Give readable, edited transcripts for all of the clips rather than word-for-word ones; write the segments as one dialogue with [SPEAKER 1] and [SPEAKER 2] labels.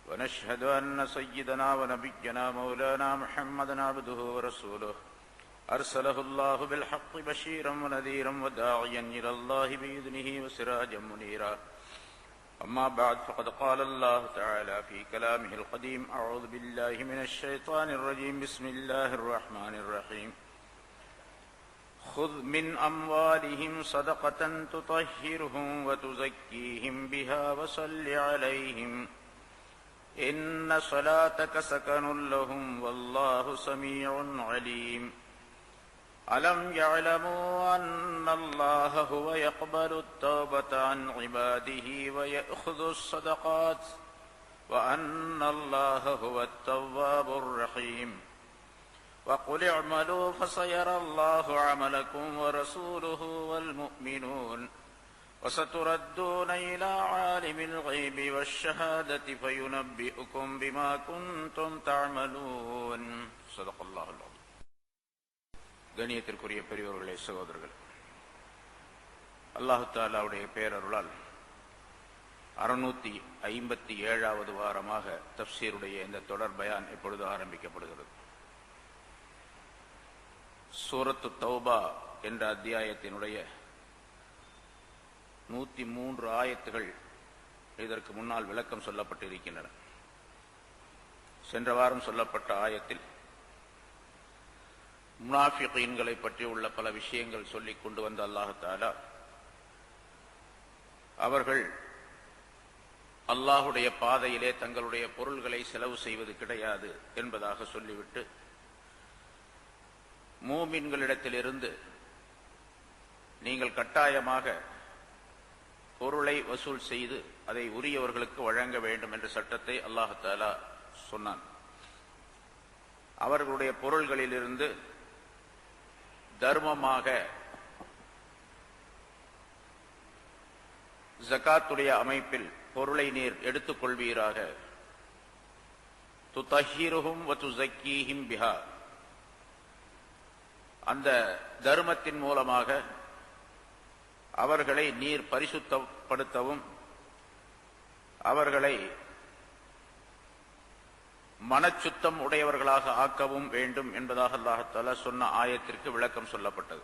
[SPEAKER 1] ونشهد أن سيدنا ونبينا مولانا محمدا عبده ورسوله أرسله الله بالحق بشيرا ونذيرا وداعيا إلى الله بإذنه وسراجا منيرا. أما بعد فقد قال الله تعالى في كلامه القديم: أعوذ بالله من الشيطان الرجيم. بسم الله الرحمن الرحيم. خذ من أموالهم صدقة تطهرهم وتزكيهم بها وصل عليهم إن صلاتك سكن لهم والله سميع عليم. ألم يعلموا أن الله هو يقبل التوبة عن عباده ويأخذ الصدقات وأن الله هو التواب الرحيم. وقل اعملوا فسيرى الله عملكم ورسوله والمؤمنون وستردون إلى عالم الغيب والشهادة فينبئكم بما كنتم تعملون. صدق الله العظيم. கண்ணியத்திற்குரிய பெரியோர்களே, சகோதரர்கள், அல்லாஹு தஆலாவுடைய பேரருளால் 657வது வாரமாக தஃப்சீருடைய இந்த தொடர் பயான் இப்பொழுது ஆரம்பிக்கப்படுகிறது. சூரத்து தௌபா என்ற அத்தியாயத்தினுடைய 103 ஆயத்துகள் இதற்கு முன்னால் விளக்கம் சொல்லப்பட்டிருக்கின்றன. சென்ற வாரம் சொல்லப்பட்ட ஆயத்தில் முனாஃபிகீன்களை பற்றி உள்ள பல விஷயங்கள் சொல்லிக் கொண்டு வந்த அல்லாஹ் தஆலா அவர்கள் அல்லாஹுடைய பாதையிலே தங்களுடைய பொருள்களை செலவு செய்வது கிடையாது என்பதாக சொல்லிவிட்டு, மூமின்களிடத்திலிருந்து நீங்கள் கட்டாயமாக பொருளை வசூல் செய்து அதை உரியவர்களுக்கு வழங்க வேண்டும் என்ற சட்டத்தை அல்லாஹ் தஆலா சொன்னான். அவர்களுடைய பொருள்களிலிருந்து தர்மமாக ஜகாத்துடைய அமைப்பில் பொருளை நீர் எடுத்துக் கொள்வீராக. துதஹிருஹும் வ துஸக்கீஹிம் பிஹா, அந்த தர்மத்தின் மூலமாக அவர்களை நீர் பரிசுத்தப்படுத்தவும் அவர்களை மனச்சுத்தம் உடையவர்களாக ஆக்கவும் வேண்டும் என்பதாக அல்லாஹ் தஆலா சொன்ன ஆயத்திற்கு விளக்கம் சொல்லப்பட்டது.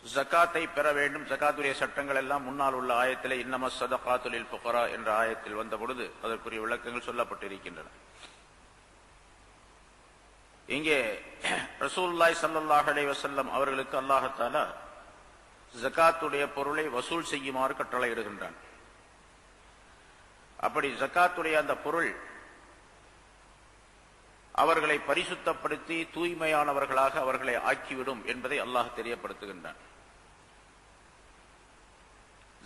[SPEAKER 1] ஜகாத்தை பெற வேண்டும், ஜகாத்துடைய சட்டங்கள் எல்லாம் முன்னால் உள்ள ஆயத்திலே இன்னமஸ் ஸதகாத்து லில் ஃபுகரா என்ற ஆயத்தில் வந்த பொழுது அதற்குரிய விளக்கங்கள் சொல்லப்பட்டிருக்கின்றன. இங்கே ரசூலுல்லாஹி ஸல்லல்லாஹு அலைஹி வஸல்லம் அவர்களுக்கு அல்லாஹ் தஆலா ஜகாத்துடைய பொருளை வசூல் செய்யுமாறு கட்டளையிடுகின்றான். அப்படி ஜகாத்துடைய அந்த பொருள் அவர்களை பரிசுத்தப்படுத்தி தூய்மையானவர்களாக அவர்களை ஆக்கிவிடும் என்பதை அல்லாஹ் தெரியப்படுத்துகின்றான்.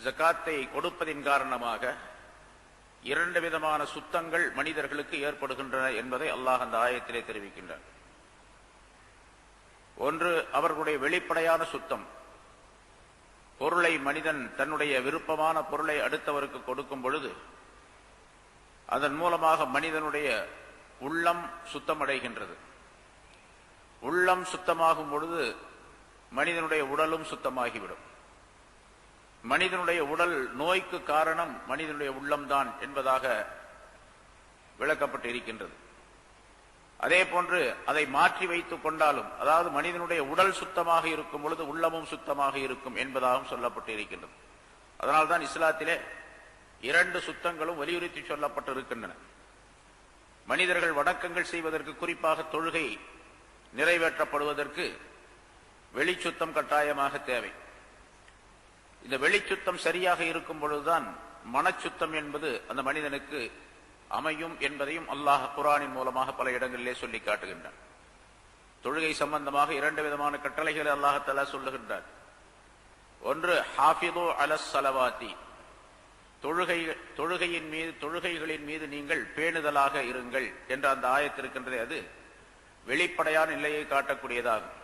[SPEAKER 1] ஜகாத்தை கொடுப்பதின் காரணமாக 2 விதமான சுத்தங்கள் மனிதர்களுக்கு ஏற்படுகின்றன என்பதை அல்லாஹ் அந்த ஆயத்திலே தெரிவிக்கின்றான். ஒன்று, அவர்களுடைய வெளிப்படையான சுத்தம். பொருளை மனிதன் தன்னுடைய விருப்பமான பொருளை அடுத்தவருக்கு கொடுக்கும் பொழுது அதன் மூலமாக மனிதனுடைய உள்ளம் சுத்தமடைகின்றது. உள்ளம் சுத்தமாகும் பொழுது மனிதனுடைய உடலும் சுத்தமாகிவிடும். மனிதனுடைய உடல் நோய்க்கு காரணம் மனிதனுடைய உள்ளம்தான் என்பதாக விளக்கப்பட்டு இருக்கின்றது. அதே போன்று அதை மாற்றி வைத்துக் கொண்டாலும், அதாவது மனிதனுடைய உடல் சுத்தமாக இருக்கும் பொழுது உள்ளமும் சுத்தமாக இருக்கும் என்பதாகவும் சொல்லப்பட்டு இருக்கின்றது. அதனால்தான் இஸ்லாத்திலே 2 சுத்தங்களும் வலியுறுத்தி சொல்லப்பட்டிருக்கின்றன. மனிதர்கள் வணக்கங்கள் செய்வதற்கு, குறிப்பாக தொழுகை நிறைவேற்றப்படுவதற்கு வெளிச்சுத்தம் கட்டாயமாக தேவை. இந்த வெளிச்சுத்தம் சரியாக இருக்கும் பொழுதுதான் மனச்சுத்தம் என்பது அந்த மனிதனுக்கு அமையும் என்பதையும் அல்லாஹ் குர்ஆனின் மூலமாக பல இடங்களிலே சொல்லி காட்டுகின்றான். தொழுகை சம்பந்தமாக 2 விதமான கட்டளைகளை அல்லாஹ் தஆலா சொல்லுகின்றார். ஒன்று, ஹாஃபிது அலஸ் ஸலவாத்தி, தொழுகைகளின் மீது நீங்கள் பேணுதலாக இருங்கள் என்ற அந்த ஆயத்திருக்கின்றதே, அது வெளிப்படையான நிலையை காட்டக்கூடியதாகும்.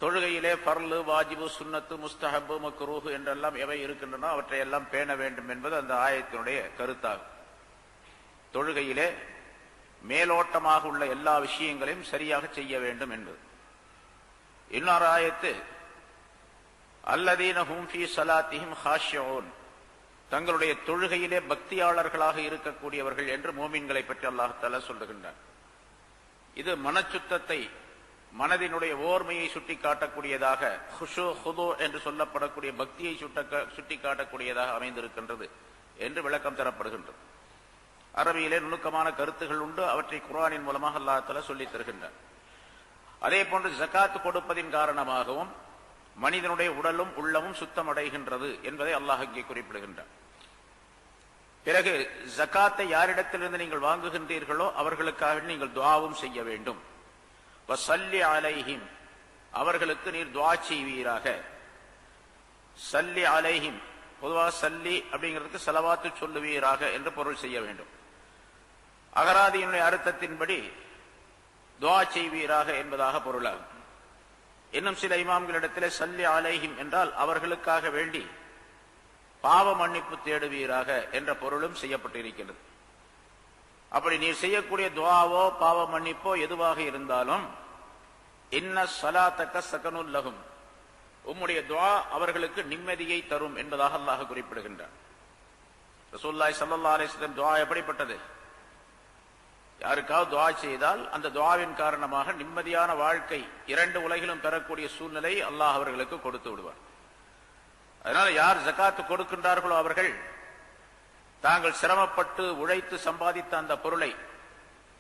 [SPEAKER 1] தொழுகையிலே ஃபர்லு, வாஜிபு, சுன்னத்து, முஸ்தஹப்பு, மக்ரூஹ் என்றெல்லாம் எவை இருக்கின்றன அவற்றையெல்லாம் பேண வேண்டும் என்பது அந்த ஆயத்தினுடைய கருத்தாகும். தொழுகையிலே மேலோட்டமாக உள்ள எல்லா விஷயங்களையும் சரியாக செய்ய வேண்டும் என்பது. இன்னொரு ஆயத்து அல்லதீன ஹும் ஃபீ ஸலாத்திஹிம் ஹாஷிஊன், தங்களுடைய தொழுகையிலே பக்தியாளர்களாக இருக்கக்கூடியவர்கள் என்று மோமின்களை பற்றி அல்லாஹ் தஆலா சொல்லுகின்றார். இது மனச்சுத்தத்தை, மனதினுடைய ஓர்மையை சுட்டி காட்டக்கூடியதாக, ஹுஷு ஹுது என்று சொல்லப்படக்கூடிய பக்தியை சுட்டி காட்டக்கூடியதாக அமைந்திருக்கின்றது என்று விளக்கம் தரப்படுகின்றது. அரபியிலே நுணுக்கமான கருத்துகள் உண்டு. அவற்றை குர்ஆனின் மூலமாக அல்லாஹ் தஆலா சொல்லித் தருகின்றார். அதே போன்று ஜகாத் கொடுப்பதின் காரணமாகவும் மனிதனுடைய உடலும் உள்ளமும் சுத்தமடைகின்றது என்பதை அல்லாஹ் இங்கே குறிப்பிடுகின்றார். பிறகு ஜகாத்தை யாரிடத்திலிருந்து நீங்கள் வாங்குகின்றீர்களோ அவர்களுக்காக நீங்கள் துஆவும் செய்ய வேண்டும். வஸல்லி அலைஹிம், அவர்களுக்கு நீர் துஆ செய்வீராக. சல்லி அலைஹிம், பொதுவாக சல்லி அப்படிங்கிறதுக்கு ஸலவாத்து சொல்லுவீராக என்று பொருள் செய்ய வேண்டும். அகராதியினுடைய அர்த்தத்தின்படி துஆ செய்வீராக என்பதாக பொருளாகும். இன்னும் சில இமாம்களிடத்திலே சல்லி அலைஹிம் என்றால் அவர்களுக்காக வேண்டி பாவ மன்னிப்பு தேடுவீராக என்ற பொருளும் செய்யப்பட்டிருக்கிறது. அப்படி நீர் செய்யக்கூடிய துஆவோ பாவ மன்னிப்போ எதுவாக இருந்தாலும் இன்ன ஸலாத்தக ஸகனுல் லஹும், உம்முடைய துஆ அவர்களுக்கு நிம்மதியை தரும் என்பதாக அல்லாஹ் குறிப்பிடுகின்றார். ரசூலுல்லாஹி ஸல்லல்லாஹு அலைஹி வஸல்லம் துஆ எப்படிப்பட்டது? யாருக்காவது துஆ செய்தால் அந்த துஆவின் காரணமாக நிம்மதியான வாழ்க்கை, இரண்டு உலகிலும் பெறக்கூடிய சூழ்நிலை அல்லாஹ் அவர்களுக்கு கொடுத்து விடுவார். அதனால யார் ஜகாத் கொடுக்கின்றார்களோ அவர்கள் தாங்கள் சிரமப்பட்டு உழைத்து சம்பாதித்த அந்த பொருளை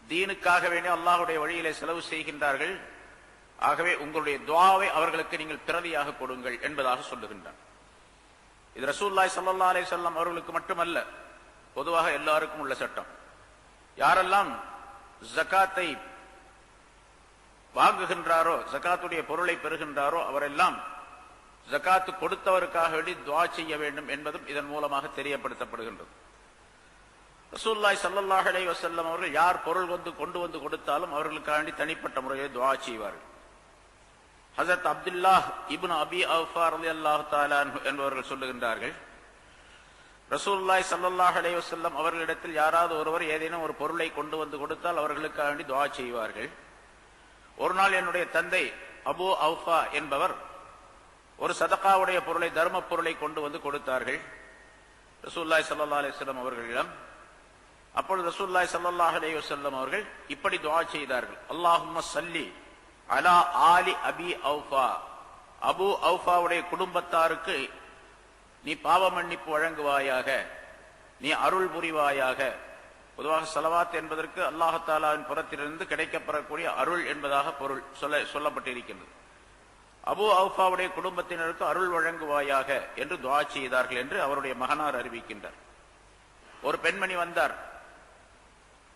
[SPEAKER 1] தீனுக்காக வேண்டிய அல்லாஹ்வுடைய வழியிலே செலவு செய்கின்றார்கள். ஆகவே உங்களுடைய துஆவை அவர்களுக்கு நீங்கள் பிரதியாக கொடுங்கள் என்பதாக சொல்லுகின்றார். இது ரசூலுல்லாஹி ஸல்லல்லாஹு அலைஹி வஸல்லம் அவர்களுக்கு மட்டுமல்ல, பொதுவாக எல்லாருக்கும் உள்ள சட்டம். யாரெல்லாம் ஜகாத்தை வாங்குகின்றாரோ, ஜகாத்துடைய பொருளை பெறுகின்றாரோ அவரெல்லாம் ஜகாத்து கொடுத்தவருக்காக வேண்டி துஆ செய்ய வேண்டும் என்பதும் இதன் மூலமாக தெரியப்படுத்தப்படுகின்றது. ரசூலுல்லாஹி ஸல்லல்லாஹு அலைஹி வஸல்லம் அவர்கள் யார் பொருள் கொண்டு வந்து கொடுத்தாலும் அவர்களுக்காக வேண்டி தனிப்பட்ட முறையில் துஆ செய்வார்கள். ஹஜரத் அப்துல்லாஹ் இப்னு அபி அவ்ஃபா ரலியல்லாஹு தஆலா அன்ஹு என்பவர்கள் சொல்லுகின்றார்கள், ரசூலுல்லாஹி ஸல்லல்லாஹு அலைஹி வஸல்லம் அவர்களிடத்தில் யாராவது ஒருவர் ஏதேனும் ஒரு பொருளை கொண்டு வந்து கொடுத்தால் அவர்களுக்காக வேண்டி துஆ செய்வார்கள். ஒரு நாள் என்னுடைய தந்தை அபு அவ்ஃபா என்பவர் ஒரு சதகாவுடைய பொருளை, தர்ம பொருளை கொண்டு வந்து கொடுத்தார்கள் ரசூலுல்லாஹி ஸல்லல்லாஹு அலைஹி வஸல்லம் அவர்களிடம். அப்பொழுது ரசூலுல்லாஹி ஸல்லல்லாஹு அலைஹி வஸல்லம் அவர்கள் இப்படி துஆ செய்தார்கள், அல்லாஹும்ம ஸல்லி அலா ஆலி அபி அவ்ஃபா, அபு அவ்ஃபாவுடைய குடும்பத்தாருக்கு நீ பாவ மன்னிப்பு வழங்குவாயாக, நீ அருள் புரிவாயாக. பொதுவாக ஸலவாத் என்பதற்கு அல்லாஹ் தஆலாவின் புறத்திலிருந்து கிடைக்கப்பெறக்கூடிய அருள் என்பதாக பொருள் சொல்லப்பட்டிருக்கின்றது. அபு அவ்ஃபாவுடைய குடும்பத்தினருக்கு அருள் வழங்குவாயாக என்று துஆ செய்தார்கள் என்று அவருடைய மகனார் அறிவிக்கின்றார். ஒரு பெண்மணி வந்தார்,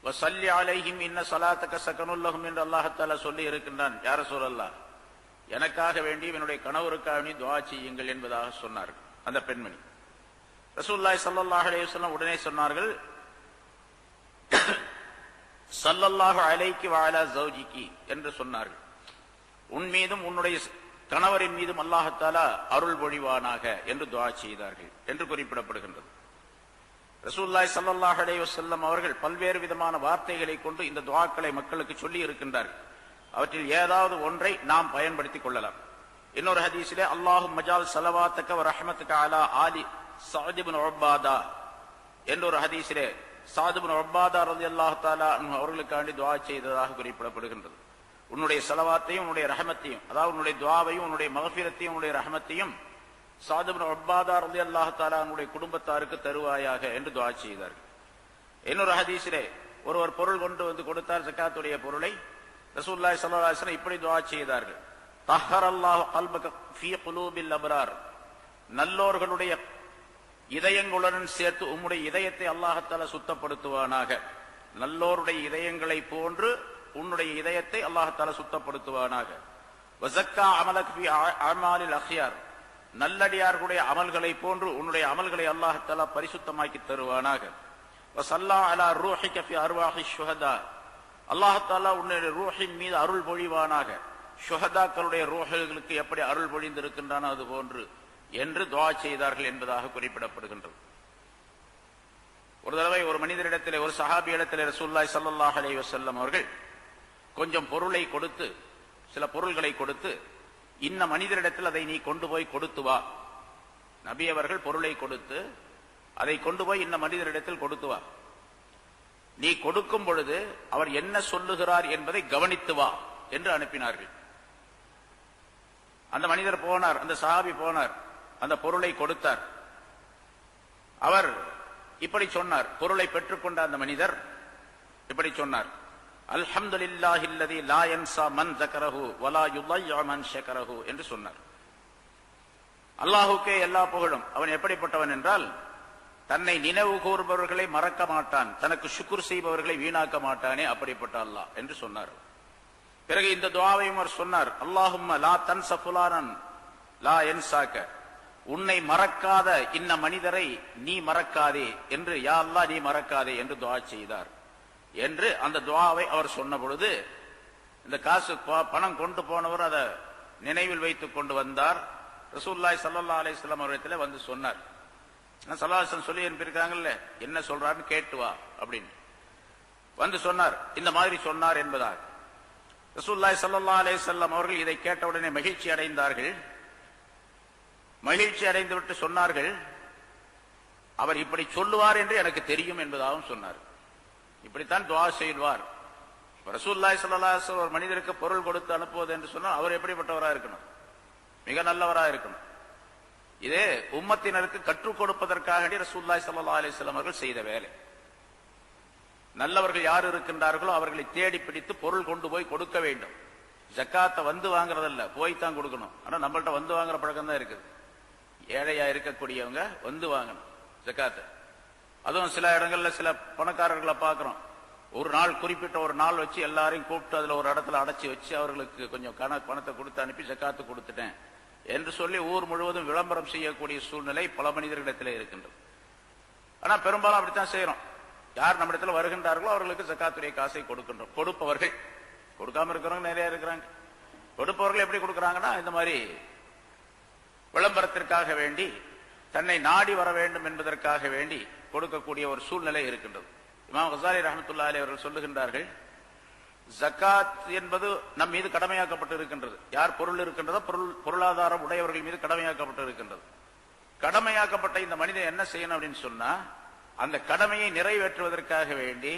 [SPEAKER 1] வஸல்லி அலைஹிம் இன்ன ஸலாத்தக ஸகனுல் லஹும் என்று அல்லாஹ் தஆலா சொல்லி இருக்கின்றான். யா ரசூலல்லாஹ், எனக்காக வேண்டி என்னுடைய கணவருக்காக வேண்டி துஆ செய்யுங்கள் என்பதாக சொன்னார் அந்த பெண்மணி. ரசூலுல்லாஹி ஸல்லல்லாஹு அலைஹி வஸல்லம் உடனே சொன்னார்கள், ஸல்லல்லாஹு அலைஹி வ அலா ஸௌஜிகி என்று சொன்னார்கள். உன் மீதும் உன்னுடைய கணவரின் மீதும் அல்லாஹ் தஆலா அருள் பொழிவானாக என்று துஆ செய்தார்கள் என்று குறிப்பிடப்படுகின்றது. ரசூலுல்லாஹி ஸல்லல்லாஹு அலைஹி வஸல்லம் அவர்கள் பல்வேறு விதமான வார்த்தைகளை கொண்டு இந்த துஆக்களை மக்களுக்கு சொல்லி இருக்கின்றார்கள். அவற்றில் ஏதாவது ஒன்றை நாம் பயன்படுத்திக் கொள்ளலாம். இன்னொரு ஹதீஸிலே அல்லாஹும்ம ஜஅல் ஸலவாத்தக வ ரஹ்மத்தக அலா ஆலி ஸஅத் இப்னு உபாதா என்ற ஒரு ஹதீஸிலே ஸஅத் இப்னு உபாதா ரலியல்லாஹு தஆலா அன்ஹு அவர்களுக்காண்டி துஆ செய்ததாக குறிப்பிடப்படுகின்றது. உன்னுடைய ஸலவாத்தையும் உன்னுடைய ரஹமத்தையும், அதாவது உன்னுடைய துஆவையும் உன்னுடைய மக்ஃபிரத்தையும் உன்னுடைய ரஹமத்தையும் ஸஅத் இப்னு உபாதா ரலியல்லாஹு தஆலா அன்ஹுடைய குடும்பத்தாருக்கு தருவாயாக என்று துஆ செய்தார்கள். இன்னொரு ஹதீஸிலே ஒருவர் பொருள் கொண்டு வந்து கொடுத்தார், ஜகாத்துடைய பொருளை. ரசூலுல்லாஹி ஸல்லல்லாஹு அலைஹி வஸல்லம் இப்படி துஆ செய்தார்கள், தஹ்ஹரல்லாஹு கல்பக ஃபீ குலூபில் அப்ரார், நல்லோர்களுடைய இதயங்களுடன் சேர்த்து உம்முடைய இதயத்தை அல்லாஹ் தஆலா சுத்தப்படுத்துவானாக. நல்லோருடைய இதயங்களை போன்று உன்னுடைய இதயத்தை அல்லாஹ் தஆலா சுத்தப்படுத்துவானாக. வஸக்கா அமலக ஃபீ அமாலில் அக்யார், நல்லடியார்களுடைய அமல்களை போன்று உன்னுடைய அமல்களை அல்லாஹ் தஆலா பரிசுத்தமாக்கி தருவானாக. வஸல்லா அலா ரூஹிக ஃபீ அர்வாஹி ஷுஹதா, அல்லாஹ் தஆலா உன்னுடைய ரூஹின் மீது அருள் பொழிவானாக. ஷுஹதாக்களுடைய ரூஹுகளுக்கு எப்படி அருள் பொழிந்திருக்கின்றானோ அது போன்று என்று துஆ செய்தார்கள் என்பதாக குறிப்பிடப்படுகின்றது. ஒரு தடவை ஒரு மனிதரிடத்திலே, ஒரு சஹாபி இடத்திலே ரசூலுல்லாஹி ஸல்லல்லாஹு அலைஹி வஸல்லம் அவர்கள் கொஞ்சம் பொருளை கொடுத்து, சில பொருள்களை கொடுத்து, இன்ன மனிதரிடத்தில் அதை நீ கொண்டு போய் கொடுத்து வா. நபி அவர்கள் பொருளை கொடுத்து அதை கொண்டு போய் இந்த மனிதரிடத்தில் கொடுத்து வா. நீ கொடுக்கும் பொழுது அவர் என்ன சொல்லுகிறார் என்பதை கவனித்து வா என்று அனுப்பினார்கள். அந்த மனிதர் போனார், அந்த சஹாபி போனார், அந்த பொருளை கொடுத்தார். அவர் இப்படி சொன்னார், பொருளை பெற்றுக்கொண்ட அந்த மனிதர் இப்படி சொன்னார், அல்ஹம்துலில்லாஹில்லதி லா யன்ஸா மன் ஸக்கரஹு வலா யுضيع மன் ஷக்கரஹு என்று சொன்னார். அல்லாஹ்வுக்கே எல்லா புகழும். அவன் எப்படிப்பட்டவன் என்றால் தன்னை நினைவு கூறுபவர்களை மறக்க மாட்டான், தனக்கு ஷுக்ர் செய்பவர்களை வீணாக்க மாட்டானே, அப்படிப்பட்ட அல்லாஹ் என்று சொன்னார். பிறகு இந்த துஆவையும் அவர் சொன்னார், அல்லாஹும்ம லா தன்ஸ ஃபுலானன் லா யன்ஸாக, உன்னை மறக்காத இன்ன மனிதரை நீ மறக்காதே என்று, யா அல்லாஹ் நீ மறக்காதே என்று துஆ செய்தார் என்று அந்த துஆவை அவர் சொன்ன பொழுது இந்த காசு பணம் கொண்டு போனவர் அதை நினைவில் வைத்துக் கொண்டு வந்தார். ரசூலுல்லாஹி ஸல்லல்லாஹு அலைஹி வஸல்லம் அவரிடத்தில் வந்து சொன்னார். ஸல்லல்லாஹு அலைஹி வஸல்லம் சொல்லி அனுப்பியிருக்காங்கல்ல, என்ன சொல்றாருன்னு கேட்டு வா அப்படின்னு வந்து சொன்னார். இந்த மாதிரி சொன்னார் என்பதாக ரசூலுல்லாஹி ஸல்லல்லாஹு அலைஹி வஸல்லம் அவர்கள் இதை கேட்டவுடனே மகிழ்ச்சி அடைந்தார்கள். மகிழ்ச்சி அடைந்து விட்டு சொன்னார்கள், அவர் இப்படி சொல்லுவார் என்று எனக்கு தெரியும் என்பதாகவும் சொன்னார். இப்படித்தான் துஆ செய்வார். ரசூலுல்லாஹி ஸல்லல்லாஹு அலைஹி வஸல்லம் ஒரு மனிதருக்கு பொருள் கொடுத்து அனுப்புவது என்று சொன்னால் அவர் எப்படிப்பட்டவராக இருக்கணும்? மிக நல்லவராக இருக்கணும். இதே உம்மத்தினருக்கு கற்றுக் கொடுப்பதற்காக ரசூலுல்லாஹி ஸல்லல்லாஹு அலைஹி வஸல்லம் அவர்கள் செய்த வேலை. நல்லவர்கள் யார் இருக்கின்றார்களோ அவர்களை தேடி பிடித்து பொருள் கொண்டு போய் கொடுக்க வேண்டும். ஜக்காத்தை வந்து வாங்குறதல்ல, போய் தான் கொடுக்கணும். ஆனா நம்மள்ட்ட வந்து வாங்குற பழக்கம் தான் இருக்குது. ஏழையா இருக்கக்கூடியவங்க வந்து வாங்கணும் ஜக்காத்தை. அதுவும் சில இடங்கள்ல சில பணக்காரர்களை பார்க்கிறோம், ஒரு நாள் குறிப்பிட்ட ஒரு நாள் வச்சு எல்லாரையும் கூப்பிட்டு அதுல ஒரு இடத்துல அடைச்சி வச்சு அவர்களுக்கு கொஞ்சம் பணத்தை கொடுத்து அனுப்பி ஜக்காத்து கொடுத்துட்டேன் என்று சொல்லி ஊர் முழுவதும் விளம்பரம் செய்யக்கூடிய சூழ்நிலை பல மனிதர்களிடத்தில் இருக்கின்றது. ஆனா பெரும்பாலும் அப்படித்தான் செய்யறோம். யார் நம்ம இடத்துல வருகின்றார்களோ அவர்களுக்கு ஜக்காத்துடைய காசை கொடுக்கின்றோம். கொடுப்பவர்கள், கொடுக்காம இருக்கிறவங்க நிறைய இருக்கிறாங்க. கொடுப்பவர்கள் எப்படி கொடுக்கறாங்கன்னா இந்த மாதிரி விளம்பரத்திற்காக வேண்டி, தன்னை நாடி வர வேண்டும் என்பதற்காக வேண்டி கொடுக்கக்கூடிய ஒரு சூழ்நிலை இருக்கின்றது. இமாம் கஸாலி ரஹ்மத்துல்லாஹி அலைஹி அவர்கள் சொல்லுகின்றார்கள், ஜக்காத் என்பது நம் மீது கடமையாக்கப்பட்டு இருக்கின்றது. யார் பொருள் இருக்கின்றதோ பொருளாதாரம் உடையவர்கள் மீது கடமையாக்கப்பட்டு இருக்கின்றது. கடமையாக்கப்பட்ட இந்த மனிதன் என்ன செய்யணும் அப்படின்னு சொன்னா, அந்த கடமையை நிறைவேற்றுவதற்காக வேண்டி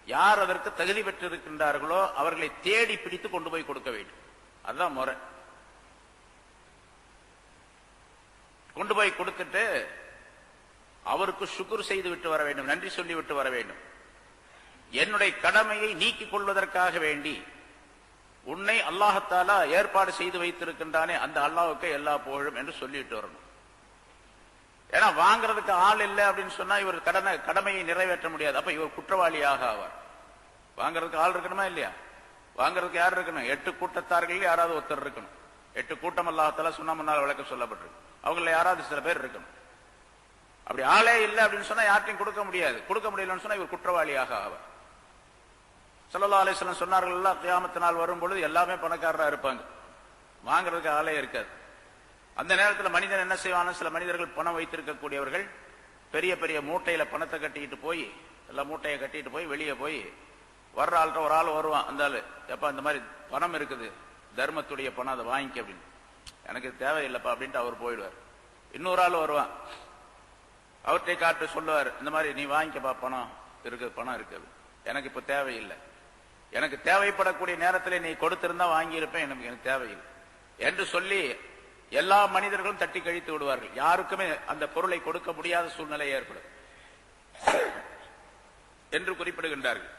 [SPEAKER 1] யார் அதற்கு தகுதி பெற்றிருக்கின்றார்களோ அவர்களை தேடி பிடித்து கொண்டு போய் கொடுக்க வேண்டும். அதுதான் முறை. கொண்டு போய் கொடுத்துட்டு அவருக்கு ஷுக்ர் செய்து விட்டு வர வேண்டும், நன்றி சொல்லி விட்டு வர வேண்டும். என்னுடைய கடமையை நீக்கிக் கொள்வதற்காக வேண்டி உன்னை அல்லாஹ் தஆலா ஏற்பாடு செய்து வைத்திருக்கின்றானே அந்த அல்லாஹ்வுக்கு எல்லா புகழும் என்று சொல்லிட்டு வரணும். ஏன்னா வாங்குறதுக்கு ஆள் இல்லை அப்படின்னு சொன்னா இவர் கடமையை நிறைவேற்ற முடியாது. அப்ப இவர் குற்றவாளியாக ஆவார். வாங்குறதுக்கு ஆள் இருக்கணுமா இல்லையா? வாங்குறதுக்கு யார் இருக்கணும்? 8 கூட்டத்தார்கள் யாராவது ஒருத்தர் இருக்கணும். 8 கூட்டம் அல்லாஹ் தஆலா சொன்னா முன்னால் விளக்கம் சொல்லப்பட்டிருக்கு. அவங்கள யாராவது சில பேர் இருக்கணும். அப்படி ஆளே இல்லை அப்படின்னு சொன்னா யார்ட்டையும் கொடுக்க முடியாது. கொடுக்க முடியலன்னு சொன்னா இவர் குற்றவாளியாக ஆவார். ஸல்லல்லாஹு அலைஹி வஸல்லம் சொன்னார்கள், கியாமத் நாள் வரும்பொழுது எல்லாமே பணக்காரரா இருப்பாங்க, வாங்குறதுக்கு ஆளே இருக்காது. அந்த நேரத்தில் மனிதன் என்ன செய்வான, சில மனிதர்கள் பணம் வைத்திருக்கக்கூடியவர்கள் பெரிய பெரிய மூட்டையில பணத்தை கட்டிட்டு போய், எல்லா மூட்டையை கட்டிட்டு போய் வெளியே போய் வர்ற ஆள்கிட்ட ஒரு ஆள் வருவான். அந்த ஆளு, எப்ப இந்த மாதிரி பணம் இருக்குது, தர்மத்துடைய பணம், அதை வாங்கிக்க அப்படின்னு. எனக்கு தேவையில்லைப்பா அப்படின்ட்டு அவர் போயிடுவார். இன்னொரு ஆள் வருவான், அவர்கிட்ட காட்டு சொல்லுவார், இந்த மாதிரி நீ வாங்கிக்கப்பா, பணம் இருக்குது, பணம் இருக்குது, எனக்கு இப்ப தேவையில்லை, எனக்கு தேவைப்படக்கூடிய நேரத்தில் நீ கொடுத்திருந்தா வாங்கியிருப்பேன், எனக்கு தேவையில்லை என்று சொல்லி எல்லா மனிதர்களும் தட்டி கழித்து விடுவார்கள். யாருக்குமே அந்த பொருளை கொடுக்க முடியாத சூழ்நிலை ஏற்படும் என்று குறிப்பிடுகின்றார்கள்.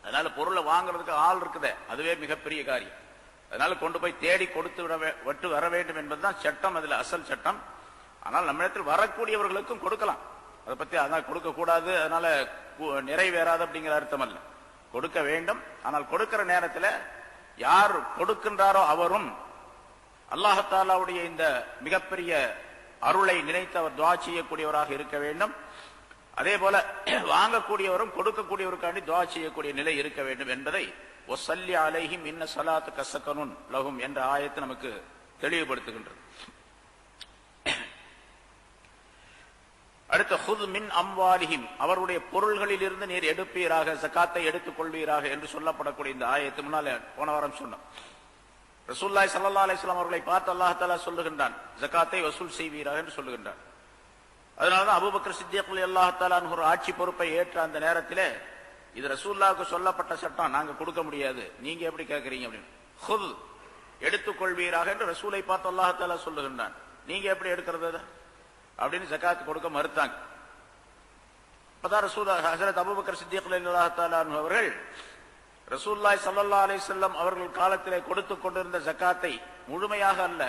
[SPEAKER 1] அதனால பொருளை வாங்குறதுக்கு ஆள் இருக்குதே, அதுவே மிகப்பெரிய காரியம். அதனால கொண்டு போய் தேடி கொடுத்து விட்டு வர வேண்டும் என்பதுதான் சட்டம், அதுல அசல் சட்டம். ஆனால் நம்மிடத்தில் வரக்கூடியவர்களுக்கும் கொடுக்கலாம். அதை பத்தி அதான் கொடுக்க கூடாது, அதனால நிறைவேறாது அப்படிங்கிற அர்த்தம் அல்ல. கொடுக்க வேண்டும். ஆனால் கொடுக்கிற நேரத்தில் யார் கொடுக்கின்றாரோ அவரும் அல்லாஹ் தஆலாவுடைய இந்த மிகப்பெரிய அருளை நினைத்து அவர் துஆ செய்யக்கூடியவராக இருக்க வேண்டும். அதே போல வாங்கக்கூடியவரும் கொடுக்கக்கூடியவருக்காண்டி துஆ செய்யக்கூடிய நிலை இருக்க வேண்டும் என்பதை வஸல்லி அலைஹிம் இன்ன ஸலாத்தக ஸகனுன் லஹும் என்ற ஆயத்து நமக்கு தெளிவுபடுத்துகின்றது. அடுத்த ஹுத் மின் அம்வாலிஹிம், அவருடைய பொருள்களில் இருந்து நீர் எடுப்பீராக, ஜகாத்தை எடுத்துக் கொள்வீராக என்று சொல்லப்படக்கூடிய இந்த ஆயத்து முன்னால போன வாரம் சொன்னோம். ரசூலுல்லாஹி ஸல்லல்லாஹு அலைஹி வஸல்லம் அவர்களை பார்த்து அல்லாஹ் தஆலா சொல்லுகின்றான், ஜகாத்தை வசூல் செய்வீராக என்று சொல்லுகின்றான். அதனாலதான் அபூபக்கர் சித்திக் ரலியல்லாஹு தஆலா அன்ஹு ஒரு ஆட்சி பொறுப்பை ஏற்ற அந்த நேரத்திலே இது ரசூலுல்லாஹ்வுக்கு சொல்லப்பட்ட சட்டம், நாங்க கொடுக்க முடியாது, நீங்க எப்படி கேட்கறீங்க அப்படின்னு. ஹுத் எடுத்துக்கொள்வீராக என்று ரசூலை பார்த்து அல்லாஹ் தஆலா சொல்லுகின்றான். நீங்க எப்படி எடுக்கிறது அப்படின்னு ஜகாத் கொடுக்க மறுத்தாங்க. அப்பதான் ரசூல் ஹஜ்ரத் அபூபக்கர் சித்திக் ரலியல்லாஹு தஆலா அன்ஹு அவர்கள் ரசூலுல்லாஹி ஸல்லல்லாஹு அலைஹி வஸல்லம் அவர்கள் காலத்திலே கொடுத்துக் கொண்டிருந்த ஜகாத்தை முழுமையாக அல்ல,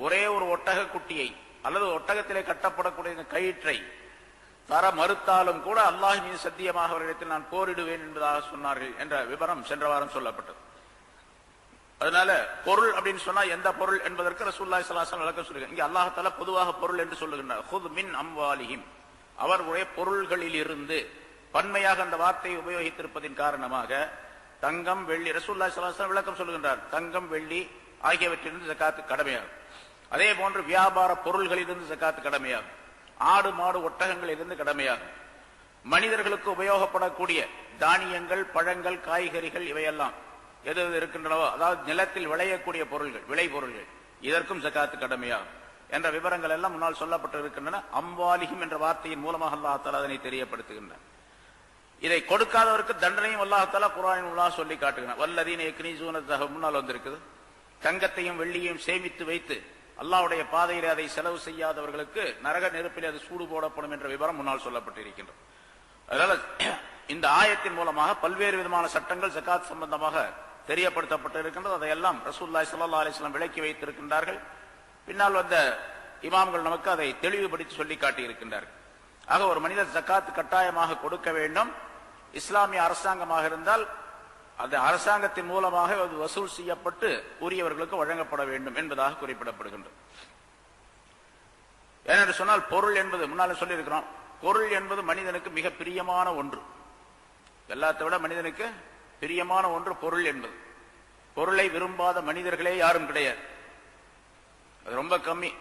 [SPEAKER 1] ஒரே ஒரு ஒட்டக குட்டியை அல்லது ஒட்டகத்திலே கட்டப்படக்கூடிய கயிற்றை தர மறுத்தாலும் கூட அல்லாஹ் மீது சத்தியமாக அவர்களிடத்தில் நான் போரிடுவேன் என்பதாக சொன்னார்கள் என்ற விவரம் சென்ற வாரம் சொல்லப்பட்டது. அதனால பொருள் அப்படின்னு சொன்னா எந்த பொருள் என்பதற்கு ரசூலுல்லாஹி ஸல்லல்லாஹு அலைஹி வஸல்லம் விளக்கம் சொல்லுங்க. இங்க அல்லாஹ் தஆலா பொதுவாக பொருள் என்று சொல்லுகின்றார். ஹுத் மின் அம்வாலிஹிம், அவர்களுடைய பொருள்களில் இருந்து. பன்மையாக அந்த வார்த்தையை உபயோகித்திருப்பதின் காரணமாக தங்கம் வெள்ளி, ரசூலுல்லாஹி ஸல்லல்லாஹு அலைஹி வஸல்லம் விளக்கம் சொல்லுகின்றார், தங்கம் வெள்ளி ஆகியவற்றிலிருந்து ஜகாத்து கடமையாகும். அதே போன்று வியாபார பொருள்களிலிருந்து ஜகாத்து கடமையாகும். ஆடு மாடு ஒட்டகங்களிலிருந்து கடமையாகும். மனிதர்களுக்கு உபயோகப்படக்கூடிய தானியங்கள், பழங்கள், காய்கறிகள் இவையெல்லாம் எது எது இருக்கின்றனவோ, அதாவது நிலத்தில் விளையக்கூடிய பொருள்கள், விளை பொருள்கள், இதற்கும் ஜகாத்து கடமையாகும் என்ற விவரங்கள் எல்லாம் முன்னால் சொல்லப்பட்டு இருக்கின்றன. அம்வாலிஹிம் என்ற வார்த்தையின் மூலமாக அல்லாஹ் தஆலா அதனை தெரியப்படுத்துகின்றார். இதை கொடுக்காதவருக்கு தண்டனையும் அல்லாஹ் தஆலா குர்ஆனின் மூலமாக சொல்லி காட்டுகிறார். வல்லதீன யக்னீஸூன ஸஹப முன்னால் வந்திருக்குது. தங்கத்தையும் வெள்ளியையும் சேமித்து வைத்து அல்லாஹ்வுடைய பாதையிலே அதை செலவு செய்யாதவர்களுக்கு நரக நெருப்பில் அது சூடு போடப்படும் என்ற விவரம் முன்னால் சொல்லப்பட்டிருக்கின்றது. அதனால இந்த ஆயத்தின் மூலமாக பல்வேறு விதமான சட்டங்கள் ஜகாத் சம்பந்தமாக தெரியப்படுத்தப்பட்டு இருக்கின்றது. அதையெல்லாம் ரசூலுல்லாஹி ஸல்லல்லாஹு அலைஹி வஸல்லம் விளக்கி வைத்திருக்கின்றார்கள். பின்னால் வந்த இமாம்கள் நமக்கு அதை தெளிவுபடுத்தி சொல்லி காட்டி இருக்கின்றார்கள். ஆக ஒரு மனிதர் ஜகாத் கட்டாயமாக கொடுக்க வேண்டும். இஸ்லாமிய அரசாங்கமாக இருந்தால் அந்த அரசாங்கத்தின் மூலமாக அது வசூல் செய்யப்பட்டு உரியவர்களுக்கு வழங்கப்பட வேண்டும் என்பதாக குறிப்பிடப்படுகின்றது. ஏனென்று சொன்னால் பொருள் என்பது முன்னால சொல்லி இருக்கிறோம், பொருள் என்பது மனிதனுக்கு மிக பிரியமான ஒன்று. எல்லாத்தை விட மனிதனுக்கு பிரியமான ஒன்று பொருள் என்பது. பொருளை விரும்பாத மனிதர்களே யாரும் கிடையாது. அது ரொம்ப கம்மி.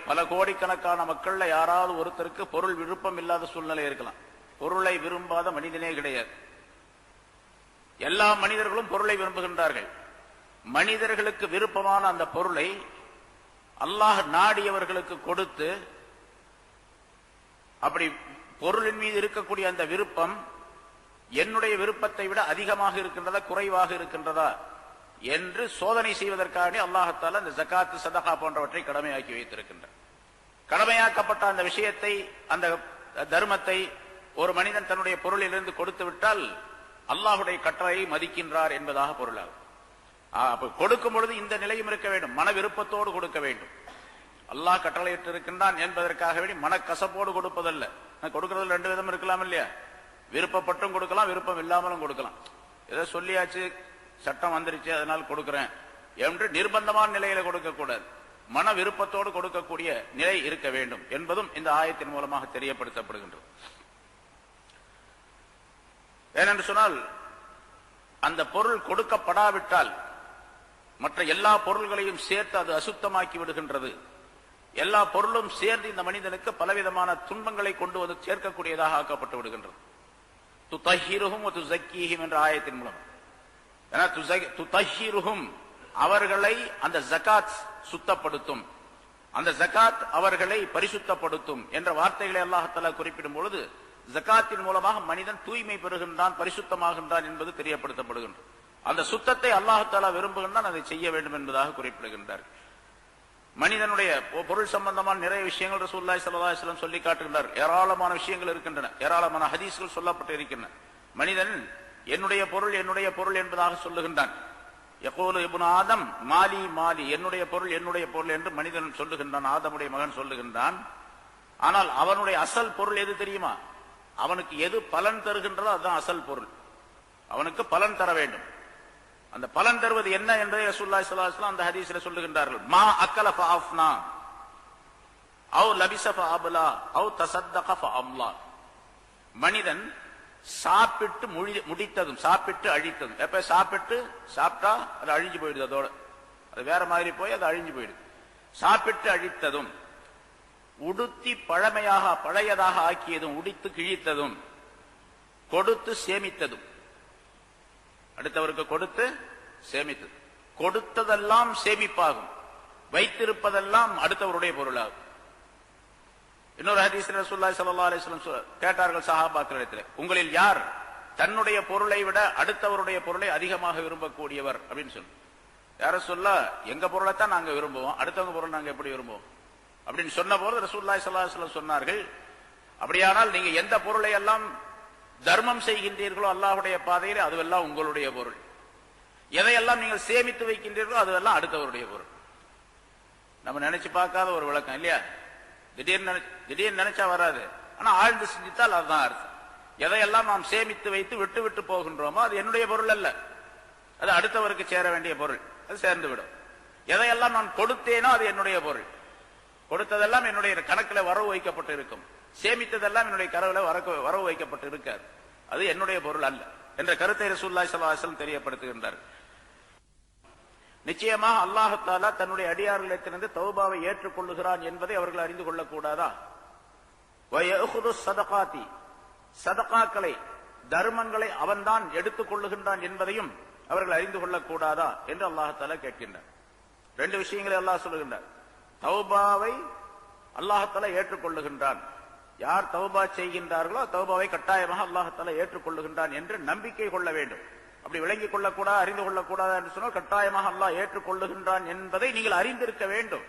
[SPEAKER 1] பல கோடிக்கணக்கான மக்கள்ல யாராவது ஒருத்தருக்கு பொருள் விருப்பம் இல்லாத சூழ்நிலை இருக்கலாம். பொருளை விரும்பாத மனிதனே கிடையாது. எல்லா மனிதர்களும் பொருளை விரும்புகின்றார்கள். மனிதர்களுக்கு விருப்பமான அந்த பொருளை அல்லாஹ் நாடியவர்களுக்கு கொடுத்து, அப்படி பொருளின் மீது இருக்கக்கூடிய அந்த விருப்பம் என்னுடைய விருப்பத்தை விட அதிகமாக இருக்கின்றதா குறைவாக இருக்கின்றதா என்று சோதனை செய்வதற்காக அல்லாஹ் தஆலா இந்த ஜகாத், சதகா போன்றவற்றை கடமையாக்கி வைத்திருக்கின்றார். கடமையாக்கப்பட்ட அந்த விஷயத்தை, அந்த தர்மத்தை ஒரு மனிதன் தன்னுடைய பொருளிலிருந்து கொடுத்து விட்டால் அல்லாஹுடைய கட்டளையை மதிக்கின்றார் என்பதாக பொருளாகும். அப்ப கொடுக்கும் பொழுது இந்த நிலையும் இருக்க வேண்டும், மன விருப்பத்தோடு கொடுக்க வேண்டும். அல்லாஹ் கட்டளையிட்டு இருக்கின்றான் என்பதற்காக வேண்டி மனக்கசப்போடு கொடுப்பதல்ல. கொடுக்கறதுல ரெண்டு விதம் இருக்கலாம் இல்லையா? விருப்பப்பட்டும் கொடுக்கலாம், விருப்பம் இல்லாமலும் கொடுக்கலாம். ஏதோ சொல்லியாச்சு, சட்டம் வந்துருச்சு, அதனால் கொடுக்கிறேன் என்று நிர்பந்தமான நிலையில கொடுக்க கூடாது. மன விருப்பத்தோடு கொடுக்கக்கூடிய நிலை இருக்க வேண்டும் என்பதும் இந்த ஆயத்தின் மூலமாக தெரியப்படுத்தப்படுகின்றது. ஏனென்று சொன்னால் அந்த பொருள் கொடுக்கப்படாவிட்டால் மற்ற எல்லா பொருள்களையும் சேர்த்து அது அசுத்தமாக்கி விடுகின்றது. எல்லா பொருளும் சேர்ந்து இந்த மனிதனுக்கு பலவிதமான துன்பங்களை கொண்டு வந்து சேர்க்கக்கூடியதாக ஆக்கப்பட்டு விடுகின்றது. துதஹிருஹும் வ துஸக்கீஹிம் என்ற ஆயத்தின் மூலம் துதஹிருஹும், அவர்களை அந்த ஜகாத் சுத்தப்படுத்தும், அந்த ஜகாத் அவர்களை பரிசுத்தப்படுத்தும் என்ற வார்த்தைகளை அல்லாஹ் தஆலா குறிப்பிடும் பொழுது ஜகாத்தின் மூலமாக மனிதன் தூய்மை பெறுகின்றான், பரிசுத்தமாகின்றான் என்பது தெரியப்படுத்தப்படுகின்றது. அந்த சுத்தத்தை அல்லாஹ் தஆலா விரும்புகின்றான், அதை செய்ய வேண்டும் என்பதாக குறிப்பிடுகின்றார். மனிதனுடைய பொருள் சம்பந்தமான நிறைய விஷயங்கள் ரசூலுல்லாஹி ஸல்லல்லாஹு அலைஹி வஸல்லம் சொல்லி காட்டுகின்றார். ஏராளமான விஷயங்கள் இருக்கின்றன, ஏராளமான ஹதீஸ்கள் சொல்லப்பட்டு இருக்கின்றன. மனிதன் என்னுடைய பொருள் என்னுடைய பொருள் என்பதாக சொல்லுகின்றான். யகூலு இப்னு ஆதம் மாலி மாலி, என்னுடைய பொருள் என்னுடைய பொருள் என்று மனிதன் சொல்லுகின்றான், ஆதமுடைய மகன் சொல்லுகின்றான். ஆனால் அவனுடைய அசல் பொருள் எது தெரியுமா? அவனுக்கு எது பலன் தருகின்றதோ அதுதான் அசல் பொருள். அவனுக்கு பலன் தர வேண்டும். அந்த பலன் தருவது என்ன என்பதை ரசூலுல்லாஹி ஸல்லல்லாஹு அலைஹி வஸல்லம் அந்த ஹதீஸிலே சொல்லுகின்றார்கள். மா அக்கல ஃபஅஃப்னா அவ் லபிஸ ஃபஅப்லா அவ் தஸத்தக ஃபஅம்லா. மனிதன் சாப்பிட்டு முடித்ததும், சாப்பிட்டு அழித்ததும், எப்ப சாப்பிட்டா அது அழிஞ்சு போயிடுது, அதோட அது வேற மாதிரி போய் அது அழிஞ்சு போயிடுது. சாப்பிட்டு அழித்ததும், உடுத்தி பழையதாக ஆக்கியதும், உடித்து கிழித்ததும், கொடுத்து சேமித்ததும், அடுத்தவருக்கு கொடுத்து சேமித்தது, கொடுத்ததெல்லாம் சேமிப்பாகும், வைத்திருப்பதெல்லாம் அடுத்தவருடைய பொருளாகும். இன்னொரு ஹதீஸ்ல ரசூலுல்லாஹி ஸல்லல்லாஹு அலைஹி வஸல்லம் கேட்டார்கள் சஹாபாக்களிடத்தில், உங்களில் யார் தன்னுடைய பொருளை விட அடுத்தவருடைய பொருளை அதிகமாக விரும்பக்கூடியவர் அப்படின்னு சொல்லு. யார சொல்ல, எங்க பொருளை தான் நாங்க விரும்புவோம், அடுத்தவங்க பொருள் நாங்க எப்படி விரும்புவோம் அப்படின்னு சொன்ன போது ரசூலுல்லாஹி ஸல்லல்லாஹு அலைஹி வஸல்லம் சொன்னார்கள், அப்படியானால் நீங்க எந்த பொருளை எல்லாம் தர்மம் செய்கின்றீர்களோ அல்லாஹ்வுடைய பாதையில் அதுவெல்லாம் உங்களுடைய பொருள், எதையெல்லாம் நீங்கள் சேமித்து வைக்கின்றீர்களோ அதுவெல்லாம் அடுத்தவருடைய பொருள். நம்ம நினைச்சு பார்க்காத ஒரு விளக்கம் இல்லையா? திடீர்னு நினைச்சா வராது, ஆனா ஆழ்ந்து சிந்தித்தால் அதுதான் அர்த்தம். எதையெல்லாம் நாம் சேமித்து வைத்து விட்டு விட்டு போகின்றோமோ அது என்னுடைய பொருள் அல்ல, அது அடுத்தவருக்கு சேர வேண்டிய பொருள், அது சேர்ந்து விடும். எதையெல்லாம் நான் கொடுத்தேனோ அது என்னுடைய பொருள், கொடுத்ததெல்லாம் என்னுடைய கணக்கில் வரவு வைக்கப்பட்டு இருக்கும், சேமித்ததெல்லாம் என்னுடைய கரவில் வரவு வைக்கப்பட்டு இருக்காது, அது என்னுடைய பொருள் அல்ல என்ற கருத்தை ரசூலுல்லாஹி ஸல்லல்லாஹு அலைஹி வஸல்லம் தெரியப்படுத்துகின்றார். நிச்சயமாக அல்லாஹ் தஆலா தன்னுடைய அடியார்களிடத்திலிருந்து தௌபாவை ஏற்றுக்கொள்ளுகிறான் என்பதை அவர்கள் அறிந்து கொள்ளக்கூடாதா? வயஅஹுது ஸதகாத்தி, சதகாக்களை தர்மங்களை அவன்தான் எடுத்துக் கொள்ளுகின்றான் என்பதையும் அவர்கள் அறிந்து கொள்ளக்கூடாதா என்று அல்லாஹ் தஆலா கேட்கின்றார். ரெண்டு விஷயங்களை அல்லாஹ் சொல்லுகின்றார். தௌபாவை அல்லாஹ் தஆலா ஏற்றுக்கொள்ளுகின்றான், யார் தௌபா செய்கின்றார்களோ தௌபாவை கட்டாயமாக அல்லாஹ் தஆலா ஏற்றுக்கொள்ளுகின்றான் என்று நம்பிக்கை கொள்ள வேண்டும். அப்படி விளங்கிக் கொள்ளக்கூடாது, அறிந்து கொள்ளக்கூடாது என்று சொன்னால் கட்டாயமாக அல்லாஹ் ஏற்றுக்கொள்ளுகின்றான் என்பதை நீங்கள் அறிந்திருக்க வேண்டும்.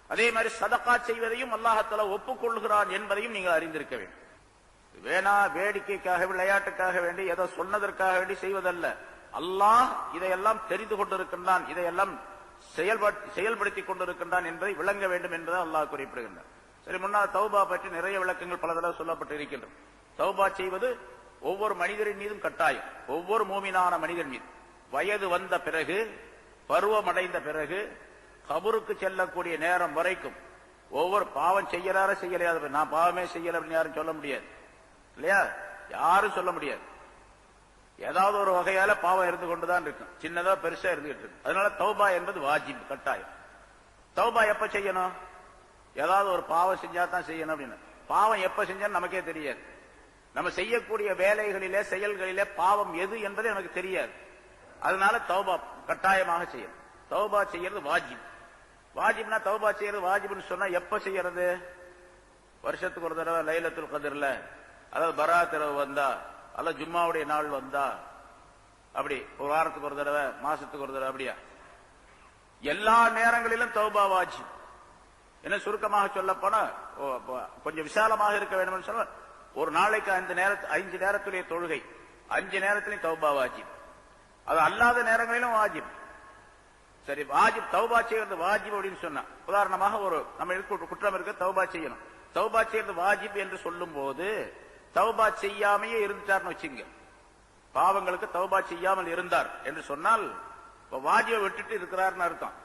[SPEAKER 1] அதே மாதிரி சதகா செய்வதையும் அல்லாஹ் தஆலா ஒப்புக்கொள்ளுகிறான் என்பதையும் நீங்கள் அறிந்திருக்க வேண்டும். வேணா வேடிக்கைக்காக விளையாட்டுக்காக வேண்டி ஏதோ சொன்னதற்காக வேண்டி செய்வதல்ல, அல்லாஹ் இதையெல்லாம் தெரிந்து கொண்டிருக்கின்றான், இதையெல்லாம் செயல்படுத்திக் கொண்டிருக்கின்றான் என்பதை விளங்க வேண்டும் என்பதை அல்லாஹ் குறிப்பிடுகின்றார். சரி, முன்னால் தௌபா பற்றி நிறைய விளக்கங்கள் பல தடவை சொல்லப்பட்டு இருக்கின்றன. தௌபா செய்வது ஒவ்வொரு மனிதரின் மீதும் கட்டாயம், ஒவ்வொரு மூமினான மனிதன் மீது வயது வந்த பிறகு, பருவமடைந்த பிறகு, கபருக்கு செல்லக்கூடிய நேரம் வரைக்கும் ஒவ்வொரு பாவம் செய்யறார செய்யலையாத, நான் பாவமே செய்யல அப்படின்னு யாரும் சொல்ல முடியாது இல்லையா? யாரும் சொல்ல முடியாது. ஏதாவது ஒரு வகையால பாவம் இருந்து கொண்டுதான் இருக்கும், சின்னதா பெருசா இருந்துகிட்டு இருக்கு. அதனால தௌபா என்பது வாஜிப், கட்டாயம். தௌபா எப்ப செய்யணும்? ஏதாவது ஒரு பாவம் செஞ்சா தான் செய்யணும் அப்படின்னு. பாவம் எப்ப செஞ்சாலும் நமக்கே தெரியாது. நம்ம செய்யக்கூடிய வேலைகளிலே செயல்களிலே பாவம் எது என்பது எனக்கு தெரியாது. அதனால தௌபா கட்டாயமாக செய்யணும். தௌபா செய்யறது வாஜிப். வாஜிப்னா தௌபா செய்யறது வாஜிப்னு சொன்னா எப்ப செய்யறது? வருஷத்துக்கு ஒரு தடவை லைலத்துல் கத்ர்ல, அதாவது பராத் இரவு வந்தா, அல்ல ஜும்மாவுடைய நாள் வந்தா, அப்படி ஒரு வாரத்துக்கு ஒரு தடவை, மாசத்துக்கு ஒரு தடவை, அப்படியா? எல்லா நேரங்களிலும் தௌபா வாஜிப். என்ன சுருக்கமாக சொல்ல போனா, கொஞ்சம் விசாலமாக இருக்க வேண்டும் சொன்னா, ஒரு நாளைக்கு 5 நேரத்துடைய தொழுகை, 5 நேரத்திலையும் தௌபா வாஜிப். அது அல்லாத நேரங்களிலும் வாஜிப். சரி, வாஜிப் தௌபா செய்யறது வாஜிப் அப்படின்னு சொன்னா, உதாரணமாக ஒரு நம்ம குற்றம் இருக்க, தௌபா செய்யணும். தௌபா செய்யறது வாஜிப் என்று சொல்லும் போது தௌபா செய்யாமையே இருந்துட்டார்னு வச்சுங்க, பாவங்களுக்கு தௌபா செய்யாமல் இருந்தார் என்று சொன்னால் வாஜிபை விட்டுட்டு இருக்கிறார்னு அர்த்தம்.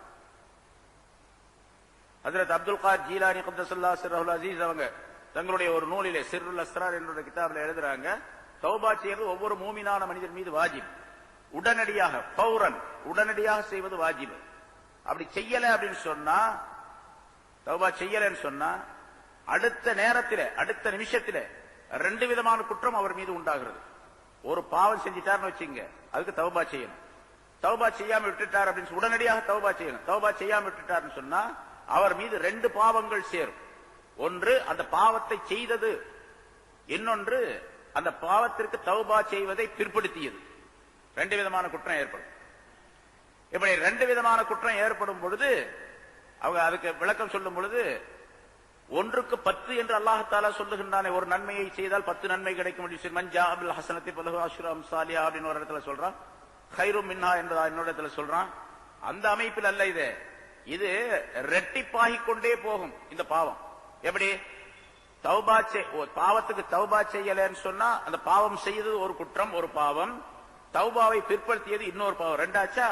[SPEAKER 1] ஹஜ்ரத் அப்துல் கார் ஜீலானி கத்தஸல்லாஹு சிர்ருல் அஸீஸ் அவங்க தங்களுடைய ஒரு நூலிலே சிர்ருல் அஸ்ரார் என்ற கிதாபில் எழுதுறாங்க, தௌபா செய்வது ஒவ்வொரு மூமினான மனிதர் மீது வாஜிப். உடனடியாக, பௌரன், உடனடியாக செய்வது வாஜிப். அப்படி செய்யல அப்படின்னு சொன்னா, தௌபா செய்யலன்னு சொன்னா, அடுத்த நேரத்திலே, அடுத்த நிமிஷத்திலே 2 விதமான குற்றம் அவர் மீது உண்டாகிறது. ஒரு பாவம் செஞ்சிட்டார்னு வச்சுங்க, அதுக்கு தௌபா செய்யணும். தௌபா செய்யாம விட்டுட்டார் அப்படின்னு உடனடியாக தௌபா செய்யணும். தௌபா செய்யாம விட்டுட்டார்னு சொன்னா அவர் மீது 2 பாவங்கள் சேரும். ஒன்று அந்த பாவத்தை செய்தது, இன்னொன்று அந்த பாவத்திற்கு தௌபா செய்வதை பிற்படுத்தியது. 2 விதமான குற்றம் ஏற்படும். இப்படி 2 விதமான குற்றம் ஏற்படும் பொழுது அவங்க அதுக்கு விளக்கம் சொல்லும் பொழுது, ஒன்றுக்கு 10 என்று அல்லாஹ் தஆலா சொல்லுகின்றானே, ஒரு நன்மையை செய்தால் 10 நன்மை கிடைக்கும். மஞ்சா அபில் ஹசனத்தி பலஹு அஷ்ரு அம்சாலியா அப்படின்னு ஒரு இடத்துல சொல்றான், கைரும் மின்ஹா என்பதா இன்னொரு இடத்துல சொல்றான். அந்த அமைப்பில் அல்ல இது, இது ரெட்டிப்பாகிக் கொண்டே போகும் இந்த பாவம். எப்படி? தௌபா பாவத்துக்கு தௌபா செய்யலன்னு சொன்னா அந்த பாவம் செய்தது ஒரு குற்றம், ஒரு பாவம். தௌபாவை பிற்படுத்தியது இன்னொரு பாவம், 2 ஆச்சா?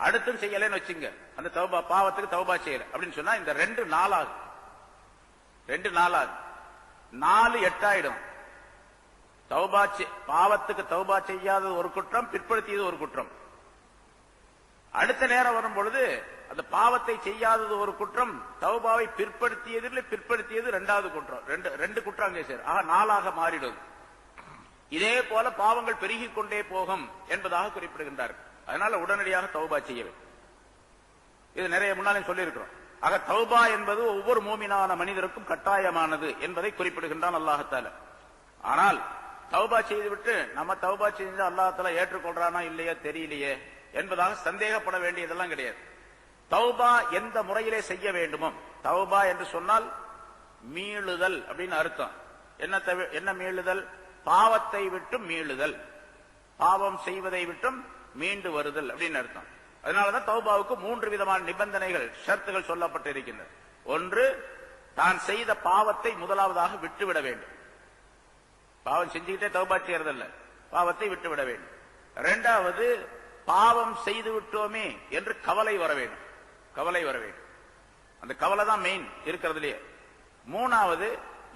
[SPEAKER 1] அடுத்தும் செய்யலன்னு வச்சுங்க, அந்த தௌபா பாவத்துக்கு தௌபா செய்யல அப்படின்னு சொன்னா இந்த 2 4 ஆகும். 2 4 ஆகும். 4 8 ஆயிடும். தௌபா பாவத்துக்கு தௌபா செய்யாதது ஒரு குற்றம், பிற்படுத்தியது ஒரு குற்றம். அடுத்த நேரம் வரும் பொழுது அந்த பாவத்தை செய்யாதது ஒரு குற்றம், தௌபாவை பிற்படுத்தியது 2வது குற்றம். 2 குற்றம் அங்கே சேரும். ஆக 4ஆக மாறிடும். இதே போல பாவங்கள் பெருகிக் கொண்டே போகும் என்பதாக குறிப்பிடுகின்றார். அதனால உடனடியாக தௌபா செய்ய வேண்டும். இது நிறைய முன்னாலே சொல்லி இருக்கிறோம். ஆக தௌபா என்பது ஒவ்வொரு மூமினான மனிதருக்கும் கட்டாயமானது என்பதை குறிப்பிடுகின்றான் அல்லாஹ் தஆலா. ஆனால் தௌபா செய்துவிட்டு நம்ம தௌபா செய்து அல்லாஹ் தஆலா ஏற்றுக்கொள்றானா இல்லையா தெரியலையே என்பதாக சந்தேகப்பட வேண்டியதெல்லாம் கிடையாது. தௌபா எந்த முறையிலே செய்ய வேண்டுமோ, தௌபா என்று சொன்னால் மீளுதல் அப்படின்னு அர்த்தம். என்ன மீளுதல்? பாவத்தை விட்டும் மீளுதல், பாவம் செய்வதை விட்டும் மீண்டு வருதல் அப்படின்னு அர்த்தம். அதனாலதான் தௌபாவுக்கு 3 விதமான நிபந்தனைகள், ஷர்த்துகள் சொல்லப்பட்டிருக்கின்றன. ஒன்று, தான் செய்த பாவத்தை முதலாவதாக விட்டுவிட வேண்டும். பாவம் செஞ்சுக்கிட்டே தௌபா செய்யறதல்ல, பாவத்தை விட்டுவிட வேண்டும். இரண்டாவது, பாவம் செய்து விட்டோமே என்று கவலை வர வேண்டும், கவலை வர வேண்டும். அந்த கவலை தான் மெயின் இருக்கிறதுலயே. மூணாவது,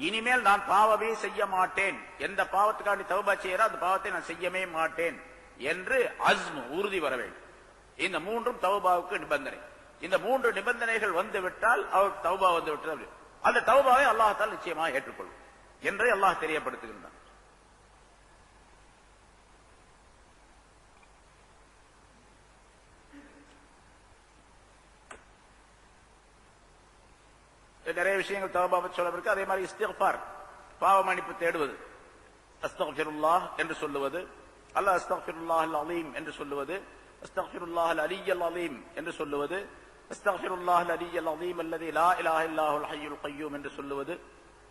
[SPEAKER 1] இனிமேல் நான் பாவமே செய்ய மாட்டேன், எந்த பாவத்துக்காண்டி தௌபா செய்யறோ அந்த பாவத்தை நான் செய்யவே மாட்டேன் என்று அஸ்மு, உறுதி வர வேண்டும். இந்த 3ம் தௌபாவுக்கு நிபந்தனை. இந்த 3 நிபந்தனைகள் வந்து விட்டால் அவர் தௌபா வந்து விட்டது. அந்த தௌபாவை அல்லாஹ் தஆலா நிச்சயமாக ஏற்றுக்கொள்ளும் என்று அல்லாஹ் தெரியப்படுத்துகின்றான். நிறைய விஷயங்கள் தௌபா பற்றி சொல்லப்பட்டிருக்கு. அதே மாதிரி இஸ்திக்ஃபார், பாவ மன்னிப்பு தேடுவது, அஸ்தக்ஃபிருல்லாஹ் என்று சொல்லுவது, அல்லாஹ் அஸ்தக்ஃபிருல்லாஹல் அலீம் என்று சொல்லுவது, அஸ்தக்ஃபிருல்லாஹல் அலிய்யல் அலீம் என்று சொல்லுவது, அஸ்தக்ஃபிருல்லாஹல் அலிய்யல் அலீம் அல்லதி லா இலாஹ இல்லல்லாஹுல் ஹய்யுல் கய்யூம் என்று சொல்லுவது.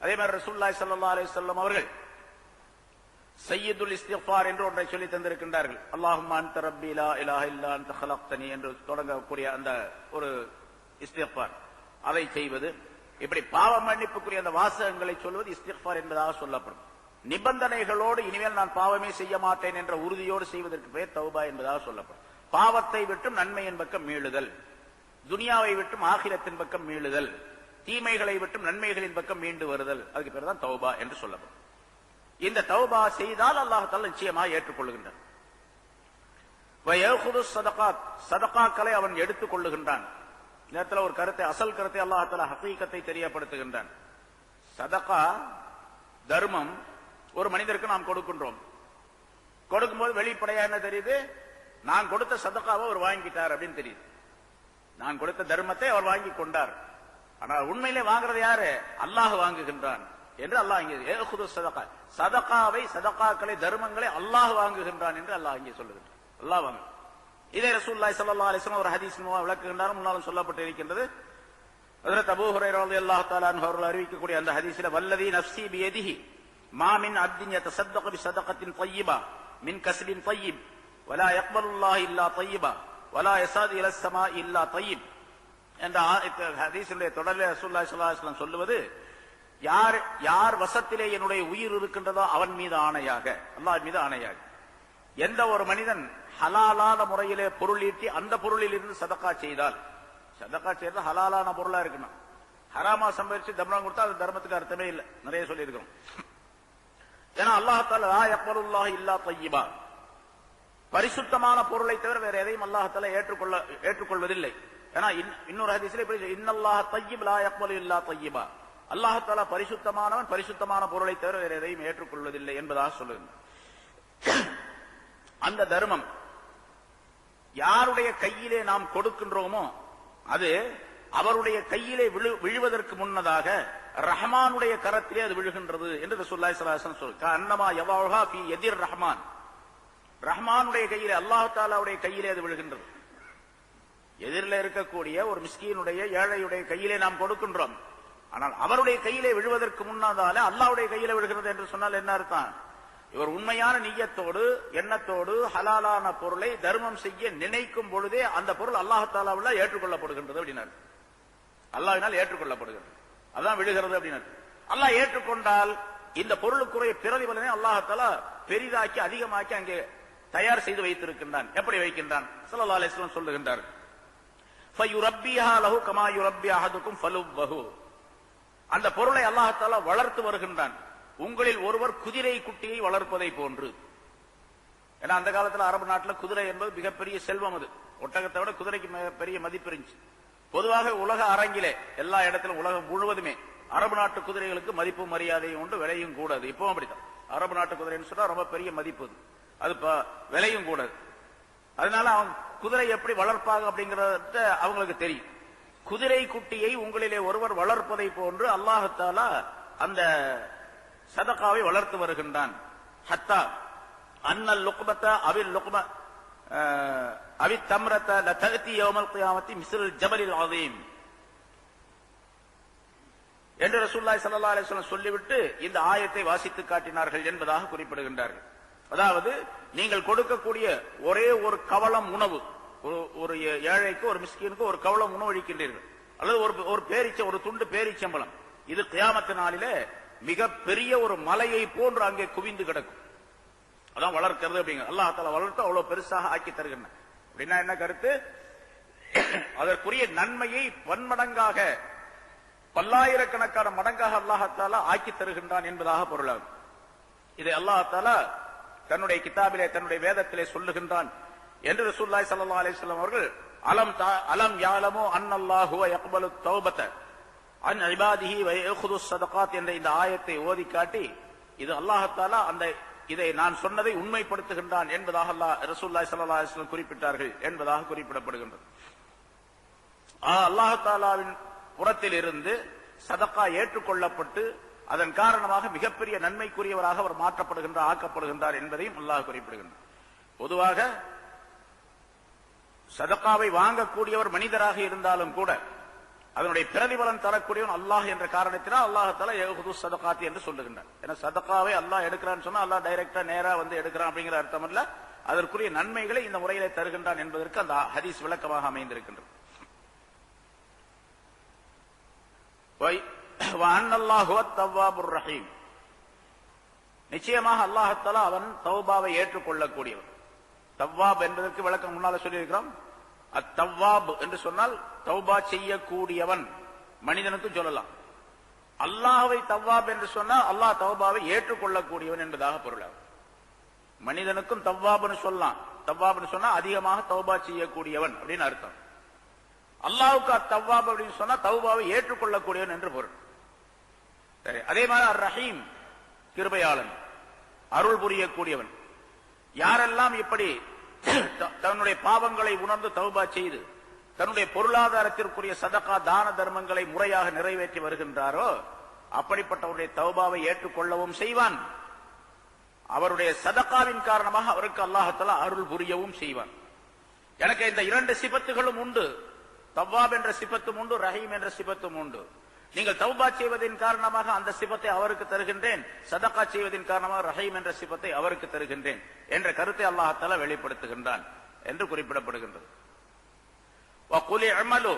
[SPEAKER 1] அதே மாதிரி ரசூலுல்லாஹி ஸல்லல்லாஹு அலைஹி வஸல்லம் அவர்கள் சய்யிதுல் இஸ்திக்ஃபார் என்று ஒன்றை சொல்லி தந்திருக்கின்றார்கள். அல்லாஹும்ம அன்த ரப்பி லா இலாஹ இல்லா அன்த ஹலக்தனி என்று தொடங்கக்கூடிய அந்த ஒரு இஸ்திக்ஃபார், அதை செய்வது. இப்படி பாவ மன்னிப்புக்குரிய அந்த வாசகங்களை சொல்வது இஸ்திக்ஃபார் என்பதாக சொல்லப்படும். நிபந்தனைகளோடு இனிமேல் நான் பாவமே செய்ய மாட்டேன் என்ற உறுதியோடு செய்வதற்கு பெயர் தௌபா என்பதாக சொல்லப்படும். பாவத்தை விட்டும் நன்மையின் பக்கம் மீளுதல், துனியாவை விட்டும் ஆகிரத்தின் பக்கம் மீளுதல், தீமைகளை விட்டும் நன்மைகளின் பக்கம் மீண்டு வருதல், அதுக்கு பேர் தான் தௌபா என்று சொல்லப்படும். இந்த தௌபா செய்தால் அல்லாஹ் தஆலா நிச்சயமாக ஏற்றுக்கொள்ளுகின்றான். வயஹுது ஸதகாத், சதகாக்களை அவன் எடுத்துக் கொள்ளுகின்றான். நேரத்தில் ஒரு கருத்தை, அசல் கருத்தை அல்லாஹ் தஆலா ஹகீகத்தை தெரியப்படுத்துகின்றான். சதகா, தர்மம் ஒரு மனிதருக்கு நாம் கொடுக்கின்றோம். கொடுக்கும்போது வெளிப்படையா என்ன தெரியுது? நான் கொடுத்த சதகாவை அவர் வாங்கிட்டார் அப்படின்னு தெரியுது. நான் கொடுத்த தர்மத்தை அவர் வாங்கி கொண்டார். ஆனால் உண்மையிலே வாங்குறது யாரு? அல்லாஹ் வாங்குகின்றான் என்று அல்லாஹ் இங்கே ஏஹுது சதகா, சதகாவை, சதகாக்களை, தர்மங்களை அல்லாஹ் வாங்குகின்றான் என்று அல்லாஹ் இங்கே சொல்லுகின்றான். அல்லாஹ் வாங்க. இதே ரசூலுல்லாஹி ஸல்லல்லாஹு அலைஹி வஸல்லம் ஒரு ஹதீஸ் விளக்குகின்றார், முன்னாலும் சொல்லப்பட்டு இருக்கின்றது. ஹஜ்ரத் அபூ ஹுரைரா ரலியல்லாஹு தஆலா அன்ஹு அவர்கள் அறிவிக்கக்கூடிய அந்த ஹதீஸில், வல்லதி நஃப்ஸி பியதிஹி மா மின் அப்தின் யதஸத்தகு பிஸதகத்தின் தய்யிபா மின் கஸ்பின் தய்யிப் வலா யக்பலுல்லாஹு இல்லா தய்யிபா வலா யஸாது இலஸ் ஸமாஇ இல்லா தய்யிப் என்ற ஹதீஸினுடைய தொடரில் ரசூலுல்லாஹி ஸல்லல்லாஹு அலைஹி வஸல்லம் சொல்லுவது, யார் வசத்திலே என்னுடைய உயிர் இருக்கின்றதோ அவன் மீது ஆணையாக, அல்லாஹ் மீது ஆணையாக, எந்த ஒரு மனிதன் ஹலாலான முறையிலே பொருள் ஈட்டி அந்த பொருளில் இருந்து சதகா செய்தால், சதகா செய்யறது ஹலாலான பொருளா இருக்கணும். ஹராமா சம்பாதிச்சு தர்மம் கொடுத்தா அது தர்மத்துக்கு அர்த்தமே இல்லை, நிறைய சொல்லி இருக்கிறோம். ஏன்னா அல்லாஹ் தஆலா லா யக்பலுல்லாஹு இல்லா தய்யிபா, பரிசுத்தமான பொருளை தவிர வேற எதையும் அல்லாஹ் தஆலா ஏற்றுக்கொள்வதில்லை. ஏன்னா இன்னொரு ஹதீஸில் இப்படி, இன்னல்லாஹ தய்யிப் லா யக்பலு இல்லா தய்யிபா, அல்லாஹ் தஆலா பரிசுத்தமானவன், பரிசுத்தமான பொருளை தவிர வேற எதையும் ஏற்றுக்கொள்வதில்லை என்பதாக சொல்லுங்கள். அந்த தர்மம் யாருடைய கையிலே நாம் கொடுக்கின்றோமோ அது அவருடைய கையிலே விழுவதற்கு முன்னதாக ரஹ்மானுடைய கரத்திலே அது விழுகின்றது என்று ரசூலுல்லாஹி ஸல்லல்லாஹு அலைஹி வஸல்லம் சொல்றாங்க. அன்னமா யவஹா ஃபீ யதிர் ரஹ்மான், ரஹ்மானுடைய கையிலே, அல்லாஹ் தஆலாவுடைய கையிலே அது விழுகின்றது. எதிரில் இருக்கக்கூடிய ஒரு மிஸ்கீனுடைய, ஏழையுடைய கையிலே நாம் கொடுக்கின்றோம். ஆனால் அவருடைய கையிலே விழுவதற்கு முன்னதால அல்லாஹ்வுடைய கையிலே விழுகிறது என்று சொன்னால் என்ன அர்த்தம்? இவர் உண்மையான நிய்யத்தோடு, எண்ணத்தோடு ஹலாலான பொருளை தர்மம் செய்ய நினைக்கும் பொழுதே அந்த பொருள் அல்லாஹ் தஆலாவால் ஏற்றுக்கொள்ளப்படுகின்றது அப்படின்னாரு. அல்லாஹ்வினால் ஏற்றுக்கொள்ளப்படுகிறது, அதான் விழுகிறது அப்படின்னாரு. அல்லாஹ் ஏற்றுக்கொண்டால் இந்த பொருளுக்குரிய பிரதிபலனை அல்லாஹ் தஆலா பெரிதாக்கி அதிகமாக்கி அங்கே தயார் செய்து வைத்திருக்கின்றான். எப்படி வைக்கின்றான்? ஸல்லல்லாஹு அலைஹி வஸல்லம் சொல்லுகின்றார், ஃபயுரப்பிஹா லஹு கமா யுரப்பி அஹதுக்கும் ஃபலுவ்வஹு, அந்த பொருளை அல்லாஹ் தஆலா வளர்த்து வருகின்றான் உங்களில் ஒருவர் குதிரை குட்டியை வளர்ப்பதை போன்று. ஏன்னா அந்த காலத்தில் அரபு நாட்டில் குதிரை என்பது மிகப்பெரிய செல்வம். அது ஒட்டகத்தை விட குதிரைக்கு பெரிய மதிப்பு இருந்துச்சு. பொதுவாக உலக அரங்கிலே எல்லா இடத்திலும், உலகம் முழுவதுமே அரபு நாட்டு குதிரைகளுக்கு மதிப்பு மரியாதையும் உண்டு, விலையும் கூடாது. இப்பவும் அப்படித்தான். அரபு நாட்டு குதிரைன்னு சொன்னா ரொம்ப பெரிய மதிப்பு, அது விலையும் கூடாது. அதனால அவங்க குதிரை எப்படி வளர்ப்பாங்க அப்படிங்கறத அவங்களுக்கு தெரியும். குதிரை குட்டியை உங்களிலே ஒருவர் வளர்ப்பதை போன்று அல்லாஹ் தஆலா அந்த சதகாவை வளர்த்து வருகின்றான். ஹத்தா அன்னல் லுக்பத அவில் லுக்ம அவி தம்ரத லதஅதி யௌமல் கியாமத்தி மிஸ்ல் ஜபலில் அஸீம் என்று ரசூலுல்லாஹி ஸல்லல்லாஹு அலைஹி வஸல்லம் சொல்லிவிட்டு இந்த ஆயத்தை வாசித்து காட்டினார்கள் என்பதாக குறிப்பிடுகின்றார்கள். அதாவது நீங்கள் கொடுக்கக்கூடிய ஒரே ஒரு கவளம் உணவு, ஒரு ஏழைக்கு ஒரு மிஸ்கீனுக்கு ஒரு கவளம் உணவு அளிக்கின்றீர்கள், அல்லது ஒரு பேரிச்ச ஒரு துண்டு பேரிச்சம்பளம், இது கியாமத்து நாளிலே மிக பெரிய ஒரு மலையை போன்று அங்கே குவிந்து கிடக்கும். அதான் வளர்க்கிறது அப்படிங்க. அல்லாஹ் தஆலா வளர்த்து அவ்வளவு பெருசாக ஆக்கி தருகின்றன. அப்படின்னா என்ன கருத்து? அதற்குரிய நன்மையை பன்மடங்காக பல்லாயிரக்கணக்கான மடங்காக அல்லாஹ் தஆலா ஆக்கி தருகின்றான் என்பதாக பொருளாகும். இதை அல்லாஹ் தஆலா தன்னுடைய கிதாபிலே தன்னுடைய வேதத்திலே சொல்லுகின்றான் என்று ரசூலுல்லாஹி ஸல்லல்லாஹு அலைஹி வஸல்லம் அவர்கள் அலம் யஅலமு அன்னல்லாஹு யக்பலு தௌபத அன் இபாதிஹி வ யஅഖுது ஸதகாத் என்ற இந்த ஆயத்தை ஓதி காட்டி இது அல்லாஹ் தஆலா இதை நான் சொன்னதை உண்மைப்படுத்துகின்றான் என்பதாக ரசூலுல்லாஹி ஸல்லல்லாஹு அலைஹி வஸல்லம் குறிப்பிட்டார்கள் என்பதாக குறிப்பிடப்படுகின்றது. அல்லாஹ் தஆலாவின் புறத்தில் இருந்து சதகா ஏற்றுக்கொள்ளப்பட்டு அதன் காரணமாக மிகப்பெரிய நன்மைக்குரியவராக அவர் மாற்றப்படுகின்றார், ஆக்கப்படுகின்றார் என்பதையும் அல்லாஹ் குறிப்பிடுகின்றார். பொதுவாக சதகாவை வாங்கக்கூடியவர் மனிதராக இருந்தாலும் கூட அதனுடைய பிரதிபலன் தரக்கூடியவன் அல்லாஹ் என்ற காரணத்தினால் அல்லாஹ் தஆலா யஹுது ஸதகாத் என்று சொல்லுகின்றார். ஏன்னா சதகாவை அல்லாஹ் எடுக்கிறான்னு சொன்னா அல்லாஹ் டைரக்டா நேரா வந்து எடுக்கிறான் அப்படிங்கிற அர்த்தம் அல்ல, அதற்குரிய நன்மைகளை இந்த முறையிலே தருகின்றான் என்பதற்கு அந்த ஹதீஸ் விளக்கமாக அமைந்திருக்கின்றது. நிச்சயமாக அல்லாஹ் தஆலா அவன் தௌபாவை ஏற்றுக்கொள்ளக்கூடியவன். தவ்வாப் என்பதற்கு விளக்கம் முன்னால சொல்லியிருக்கிறோம். அத்தவ்வாப் என்று சொன்னால் தௌபா செய்யக்கூடியவன், மனிதனுக்கும் சொல்லலாம். அல்லாஹ்வை தவ்வாப் என்று சொன்னால் அல்லாஹ் தௌபாவை ஏற்றுக்கொள்ளக்கூடியவன் என்பதாக பொருளாகும். மனிதனுக்கும் தவ்வாப்னு சொல்லலாம். தவ்வாப்னு சொன்னா அதிகமாக தௌபா செய்யக்கூடியவன் அப்படின்னு அர்த்தம். அல்லாஹ்வுக்கு அத்தவ்வாப் அப்படின்னு சொன்னா தௌபாவை ஏற்றுக்கொள்ளக்கூடியவன் என்று பொருள். சரி, அதே மாதிரி அர் ரஹீம் கிருபையாளன், அருள் புரியக்கூடியவன். யாரெல்லாம் இப்படி தன்னுடைய பாவங்களை உணர்ந்து தௌபா செய்து தன்னுடைய பொருளாதாரத்திற்குரிய சதகா தான தர்மங்களை முறையாக நிறைவேற்றி வருகின்றாரோ அப்படிப்பட்டவருடைய தௌபாவை ஏற்றுக்கொள்ளவும் செய்வான். அவருடைய சதகாவின் காரணமாக அவருக்கு அல்லாஹ் தஆலா அருள் புரியவும் செய்வான். எனக்கு இந்த இரண்டு சிபத்துகளும் உண்டு. தவ்வாப் என்ற சிபத்தும் உண்டு, ரஹீம் என்ற சிபத்தும் உண்டு. நீங்கள் தௌபா செய்வதின் காரணமாக அந்த சிபத்தை அவருக்கு தருகின்றேன், சதகா செய்வதின் காரணமாக ரஹீம் என்ற சிபத்தை அவருக்கு தருகின்றேன் என்ற கருத்தை அல்லாஹ் தஆலா வெளிப்படுத்துகின்றான் என்று குறிப்பிடப்படுகின்றது. وَقُلِ اعْمَلُوا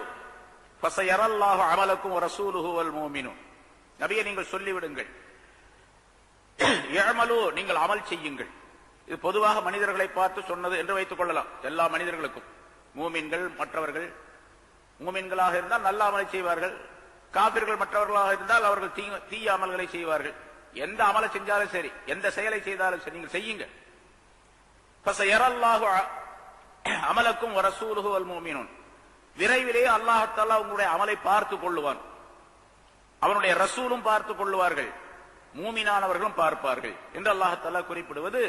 [SPEAKER 1] فَسَيَرَى اللَّهُ عَمَلَكُمْ وَرَسُولُهُ وَالْمُؤْمِنُونَ. நபியே நீங்கள் சொல்லிவிடுங்கள், இஅ்மலு நீங்கள் அமல் செய்யுங்கள். இது பொதுவாக மனிதர்களை பார்த்து சொன்னது என்று வைத்துக் கொள்ளலாம். எல்லா மனிதர்களுக்கும், மூமின்கள் மற்றவர்கள், மூமின்களாக இருந்தால் நல்ல அமலை செய்வார்கள், காபிர்கள் மற்றவர்களாக இருந்தால் அவர்கள் தீய அமல்களை செய்வார்கள். எந்த அமலை செஞ்சாலும் சரி, எந்த செயலை செய்தாலும் சரி, நீங்கள் செய்யுங்க. فَسَيَرَى اللَّهُ عَمَلَكُمْ وَرَسُولُهُ وَالْمُؤْمِنُونَ. விரைவிலே அல்லாஹ் தஆலா உங்களுடைய அமலை பார்த்துக் கொள்ளுவான், அவனுடைய ரசூலும் பார்த்துக் கொள்ளுவார்கள், மூமினானவர்களும் பார்ப்பார்கள் என்று அல்லாஹ் தஆலா குறிப்பிடுவது.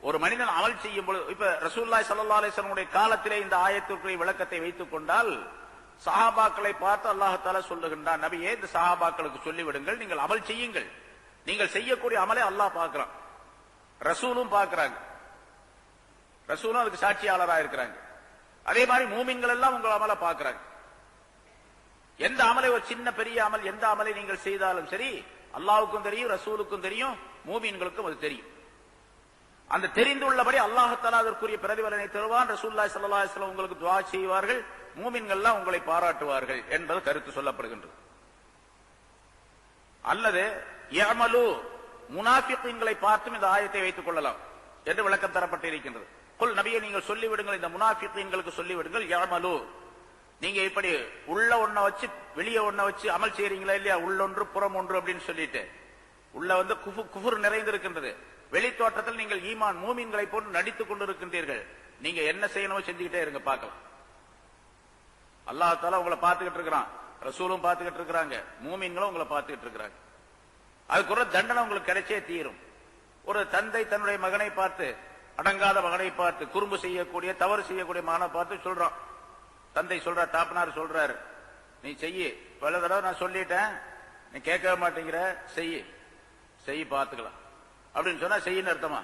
[SPEAKER 1] ஒரு மனிதன் அமல் செய்யும் பொழுது, இப்ப ரசூலுல்லாஹி ஸல்லல்லாஹு அலைஹி வஸல்லம் காலத்திலே இந்த ஆயத்திற்குரிய விளக்கத்தை வைத்துக் கொண்டால் சஹாபாக்களை பார்த்து அல்லாஹ் தஆலா சொல்லுகின்றான், நபியே இந்த சஹாபாக்களுக்கு சொல்லிவிடுங்கள், நீங்கள் அமல் செய்யுங்கள். நீங்கள் செய்யக்கூடிய அமலை அல்லாஹ் பார்க்கிறான், ரசூலும் பார்க்கிறாங்க, ரசூலும் அதுக்கு சாட்சியாளராக இருக்கிறாங்க. அதே மாதிரி மூமின்கள் எல்லாம் உங்கள் அமலை பார்க்கிறாங்க. எந்த அமலை, ஒரு சின்ன பெரிய அமல், எந்த அமலை நீங்கள் செய்தாலும் சரி அல்லாஹ்வுக்கும் தெரியும், ரசூலுக்கும் தெரியும், மூமின்களுக்கும் அது தெரியும். அந்த தெரிந்துள்ளபடி அல்லாஹ் தஆலா அதற்குரிய பிரதிபலனை தருவான். ரசூலுல்லாஹி ஸல்லல்லாஹு அலைஹி வஸல்லம் உங்களுக்கு துஆ செய்வார்கள், மூமின்கள்லாம் உங்களை பாராட்டுவார்கள் என்பது கருத்து சொல்லப்படுகின்றது. அல்லது யஅமலு முனாஃபிகீன்களை பார்த்தும் இந்த ஆயத்தை வைத்துக் கொள்ளலாம் என்று விளக்கம் தரப்பட்டிருக்கின்றது. குல் நபியே நீங்கள் சொல்லிவிடுங்கள், இந்த முனாஃபிகீன்களுக்கு சொல்லிவிடுங்கள், யஅமலு நீங்க இப்படி உள்ள ஒன்ன வச்சு வெளியே ஒன்ன வச்சு அமல் செய்றீங்களா இல்லையா, உள்ளொன்று புறம் ஒன்று அப்படின்னு சொல்லிட்டு, உள்ள வந்து குஃபுர் நிறைந்திருக்கின்றது, வெளி தோற்றத்தில் நீங்கள் ஈமான் மூமின்களை போன்று நடித்துக் கொண்டிருக்கின்றீர்கள். நீங்க என்ன செய்யணுமோ செஞ்சுக்கிட்டே இருங்க, பார்க்கலாம். அல்லாஹ் தஆலா உங்களை பார்த்துக்கிட்டு இருக்கிறான், ரசூலும் பார்த்துக்கிட்டு இருக்கிறாங்க, மூமின்களும் உங்களை பார்த்துக்கிட்டு இருக்கிறாங்க. அதுக்கு ஒரு தண்டனை உங்களுக்கு கிடைச்சே தீரும். ஒரு தந்தை தன்னுடைய மகனை பார்த்து, அடங்காத மகனை பார்த்து, குறும்பு செய்யக்கூடிய தவறு செய்யக்கூடிய மகனை பார்த்து சொல்றான், தந்தை சொல்றார், தாப்பனார் சொல்றாரு, நீ செய்ய. பல தடவை நான் சொல்லிட்டேன், நீ கேட்கவே மாட்டேங்கிற, செய்ய பார்த்துக்கலாம் அப்படின்னு சொன்னா செய்யன்னு அர்த்தமா?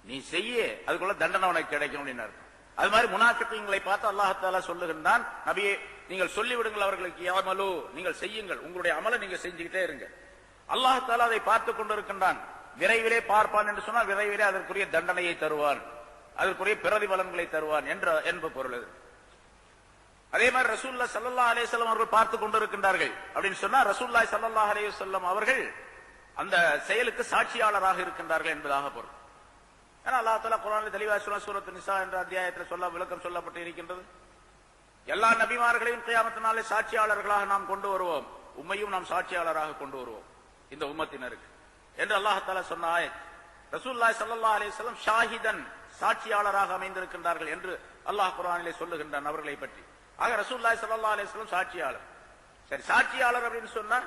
[SPEAKER 1] நீ செய்ய, அதுக்குள்ள தண்டனை உனக்கு கிடைக்கும் அப்படின்னு அர்த்தம். அது மாதிரி முனாஃபிக்குகளை பார்த்து அல்லாஹ் சொல்லுகின்றான், நபியே நீங்கள் சொல்லிவிடுங்கள் அவர்களுக்கு, யாமலு நீங்கள் செய்யுங்கள், உங்களுடைய அமலை நீங்க செஞ்சுக்கிட்டே இருங்க. அல்லாஹ் தஆலா அதை பார்த்து கொண்டிருக்கின்றான். விரைவிலே பார்ப்பான் என்று சொன்னால் விரைவிலே அதற்குரிய தண்டனையை தருவான், அதற்குரிய பிரதிபலன்களை தருவான் என்ப பொருள். அதே மாதிரி ரசூலுல்லாஹி ஸல்லல்லாஹு அலைஹி வஸல்லம் அவர்கள் பார்த்து கொண்டிருக்கின்றார்கள் அப்படின்னு சொன்னா ரசூலுல்லாஹி ஸல்லல்லாஹு அலைஹி வஸல்லம் அவர்கள் அந்த செயலுக்கு சாட்சியாளராக இருக்கின்றார்கள் என்பதாக பொருள். ஏன்னா அல்லாஹ் தஆலா குர்ஆனில் தெளிவாக சூரத்து நிசா என்ற அத்தியாயத்தில் விளக்கம் சொல்லப்பட்டு இருக்கின்றது. எல்லா நபிமார்களையும் கியாமத் நாளில் சாட்சியாளர்களாக நாம் கொண்டு வருவோம், உம்மையும் நாம் சாட்சியாளராக கொண்டு வருவோம் இந்த உம்மத்தினருக்கு என்று அல்லாஹ் தஆலா சொன்ன ஆயத். ரசூலுல்லாஹி ஸல்லல்லாஹு அலைஹி வஸல்லம் ஷாஹிதன் சாட்சியாளராக அமைந்திருக்கின்றார்கள் என்று அல்லாஹ் குர்ஆனிலே சொல்லுகின்றான் அவர்களை பற்றி. ஆக ரசூலுல்லாஹி ஸல்லல்லாஹு அலைஹி வஸல்லம் சாட்சியாளர். சரி, சாட்சியாளர் அப்படின்னு சொன்னா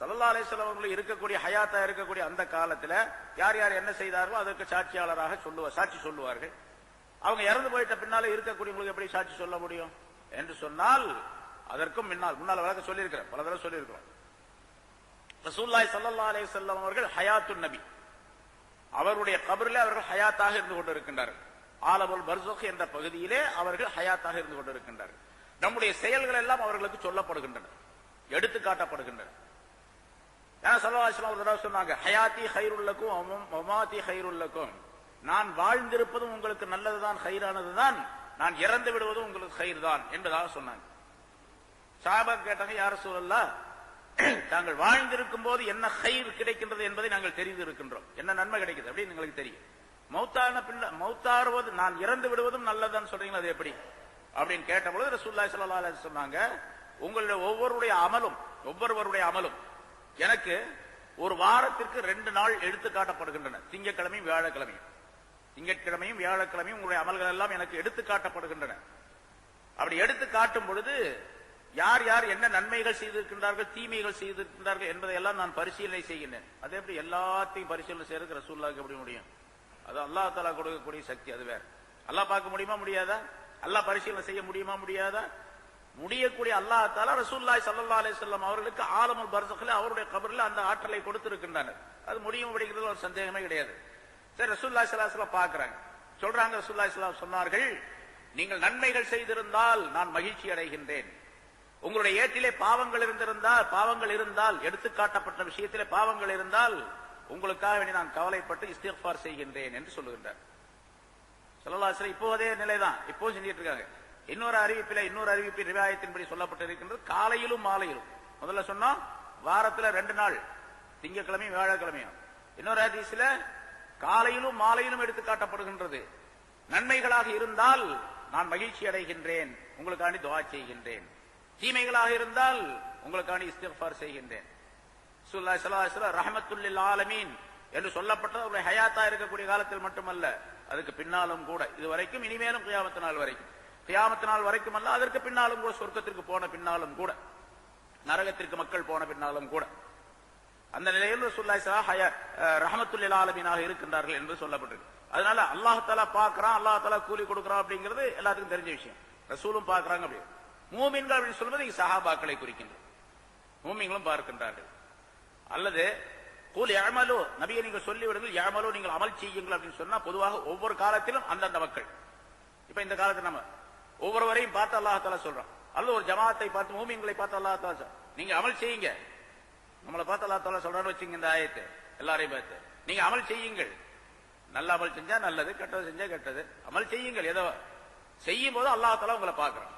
[SPEAKER 1] ஸல்லல்லாஹு அலைஹி வஸல்லம் அவர்கள் இருக்கக்கூடிய ஹயாத்தா இருக்கக்கூடிய அந்த காலத்துல யார் யார் என்ன செய்தார்களோ அதற்கு சாட்சியாளராக சாட்சி சொல்லுவார்கள். அவங்க இறந்து போயிட்ட பின்னால இருக்கக்கூடியவங்களுக்கு எப்படி சாட்சி சொல்ல முடியும் என்று சொன்னால் அதற்கும் முன்னால் வழக்க சொல்லியிருக்கிறேன், பல தடவை சொல்லியிருக்கிறோம். ரசூலுல்லாஹி ஸல்லல்லாஹு அலைஹி வஸல்லம் அவர்கள் ஹயாத்துன் நபி, அவருடைய கபரிலே அவர்கள் ஹயாத்தாக இருந்து கொண்டிருக்கின்றார்கள். ஆலமுல் பர்ஸக் என்ற பகுதியிலே அவர்கள் ஹயாத்தாக இருந்து கொண்டிருக்கின்றார்கள். நம்முடைய செயல்கள் எல்லாம் அவர்களுக்கு சொல்லப்படுகின்றன, எடுத்து காட்டப்படுகின்றன. ஏன்னா ஸல்லல்லாஹு அலைஹி வஸல்லம் ஒரு தடவை சொன்னாங்க, ஹயாத்தி கைருல் லக்கும் மமாத்தி கைருல் லக்கும், நான் வாழ்ந்திருப்பதும் உங்களுக்கு நல்லதுதான், ஹைரானதுதான், நான் இறந்து விடுவதும் உங்களுக்கு ஹைர் தான் என்பதாக சொன்னாங்க. சஹாபா கேட்டாங்க, யா ரசூலல்லாஹ், தாங்கள் வாழ்ந்திருக்கும் போது என்ன ஹைர் கிடைக்கின்றது என்பதை நாங்கள் தெரிந்து இருக்கின்றோம், என்ன நன்மை கிடைக்கிறது அப்படின்னு எங்களுக்கு தெரியும். மௌத்தாறுவது, நான் இறந்து விடுவதும் நல்லதுதான் சொல்றீங்களா, அது எப்படி அப்படின்னு கேட்டபொழுது ரசூலுல்லாஹி ஸல்லல்லாஹு அலைஹி வஸல்லம் சொன்னாங்க, உங்களுடைய ஒவ்வொருவருடைய அமலும் எனக்கு ஒரு வாரத்திற்கு 2 நாள் எடுத்து காட்டப்படுகின்றன, திங்கட்கிழமையும் வியாழக்கிழமையும் உங்களுடைய அமல்கள் எல்லாம் எனக்கு எடுத்து காட்டப்படுகின்றன. அப்படி எடுத்து காட்டும் பொழுது யார் யார் என்ன நன்மைகள் செய்திருக்கின்றார்கள், தீமைகள் செய்திருக்கின்றார்கள் என்பதை எல்லாம் நான் பரிசீலனை செய்கின்றேன். அதே எப்படி எல்லாத்தையும் பரிசீலனை செய்யறதுக்கு ரசூலுல்லாஹ்க்கு எப்படி முடியும்? அது அல்லாஹ் தஆலா கொடுக்கக்கூடிய சக்தி, அது வேற. அல்லாஹ் பார்க்க முடியுமா முடியாதா? அல்லாஹ் பரிசீலனை செய்ய முடியுமா முடியாதா? முடியக்கூடிய அல்லாஹ் தஆலா ரசூலுல்லாஹி ஸல்லல்லாஹு அலைஹி வஸல்லம் அவர்களுக்கு ஆலமுல் பர்ஸக்ல அவருடைய கபர்ல அந்த ஆற்றலை கொடுத்திருக்கின்றனர். அது முடியும் அப்படிங்கிறது ஒரு சந்தேகமே கிடையாது. சரி, ரசூலுல்லாஹி ஸல்லல்லாஹு அலைஹி வஸல்லம் பார்க்கறாங்க, சொல்றாங்க, ரசூலுல்லாஹி ஸல்லல்லாஹு அலைஹி வஸல்லம் சொன்னார்கள், நீங்கள் நன்மைகள் செய்திருந்தால் நான் மகிழ்ச்சி அடைகின்றேன், உங்களுடைய ஏட்டிலே பாவங்கள் இருந்தால் எடுத்து காட்டப்பட்ட விஷயத்திலே பாவங்கள் இருந்தால் உங்களுக்காக வேண்டி நான் கவலைப்பட்டு இஸ்திக்ஃபார் செய்கின்றேன் என்று சொல்லுகின்றார். ஸல்லல்லாஹு அலைஹி வஸல்லம் இப்போ அதே நிலைதான் இப்போ செஞ்சிட்டு இருக்காங்க. இன்னொரு அறிவிப்பில் ரிவாயத்தின்படி சொல்லப்பட்டிருக்கின்றது, காலையிலும் மாலையிலும். முதல்ல சொன்னா வாரத்துல 2 நாள், திங்கட்கிழமையும் வியாழக்கிழமையும். இன்னொரு ஹதீஸ்ல காலையிலும் மாலையிலும் எடுத்து காட்டப்படுகின்றது. நன்மைகளாக இருந்தால் நான் மகிழ்ச்சி அடைகின்றேன், உங்களுக்காண்டி துஆ செய்கின்றேன். தீமைகளாக இருந்தால் உங்களுக்காண்டி இஸ்திக்ஃபார் செய்கின்றேன். ரசூலுல்லாஹி ஸல்லல்லாஹு அலைஹி வஸல்லம் ரஹ்மத்துல் லில் ஆலமீன் என்று சொல்லப்பட்டது அவருடைய ஹயாத்தா இருக்கக்கூடிய காலத்தில் மட்டுமல்ல, அதுக்கு பின்னாலும் கூட, இதுவரைக்கும் இனிமேலும் கியாமத் நாள் வரைக்கும் அல்ல, அதற்கு பின்னாலும் கூட, சொர்க்கத்திற்கு போன பின்னாலும் கூட, நரகத்திற்கு மக்கள் போன பின்னாலும் கூட, அந்த நிலையில் ரசூலுல்லாஹி ஸல்லல்லாஹு அலைஹி வஸல்லம் ரஹ்மத்துல் லில் ஆலமீனாக இருக்கின்றார்கள் என்று சொல்லப்பட்டிருக்கு. அதனால அல்லாஹ் தஆலா பார்க்கறான், அல்லாஹ் தஆலா கூலி கொடுக்கறான் அப்படிங்கிறது எல்லாத்துக்கும் தெரிஞ்ச விஷயம். ரசூலும் பார்க்கறாங்க. அப்படி மூமின்கள் அப்படின்னு சொல்வது சஹாபாக்களை குறிக்கின்றது, மூமின்களும் பார்க்கின்றார்கள். அல்லது கூல் யஅமலு, நபியை நீங்கள் சொல்லிவிடுங்கள், யஅமலு நீங்கள் அமல் செய்யுங்கள் அப்படின்னு சொன்னா பொதுவாக ஒவ்வொரு காலத்திலும் அந்தந்த மக்கள். இப்ப இந்த காலத்துல நம்ம ஒவ்வொருவரையும் பார்த்து அல்லாஹ் தஆலா சொல்றான், அல்லது ஒரு ஜமாத்தை பார்த்து மூமின்களை பார்த்து அல்லாஹ் தஆலா நீங்க அமல் செய்யுங்க, நம்மளை பார்த்து அல்லாஹ் தஆலா சொல்றான்னு வச்சுங்க, இந்த ஆயத்தை எல்லாரையும் பார்த்து நீங்க அமல் செய்யுங்கள், நல்ல அமல் செஞ்சா நல்லது, கெட்டது செஞ்சா கெட்டது, அமல் செய்யுங்கள். ஏதோ செய்யும் போது அல்லாஹ் தஆலா உங்களை பார்க்கிறான்.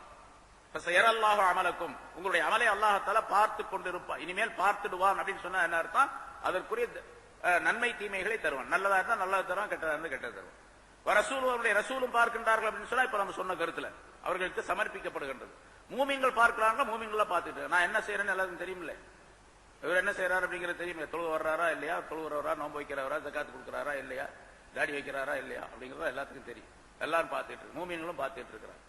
[SPEAKER 1] ஃபஸயரல்லாஹு அமலக்கும், உங்களுடைய அமலை அல்லாஹ் தஆலா பார்த்து கொண்டிருப்பான், இனிமேல் பார்த்துடுவான் அப்படின்னு சொன்னா என்ன அர்த்தம்? அதற்குரிய நன்மை தீமைகளை தருவான். நல்லதா இருந்தா நல்லது தருவான், கெட்டதா இருந்தா கெட்டது தருவான். அவருடைய ரசூலும் பார்க்கின்றார்கள் அப்படின்னு சொன்னா இப்ப நம்ம சொன்ன கருத்துல அவர்களுக்கு சமர்ப்பிக்கப்படுகின்றது. மூமின்கள் பார்க்கிறாங்க, மூமின்களா பார்த்துட்டு நான் என்ன செய்யறேன்னு எல்லாருக்கும் தெரியுமில்ல, இவர் என்ன செய்யறாரு அப்படிங்கிறது தெரியுமில்ல, தொழுக வர்றாரா இல்லையா, தொழுகிறவரா, நோன்பு வைக்கிறவரா, ஜகாத் கொடுக்கிறாரா இல்லையா, தாடி வைக்கிறாரா இல்லையா அப்படிங்கறது எல்லாத்துக்கும் தெரியும். எல்லாரும் பார்த்துட்டு, மூமின்களும் பார்த்துட்டு இருக்கிறாங்க.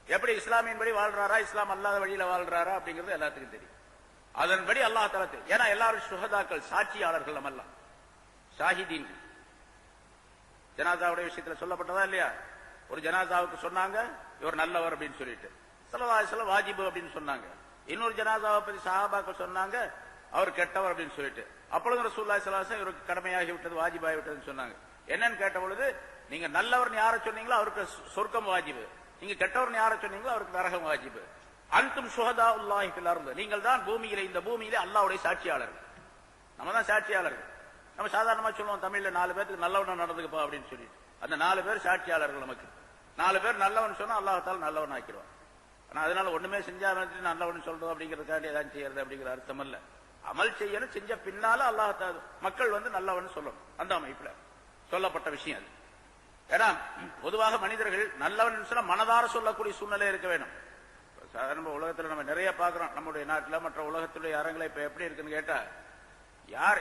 [SPEAKER 1] எப்படி இஸ்லாமியின்படி வாழ்றாரா, இஸ்லாம் அல்லாத வழியில வாழ்றாரா அப்படிங்கிறது எல்லாத்துக்கும் தெரியும். அதன்படி அல்லாஹ் தஆலா தெரியும். ஏன்னா எல்லாரும் சுஹதாக்கள், சாட்சியாளர்கள், நம்ம எல்லாம் ஷாஹிதீன்கள். ஜனாசாவுடைய விஷயத்துல சொல்லப்பட்டதா இல்லையா? ஒரு ஜனாசாவுக்கு சொன்னாங்க இவர் நல்லவர் அப்படின்னு சொல்லிட்டு, ஸல்லல்லாஹு அலைஹி வஸல்லம் வாஜிபு அப்படின்னு சொன்னாங்க. இன்னொரு ஜனாசாவை பத்தி சஹாபாக்கள் சொன்னாங்க, அவர் கெட்டவர் அப்படின்னு சொல்லிட்டு. அப்பொழுது ரசூலுல்லாஹி ஸல்லல்லாஹு அலைஹி வஸல்லம் இவருக்கு கடமையாகி விட்டது, வாஜிபாகி விட்டதுன்னு சொன்னாங்க. என்னன்னு கேட்ட பொழுது, நீங்க நல்லவர்னு யாரை சொன்னீங்களோ அவருக்கு சொர்க்கம் வாஜிபு, நீங்க கெட்டவர்னு யாரை சொன்னீங்களோ அவருக்கு நரகம் வாஜிபு. அன்தும் ஷுஹதாஉல்லாஹி ஃபில் அர்த், நீங்கள் தான் பூமியிலே, இந்த பூமியிலே அல்லாஹ்வுடைய சாட்சியாளர்கள். நம்ம தான் சாட்சியாளர்கள். நம்ம சாதாரணமா சொல்லுவோம் தமிழ்ல 4 பேருக்கு நல்லவனா நடந்துக்கப்பா அப்படின்னு சொல்லிட்டு. அந்த 4 பேர் சாட்சியாளர்கள். நமக்கு 4 பேர் நல்லவன் சொன்னா அல்லாஹ் தஆலா நல்லவன் ஆக்கிடுவான். ஆனா அதனால ஒண்ணுமே செஞ்சா நல்லவன் சொல்றோம் அப்படிங்கறதுக்காண்டி ஏதாவது செய்யறது அப்படிங்கிற அர்த்தம் அல்ல. அமல் செய்யணும், செஞ்ச பின்னால அல்லாஹ் தஆலா மக்கள் நல்லவன் சொல்லணும். அந்த அமைப்புல சொல்லப்பட்ட விஷயம் அது. ஏன்னா பொதுவாக மனிதர்கள் நல்லவன் சொன்னா மனதார சொல்லக்கூடிய சூழ்நிலை இருக்க வேணும். சாதாரண உலகத்துல நம்ம நிறைய பாக்குறோம். நம்முடைய நாட்டில் மற்ற உலகத்துடைய அரங்களை இப்ப எப்படி இருக்குன்னு கேட்டா,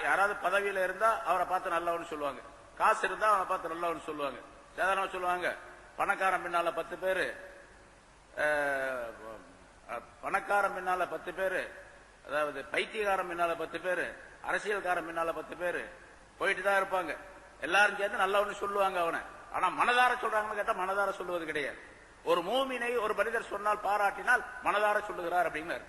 [SPEAKER 1] யாராவது பதவியில இருந்தா அவரை பார்த்து நல்லவன்னு சொல்லுவாங்க, காசு இருந்தா அவனை பார்த்து நல்லவன்னு சொல்லுவாங்க. சாதாரணமா சொல்லுவாங்க, பணக்காரன் பின்னால 10 பேரு, பணக்காரன் பின்னால 10 பேரு, அதாவது பைத்தியக்காரன் பின்னால 10 பேரு, அரசியல்காரன் பின்னால 10 பேரு போயிட்டு தான் இருப்பாங்க. எல்லாரும் சேர்ந்து நல்லவன்னு சொல்லுவாங்க அவனை. ஆனா மனதார சொல்றாங்கன்னு கேட்டா மனதார சொல்லுவது கிடையாது. ஒரு மூமினை ஒரு மனிதர் சொன்னால், பாராட்டினால் மனதார சொல்லுகிறார் அப்படின்னாரு.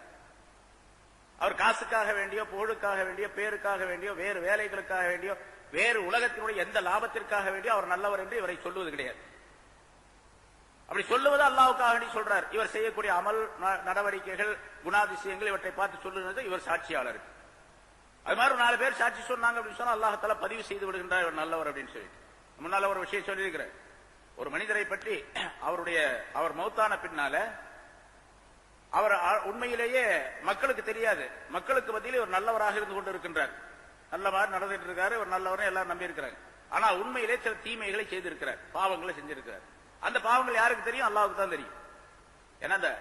[SPEAKER 1] அவர் காசுக்காக வேண்டியோ, புகழுக்காக வேண்டியோ, பேருக்காக வேண்டியோ, வேறு வேலைகளுக்காக வேண்டியோ, வேறு உலகத்தினுடைய எந்த லாபத்திற்காக வேண்டியோ அவர் நல்லவர் என்று இவரை சொல்லுவது கிடையாது. அப்படி சொல்லுவது அல்லாஹ்வுக்காக வேண்டி சொல்றார். இவர் செய்யக்கூடிய அமல் நடவடிக்கைகள், குணாதிசயங்கள் இவற்றை பார்த்து சொல்லுவது இவர் சாட்சியாளர். அது மாதிரி 4 பேர் சாட்சி சொன்னாங்க அப்படின்னு சொன்னா அல்லாஹ் தஆலா பதிவு செய்து விடுகின்றார் இவர் நல்லவர் அப்படின்னு சொல்லி. முன்னால ஒரு விஷயம் சொல்லியிருக்கிறேன். ஒரு மனிதரை பற்றி அவர் மௌத்தான பின்னால அவர் உண்மையிலேயே மக்களுக்கு தெரியாது, மக்களுக்கு மத்தியிலே ஒரு நல்லவராக இருந்து கொண்டு இருக்கின்றார், நல்ல மாதிரி நடந்துட்டு இருக்காரு, ஒரு நல்லவரை எல்லாரும் நம்பி இருக்கிறாங்க. ஆனா உண்மையிலே சில தீமைகளை செய்திருக்கிறார், பாவங்களை செஞ்சிருக்கிறார். அந்த பாவங்கள் யாருக்கு தெரியும்? அல்லாஹ்வுக்கு தான் தெரியும். ஏன்னா அந்த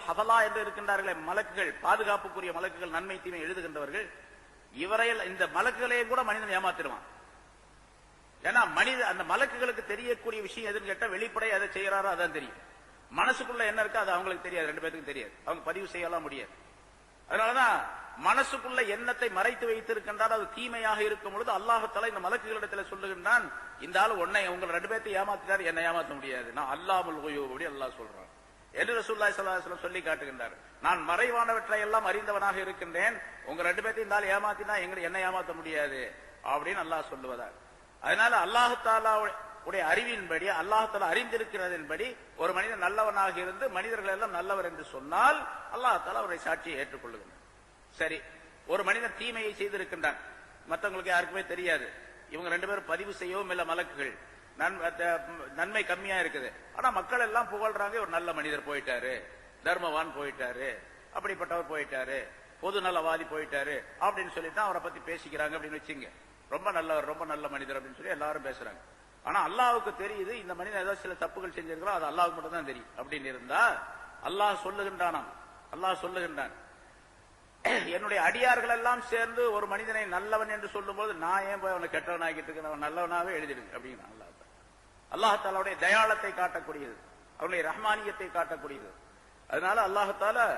[SPEAKER 1] ஹபலா என்று இருக்கின்றார்களே மலக்குகள், பாதுகாப்புக்குரிய மலக்குகள், நன்மை தீமை எழுதுகின்றவர்கள், இவரையில் இந்த மலக்குகளையும் கூட மனிதன் ஏமாத்திடுவான். ஏன்னா அந்த மலக்குகளுக்கு தெரியக்கூடிய விஷயம் எதுன்னு கேட்டா, வெளிப்படை அதை செய்யறாரோ அதான் தெரியும். மனசுக்குள்ள என்ன இருக்கு அது அவங்களுக்கு தெரியாது, 2 பேருக்கும் தெரியாது, அவங்க பதிவு செய்யலாம் முடியாது. அதனாலதான் மனசுக்குள்ள எண்ணத்தை மறைத்து வைத்திருக்கின்றார். அது தீமையாக இருக்கும் பொழுது அல்லாஹ் தஆலா இந்த மலக்குகளிடத்தில் சொல்லுகின்றான், இந்த ஆள் உன்னை உங்களை 2 பேர்த்தை ஏமாத்தினார், என்னை ஏமாற்ற முடியாது, நான் அல்லாஹ்வுல் குயூப் அப்படி அல்லாஹ் சொல்றான் என்று ரசூலுல்லாஹி ஸல்லல்லாஹு அலைஹி வஸல்லம் சொல்லி காட்டுகின்றார். நான் மறைவானவற்றை எல்லாம் அறிந்தவனாக இருக்கின்றேன், உங்க 2 பேர்த்தையும் இந்த ஆள் ஏமாத்தினா என்னை ஏமாற்ற முடியாது அப்படின்னு அல்லாஹ் சொல்லுவதால். அதனால அல்லாஹ் தஆலா உடைய அறிவின்படி, அல்லாஹ் தஆலா அறிந்திருக்கிறதின்படி ஒரு மனிதன் நல்லவனாக இருந்து மனிதர்கள் எல்லாம் நல்லவர் என்று சொன்னால் அல்லாஹ் தஆலா அவருடைய சாட்சியை ஏற்றுக்கொள்ளுகிறார். சரி, ஒரு மனிதன் தீமையை செய்திருக்கின்றான், மற்றவங்களுக்கு யாருக்குமே தெரியாது, இவங்க 2 பேரும் பதிவு செய்யவும் இல்லை, மலக்குகள், நன்மை கம்மியா இருக்குது. ஆனா மக்கள் எல்லாம் புகழ்றாங்க, ஒரு நல்ல மனிதர் போயிட்டாரு, தர்மவான் போயிட்டாரு, அப்படிப்பட்டவர் போயிட்டாரு, பொது நலவாதி போயிட்டாரு அப்படின்னு சொல்லிட்டு அவரை பத்தி பேசிக்கிறாங்க அப்படின்னு வச்சுங்க. ரொம்ப நல்லவர், ரொம்ப நல்ல மனிதர் அப்படின்னு சொல்லி எல்லாரும் பேசுறாங்க. ஆனா அல்லாஹ்வுக்கு தெரியுது இந்த மனிதன் ஏதாவது சில தப்புகள் செஞ்சிருக்கிறோம், அது அல்லாஹ்வுக்கு மட்டும் தான் தெரியும் அப்படின்னு இருந்தா அல்லாஹ் சொல்லுகின்றான், என்னுடைய அடியார்கள் எல்லாம் சேர்ந்து ஒரு மனிதனை நல்லவன் என்று சொல்லும் போது நான் ஏன் போய் அவனை கெட்டவன் ஆகிட்டு இருக்கேன், அவன் நல்லவனாவே எழுதிடுங்க அப்படின்னு அல்லாஹ் தஆலாவுடைய தயாளத்தை காட்டக்கூடியது, அவனுடைய ரஹ்மானியத்தை காட்டக்கூடியது. அதனால அல்லாஹ் தஆலா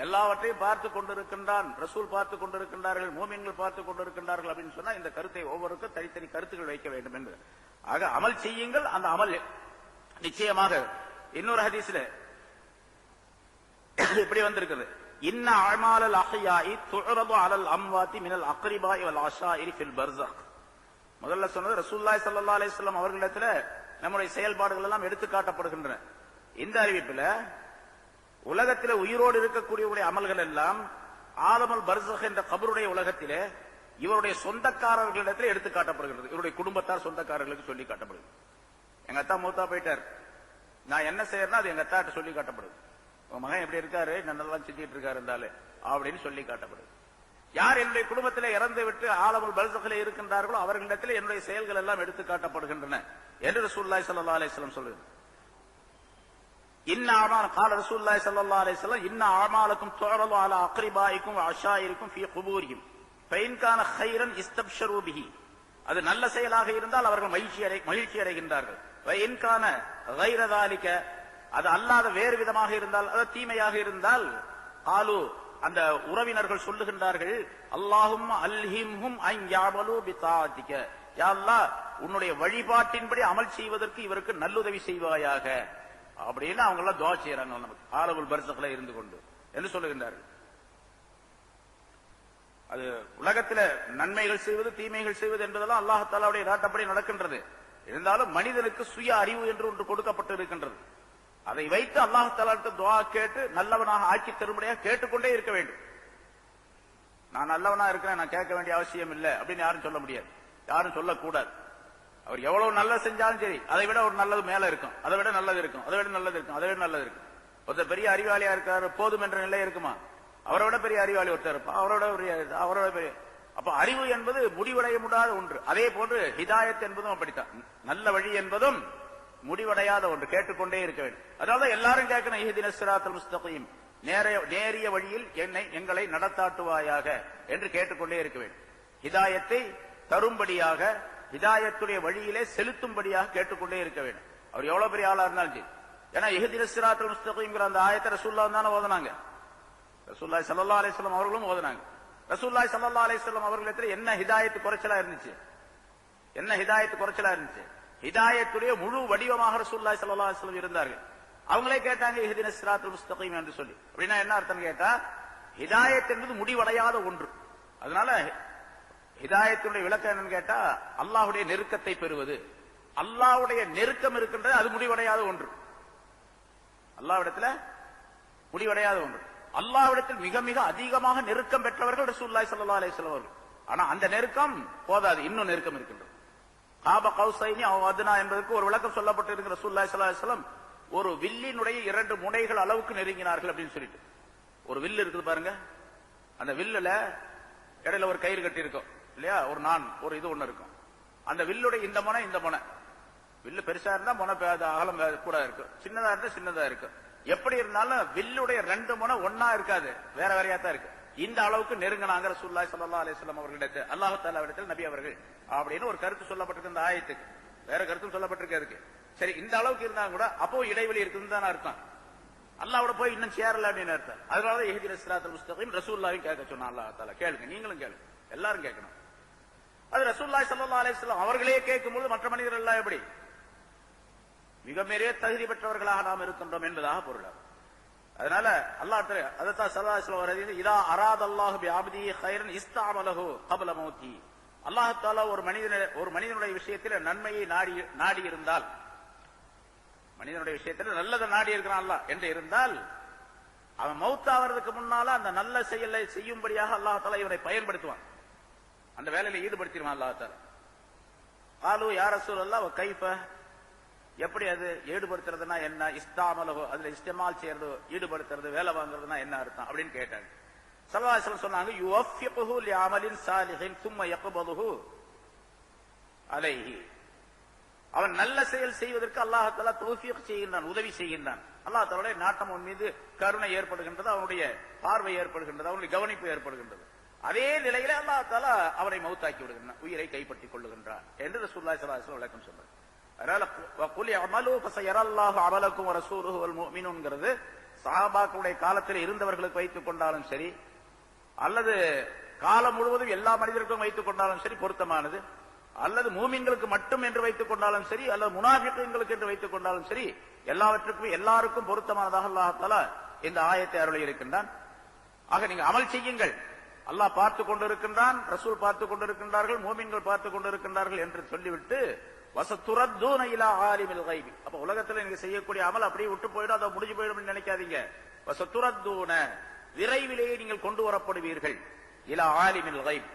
[SPEAKER 1] எல்லாவற்றையும் பார்த்து கொண்டிருக்கின்றான், ரசூல் பார்த்து கொண்டிருக்கின்றார்கள், மூமின்கள் பார்த்து கொண்டிருக்கின்றார்கள் அப்படின்னு சொன்னா இந்த கருத்தை ஒவ்வொருக்கும் தனித்தனி கருத்துக்கள் வைக்க வேண்டும் என்று. ஆக அமல் செய்யுங்கள், அந்த அமல் நிச்சயமாக. இன்னொரு ஹதீஸ்ல இப்படி வந்திருக்கிறது, இன்ன அமாலல் அஹ்யாஇ துஅரது அலல் அம்வாதி மினல் அக்ரிபாஇ வல் அஷாயிரி ஃபில் பர்ஸக். முதல்ல சொன்னது ரசூலுல்லாஹி ஸல்லல்லாஹு அலைஹி வஸல்லம் அவர்களிடத்துல நம்முடைய செயல்பாடுகள் எல்லாம் எடுத்து காட்டப்படுகின்றன. இந்த அறிவிப்புல உலகத்தில் உயிரோடு இருக்கக்கூடிய அமல்கள் எல்லாம் ஆலமுல் பர்ஸக் என்ற கபருடைய உலகத்திலே இவருடைய சொந்தக்காரர்களிடத்தில் எடுத்து காட்டப்படுகிறது, இவருடைய குடும்பத்தார் சொந்தக்காரர்களுக்கு சொல்லி காட்டப்படுகிறது. எங்க அத்தா மூத்தா போயிட்டார், நான் என்ன செய்யறேன்னா அது எங்க அத்தாட்ட சொல்லி காட்டப்படுது. உங்க மகன் எப்படி இருக்காரு, நல்லா செஞ்சுட்டு இருக்காரு இருந்தாலே அப்படின்னு சொல்லி காட்டப்படுது. யார் என்னுடைய குடும்பத்திலே இறந்து விட்டு ஆலமுல் பர்ஸகிலே இருக்கின்றார்களோ அவர்களிடத்தில் என்னுடைய செயல்கள் எல்லாம் எடுத்து காட்டப்படுகின்றன என்று ரசூலுல்லாஹி ஸல்லல்லாஹு அலைஹி வஸல்லம் சொல்லுகிறார். இன்ன அமால் قال ரசூலுல்லாஹி ஸல்லல்லாஹு அலைஹி வஸல்லம் இன்ன அமாலக்கும் துஅரது அலா அக்ரிபாயிக்கும் வ அஷாயிரிக்கும் ஃபீ குபூரிஹிம் ஃபைன் கான கைரன் இஸ்தப்ஷரு பிஹி. அது நல்ல செயலாக இருந்தால் அவர்கள் மகிழ்ச்சி அடைகின்றார்கள். ஃபைன் கான கைர ذلك, அது அல்லாத வேறு விதமாக இருந்தால், அது தீமையாக இருந்தால், காலு அந்த உறவினர்கள் சொல்லுகின்றார்கள், அல்லாஹும்ம அல்ஹிம்ஹும் அன் யஅமலு பிதாஅதிக, யா அல்லாஹ் உன்னுடைய வழிபாட்டின்படி அமல் செய்வதற்கு இவருக்கு நல்லுதவி செய்வாயாக. அப்படின்னு அவங்க எல்லாம் துஆ செய்யறாங்க நமக்கு ஆலமுல் பர்ஸக்ல இருந்து கொண்டு என்று சொல்லுகின்றார்கள். அது உலகத்தில் நன்மைகள் செய்வது தீமைகள் செய்வது என்பதெல்லாம் அல்லாஹ் தஆலாவுடைய நாட்டப்படி நடக்கின்றது. இருந்தாலும் மனிதனுக்கு சுய அறிவு என்று ஒன்று கொடுக்கப்பட்டு இருக்கின்றது. அதை வைத்து அல்லாஹ் தஆலாட்ட துஆ கேட்டு நல்லவனாக ஆக்கி தரும்படியாக கேட்டுக்கொண்டே இருக்க வேண்டும். நான் நல்லவனா இருக்கிறேன், நான் கேட்க வேண்டிய அவசியம் இல்லை அப்படின்னு யாரும் சொல்ல முடியாது, யாரும் சொல்லக்கூடாது. அவர் எவ்வளவு நல்லது செஞ்சாலும் சரி, அதை விட ஒரு நல்லது மேல இருக்கும், அதை விட நல்லது இருக்கும், அதை விட நல்லது இருக்கும், அதை விட நல்லது இருக்கும். ஒருத்தர் பெரிய அறிவாளியா இருக்காரு, போதும் என்ற நிலை இருக்குமா? அவரோட பெரிய அறிவாளி ஒருத்தர் இருப்பான், அவரோட பெரிய. அப்ப அறிவு என்பது முடிவடைய முடியாத ஒன்று. அதே போன்று ஹிதாயத் என்பதும் அப்படித்தான். நல்ல வழி என்பதும் முடிவடையாத ஒன்று, கேட்டுக்கொண்டே இருக்க வேண்டும். அதாவது எல்லாரும் கேட்கணும், இஹ்தினஸ் ஸிராத்தல் முஸ்தகீம், நேரிய வழியில் எங்களை நடத்தாட்டுவாயாக என்று கேட்டுக்கொண்டே இருக்க வேண்டும். ஹிதாயத்தை தரும்படியாக, ஹிதாயத்துடைய வழியிலே செலுத்தும்படியாக கேட்டுக்கொண்டே இருக்க வேண்டும். அவர் எவ்வளவு பெரிய ஆளா இருந்தாலும் சரி. ஏன்னா இஹ்தினஸ் ஸிராத்தல் முஸ்தகீம்ங்கற அந்த ஆயத்தை ரசூலுல்லாஹ் தான ஓதுனாங்க. ரசூலுல்லாஹி ஸல்லல்லாஹு அலைஹி வஸல்லம் அவர்களும் ஓதுனாங்க. ரசூலுல்லாஹி ஸல்லல்லாஹு அலைஹி வஸல்லம் அவர்களிடத்தில் என்ன ஹிதாயத் குறைச்சலா இருந்துச்சு? என்ன ஹிதாயத் குறைச்சலா இருந்துச்சு? ஹிதாயத்துடைய முழு வடிவமாக ரசூலுல்லாஹி ஸல்லல்லாஹு அலைஹி வஸல்லம் இருந்தார்கள். அவங்களே கேட்டாங்க இஹ்தினஸ் ஸிராத்தல் முஸ்தகீம் என்று சொல்லி. அப்படின்னா என்ன அர்த்தம் கேட்டா, ஹிதாயத் என்பது முடிவடையாத ஒன்று. அதனால ஹிதாயத்துடைய விளக்கம் என்னன்னு கேட்டா, அல்லாஹ்வுடைய நெருக்கத்தை பெறுவது. அல்லாஹ்வுடைய நெருக்கம் இருக்கின்றது, அது முடிவடையாத ஒன்று. அல்லாஹ்விடத்துல முடிவடையாத ஒன்று. அல்லாஹ்விடத்தில் மிக மிக அதிகமாக நெருக்கம் பெற்றவர்கள் ரசூலுல்லாஹி ஸல்லல்லாஹு அலைஹி வஸல்லம் அவர்கள். ஆனா அந்த நெருக்கம் போதாது, இன்னும் நெருக்கம் இருக்கின்றது. காப கௌசைனி அவ் அத்னா என்பதற்கு ஒரு விளக்கம் சொல்லப்பட்டிருக்கிற ரசூலுல்லாஹி ஸல்லல்லாஹு அலைஹி வஸல்லம் ஒரு வில்லினுடைய 2 முனைகள் அளவுக்கு நெருங்கினார்கள் அப்படின்னு சொல்லிட்டு. ஒரு வில்லு இருக்குது பாருங்க, அந்த வில்லுல இடையில ஒரு கயிறு கட்டி இருக்கும் இல்லையா, ஒரு ஒரு இது ஒண்ணு இருக்கும். அந்த வில்லுடைய இந்த முனை இந்த முனை, வில்லு பெருசா இருந்தா முனை அகலம் கூட இருக்கு, சின்னதா இருந்தா சின்னதா இருக்கு. எப்படி இருந்தாலும் வில்லுடைய 2 முனை ஒன்னா இருக்காது, வேற வேறையா தான் இருக்கு. இந்த அளவுக்கு நெருங்கினாங்க ரசூலுல்லாஹி ஸல்லல்லாஹு அலைஹி வஸல்லம் அவர்களிடத்தில், அல்லாஹ் தஆலாவிடத்தில் நபி அவர்கள் அப்படின்னு ஒரு கருத்து சொல்லப்பட்டிருக்கு இந்த ஆயத்துக்கு. வேற கருத்தும் சொல்லப்பட்டிருக்கு அதுக்கு. சரி, இந்த அளவுக்கு இருந்தா கூட அப்போ இடைவெளி இருக்குன்னு தான் அர்த்தம். அல்லாஹ்வோட போய் இன்னும் சேரல அப்படின்னு அர்த்தம். அதனாலதான் இஹ்தினஸ் ஸிராத்தல் முஸ்தகீம் ரசூலுல்லாஹி கேட்க சொன்னா அல்லாஹ் தஆலா. கேளுங்க, நீங்களும் கேளுங்க, எல்லாரும் கேட்கணும். அது ரசூலுல்லாஹி ஸல்லல்லாஹு அலைஹி வஸல்லம் அவர்களே கேட்கும்போது மற்ற மனிதர்கள் எல்லாம் எப்படி மிக பெரிய தகுதி பெற்றவர்களாக நாம் இருக்கின்றோம் என்பதாக பொருள். அதனால அல்லாஹ் அதைத்தான் ஸல்லல்லாஹு அலைஹி வஸல்லம் இதா அராதல்லாஹு பிஅப்திஹி கைரன் இஸ்தஅமலஹு கப்ல மௌத்தி. அல்லாஹ் தஆலா ஒரு மனிதனுடைய விஷயத்தில் நன்மையை நாடி இருந்தால், மனிதனுடைய விஷயத்தில் நல்லதை நாடி இருக்கிறான் அல்லாஹ் என்று இருந்தால், அவன் மௌத்தாவதுக்கு முன்னால அந்த நல்ல செயலை செய்யும்படியாக அல்லாஹ் தஆலா இவரை பயன்படுத்துவான், அந்த வேலையில ஈடுபடுத்திடுவான் அல்லாஹ் தஆலா. காலு யா ரசூலல்லாஹ் வ கைஃப, எப்படி அது ஈடுபடுத்துறதுனா என்ன? இஸ்தாமலஹு, அதுல இஸ்திமால் செய்யறது, ஈடுபடுத்துறது, வேலை வாங்குறதுனா என்ன அர்த்தம் அப்படின்னு கேட்டாங்க. ஸல்லல்லாஹு அலைஹி வஸல்லம் சொன்னாங்க, யுவஃபிகுஹு லிஅமலின் சாலிஹின் ثم يقبضه அலைஹி. அவன் நல்ல செயல் செய்வதற்கு அல்லாஹ் தஆலா தௌஃபீக் செய்கின்றான், உதவி செய்கின்றான். அல்லாஹ் தஆலாவுடைய நாட்டம் அவன் மீது கருணை ஏற்படுகின்றது, அவனுடைய பார்வை ஏற்படுகின்றது, அவனுடைய கவனிப்பு ஏற்படுகின்றது. அதே நிலையில அல்லாஹ் தஆலா அவரை மௌத்தாக்கி விடுகின்றான், உயிரை கைப்பற்றிக் கொள்ளுகின்றான் என்று ரசூலுல்லாஹி ஸல்லல்லாஹு அலைஹி வஸல்லம் விளக்கம் சொன்னார். அதனால வகுல் அமலு ஃபஸயரல்லாஹு அமலக்கும் வரசூலுஹு வல் முஃமினூன்ங்கிறது சஹாபாக்களுடைய காலத்தில் இருந்தவர்களுக்கு வைத்துக் கொண்டாலும் சரி, அல்லது காலம் முழுவதும் எல்லா மனிதர்களுக்கும் வைத்துக் கொண்டாலும் சரி பொருத்தமானது, அல்லது மூமின்களுக்கு மட்டும் என்று வைத்துக் கொண்டாலும் சரி, அல்லது முனாஃபிக்குகளுக்கு என்று வைத்துக் கொண்டாலும் சரி, எல்லாவற்றுக்கும் எல்லாருக்கும் பொருத்தமானதாக அல்லாஹ் தஆலா இந்த ஆயத்தை அருளி இருக்கின்றான். ஆக நீங்க அமல் செய்யுங்கள், அல்லாஹ் பார்த்துக் கொண்டிருக்கின்றான், ரசூல் பார்த்துக் கொண்டிருக்கின்றார்கள், மூமின்கள் பார்த்துக் கொண்டிருக்கின்றார்கள் என்று சொல்லிவிட்டு வஸதுரத்தூன இலா ஆலிமில் கைபி. அப்ப உலகத்துல நீங்க செய்யக்கூடிய அமல் அப்படியே விட்டு போயிடும், அதை முடிஞ்சு போயிடும் நினைக்காதீங்க. வஸதுரத்தூன, விரைவிலேயே நீங்கள் கொண்டு வரப்படுவீர்கள், இலா ஆலிமில் கைப்,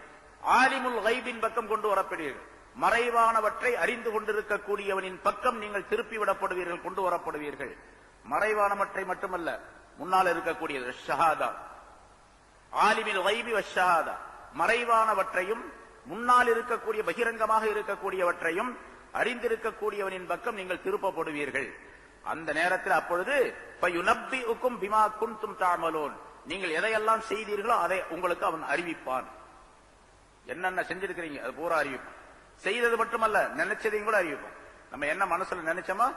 [SPEAKER 1] ஆலிமுல் கைபின் பக்கம் கொண்டு வரப்படுவீர்கள். மறைவானவற்றை அறிந்து கொண்டிருக்கக்கூடியவனின் பக்கம் நீங்கள் திருப்பி விடப்படுவீர்கள், கொண்டு வரப்படுவீர்கள். மறைவானவற்றை மட்டுமல்ல, முன்னால் இருக்கக்கூடியது ஷஹாதா, ஆலிமில் கைபி வஷ்ஷஹாதா, மறைவானவற்றையும் முன்னால் இருக்கக்கூடிய பகிரங்கமாக இருக்கக்கூடியவற்றையும் அறிந்திருக்கக்கூடியவனின் பக்கம் நீங்கள் திருப்பப்படுவீர்கள். அந்த நேரத்தில் அப்பொழுது ஃபயுனப்பிஉக்கும் பிமா குன்தும் தஅமலூன், நீங்கள் எதையெல்லாம் செய்தீர்களோ அதை உங்களுக்கு அவன் அறிவிப்பான். என்னென்ன செஞ்சிருக்கிறீங்க அது பூரா அறிவிப்பான். செய்தது மட்டுமல்ல, நினைச்சதையும் கூட அறிவிப்பான். நம்ம என்ன மனசுல நினைச்சோமோ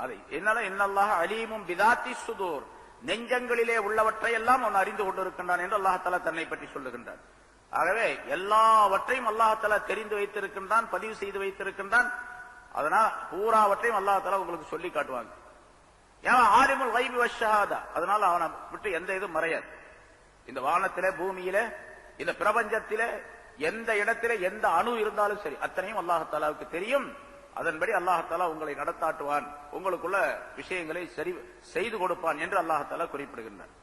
[SPEAKER 1] அதை. என்னால இன்னல்லாஹ அலீமும் பிதாத்தி சுதூர், நெஞ்சங்களிலே உள்ளவற்றை எல்லாம் அவன் அறிந்து கொண்டிருக்கின்றான் என்று அல்லாஹ் தஆலா தன்னை பற்றி சொல்லுகின்றான். ஆகவே எல்லாவற்றையும் அல்லாஹ் தஆலா தெரிந்து வைத்திருக்கின்றான், பதிவு செய்து வைத்திருக்கின்றான். அதனால் பூராவற்றையும் அல்லாஹ் தஆலா உங்களுக்கு சொல்லி காட்டுவாங்க. ஆலிமுல் கைபி வஷ்ஷஹாதா, அதனால அவனை விட்டு எந்த இதுவும் மறையாது. இந்த வானத்திலே பூமியிலே இந்த பிரபஞ்சத்திலே எந்த இடத்திலே எந்த அணு இருந்தாலும் சரி அத்தனையும் அல்லாஹ் தெரியும். அதன்படி அல்லாஹ் உங்களை நடத்தாட்டுவான், உங்களுக்குள்ள விஷயங்களை சரி செய்து கொடுப்பான் என்று அல்லாஹ் குறிப்பிடுகின்றார்.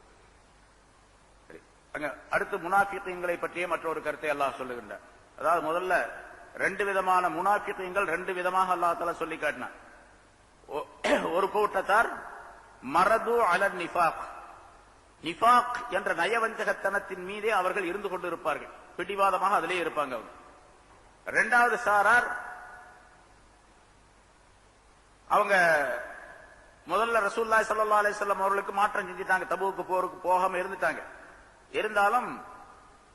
[SPEAKER 1] அடுத்து முனாஃபிகீன்களை பற்றிய மற்றொரு கருத்தை அல்லாஹ் சொல்லுகின்றார். அதாவது முதல்ல ரெண்டு விதமான முனாஃபிகீன்கள் ரெண்டு விதமாக அல்லாஹ் சொல்லி காட்டினார். ஒரு கூட்டத்தார் மரது அலன் நிஃபாக், நிஃபாக் என்ற நயவஞ்சகத்தனத்தின் மீதே அவர்கள் இருந்து கொண்டு இருப்பார்கள், பிடிவாதமாக அதிலே இருப்பாங்க. இரண்டாவது சாரார் அவங்க முதல்ல ரசூலுல்லாஹி ஸல்லல்லாஹு அலைஹி வஸல்லம் அவர்களுக்கு மாற்றம் செஞ்சிட்டாங்க, தபூக்கு போருக்கு போகாம இருந்துட்டாங்க. இருந்தாலும்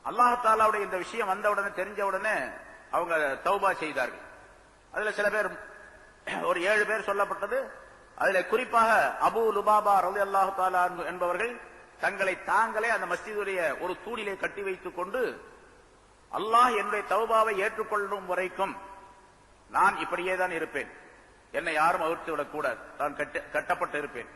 [SPEAKER 1] அல்லாஹ் தஆலாவுடைய இந்த விஷயம் வந்த உடனே தெரிஞ்ச உடனே அவங்க தௌபா செய்தார்கள். அதுல சில பேர் ஒரு 7 பேர் சொல்லப்பட்டது. அதுல குறிப்பாக அபூ லுபாபா ரலியல்லாஹு தஆலா என்பவர்கள் தங்களை தாங்களே அந்த மஸ்ஜிதுடைய ஒரு தூணிலே கட்டி வைத்துக் கொண்டு அல்லாஹ் என்னுடைய தௌபாவை ஏற்றுக்கொள்ளும் வரைக்கும் நான் இப்படியே தான் இருப்பேன், என்னை யாரும் அவிழ்த்து விடக்கூடாது, நான் கட்டப்பட்டு இருப்பேன்.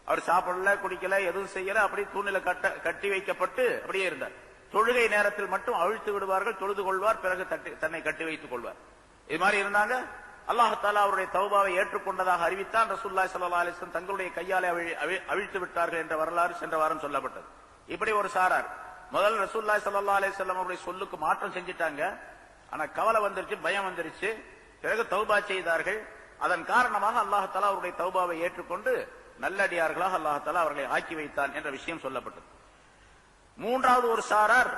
[SPEAKER 1] அவர் சாப்பிடல குடிக்கல எதுவும் செய்யல, அப்படி தூணில கட்டி வைக்கப்பட்டு அப்படியே இருந்தார். தொழுகை நேரத்தில் மட்டும் அவிழ்த்து விடுவார்கள், தொழுது கொள்வார், பிறகு தன்னை கட்டி வைத்துக் கொள்வார். இது மாதிரி இருந்தாங்க. அல்லாஹ் தஆலா அவருடைய தௌபாவை ஏற்றுக்கொண்டதாக அறிவித்தான். ரசூலுல்லாஹி ஸல்லல்லாஹு அலைஹி வஸல்லம் தங்களுடைய கையாலே அவிழ்த்து விட்டார்கள் என்ற வரலாறு சென்ற வாரம் சொல்லப்பட்டது. இப்படி ஒரு சாரார் முதல் ரசூலுல்லாஹி ஸல்லல்லாஹு அலைஹி வஸல்லம் அவருடைய சொல்லுக்கு மாற்றம் செஞ்சிட்டாங்க. ஆனா கவலை வந்துருச்சு, பயம் வந்துருச்சு. பிறகு தௌபா செய்தார்கள். அதன் காரணமாக அல்லாஹ் தஆலா அவருடைய தௌபாவை ஏற்றுக்கொண்டு நல்லடியார்களாக அல்லாஹ் தஆலா அவர்களை ஆக்கி வைத்தான் என்ற விஷயம் சொல்லப்பட்டது. மூன்றாவது ஒரு சாரார்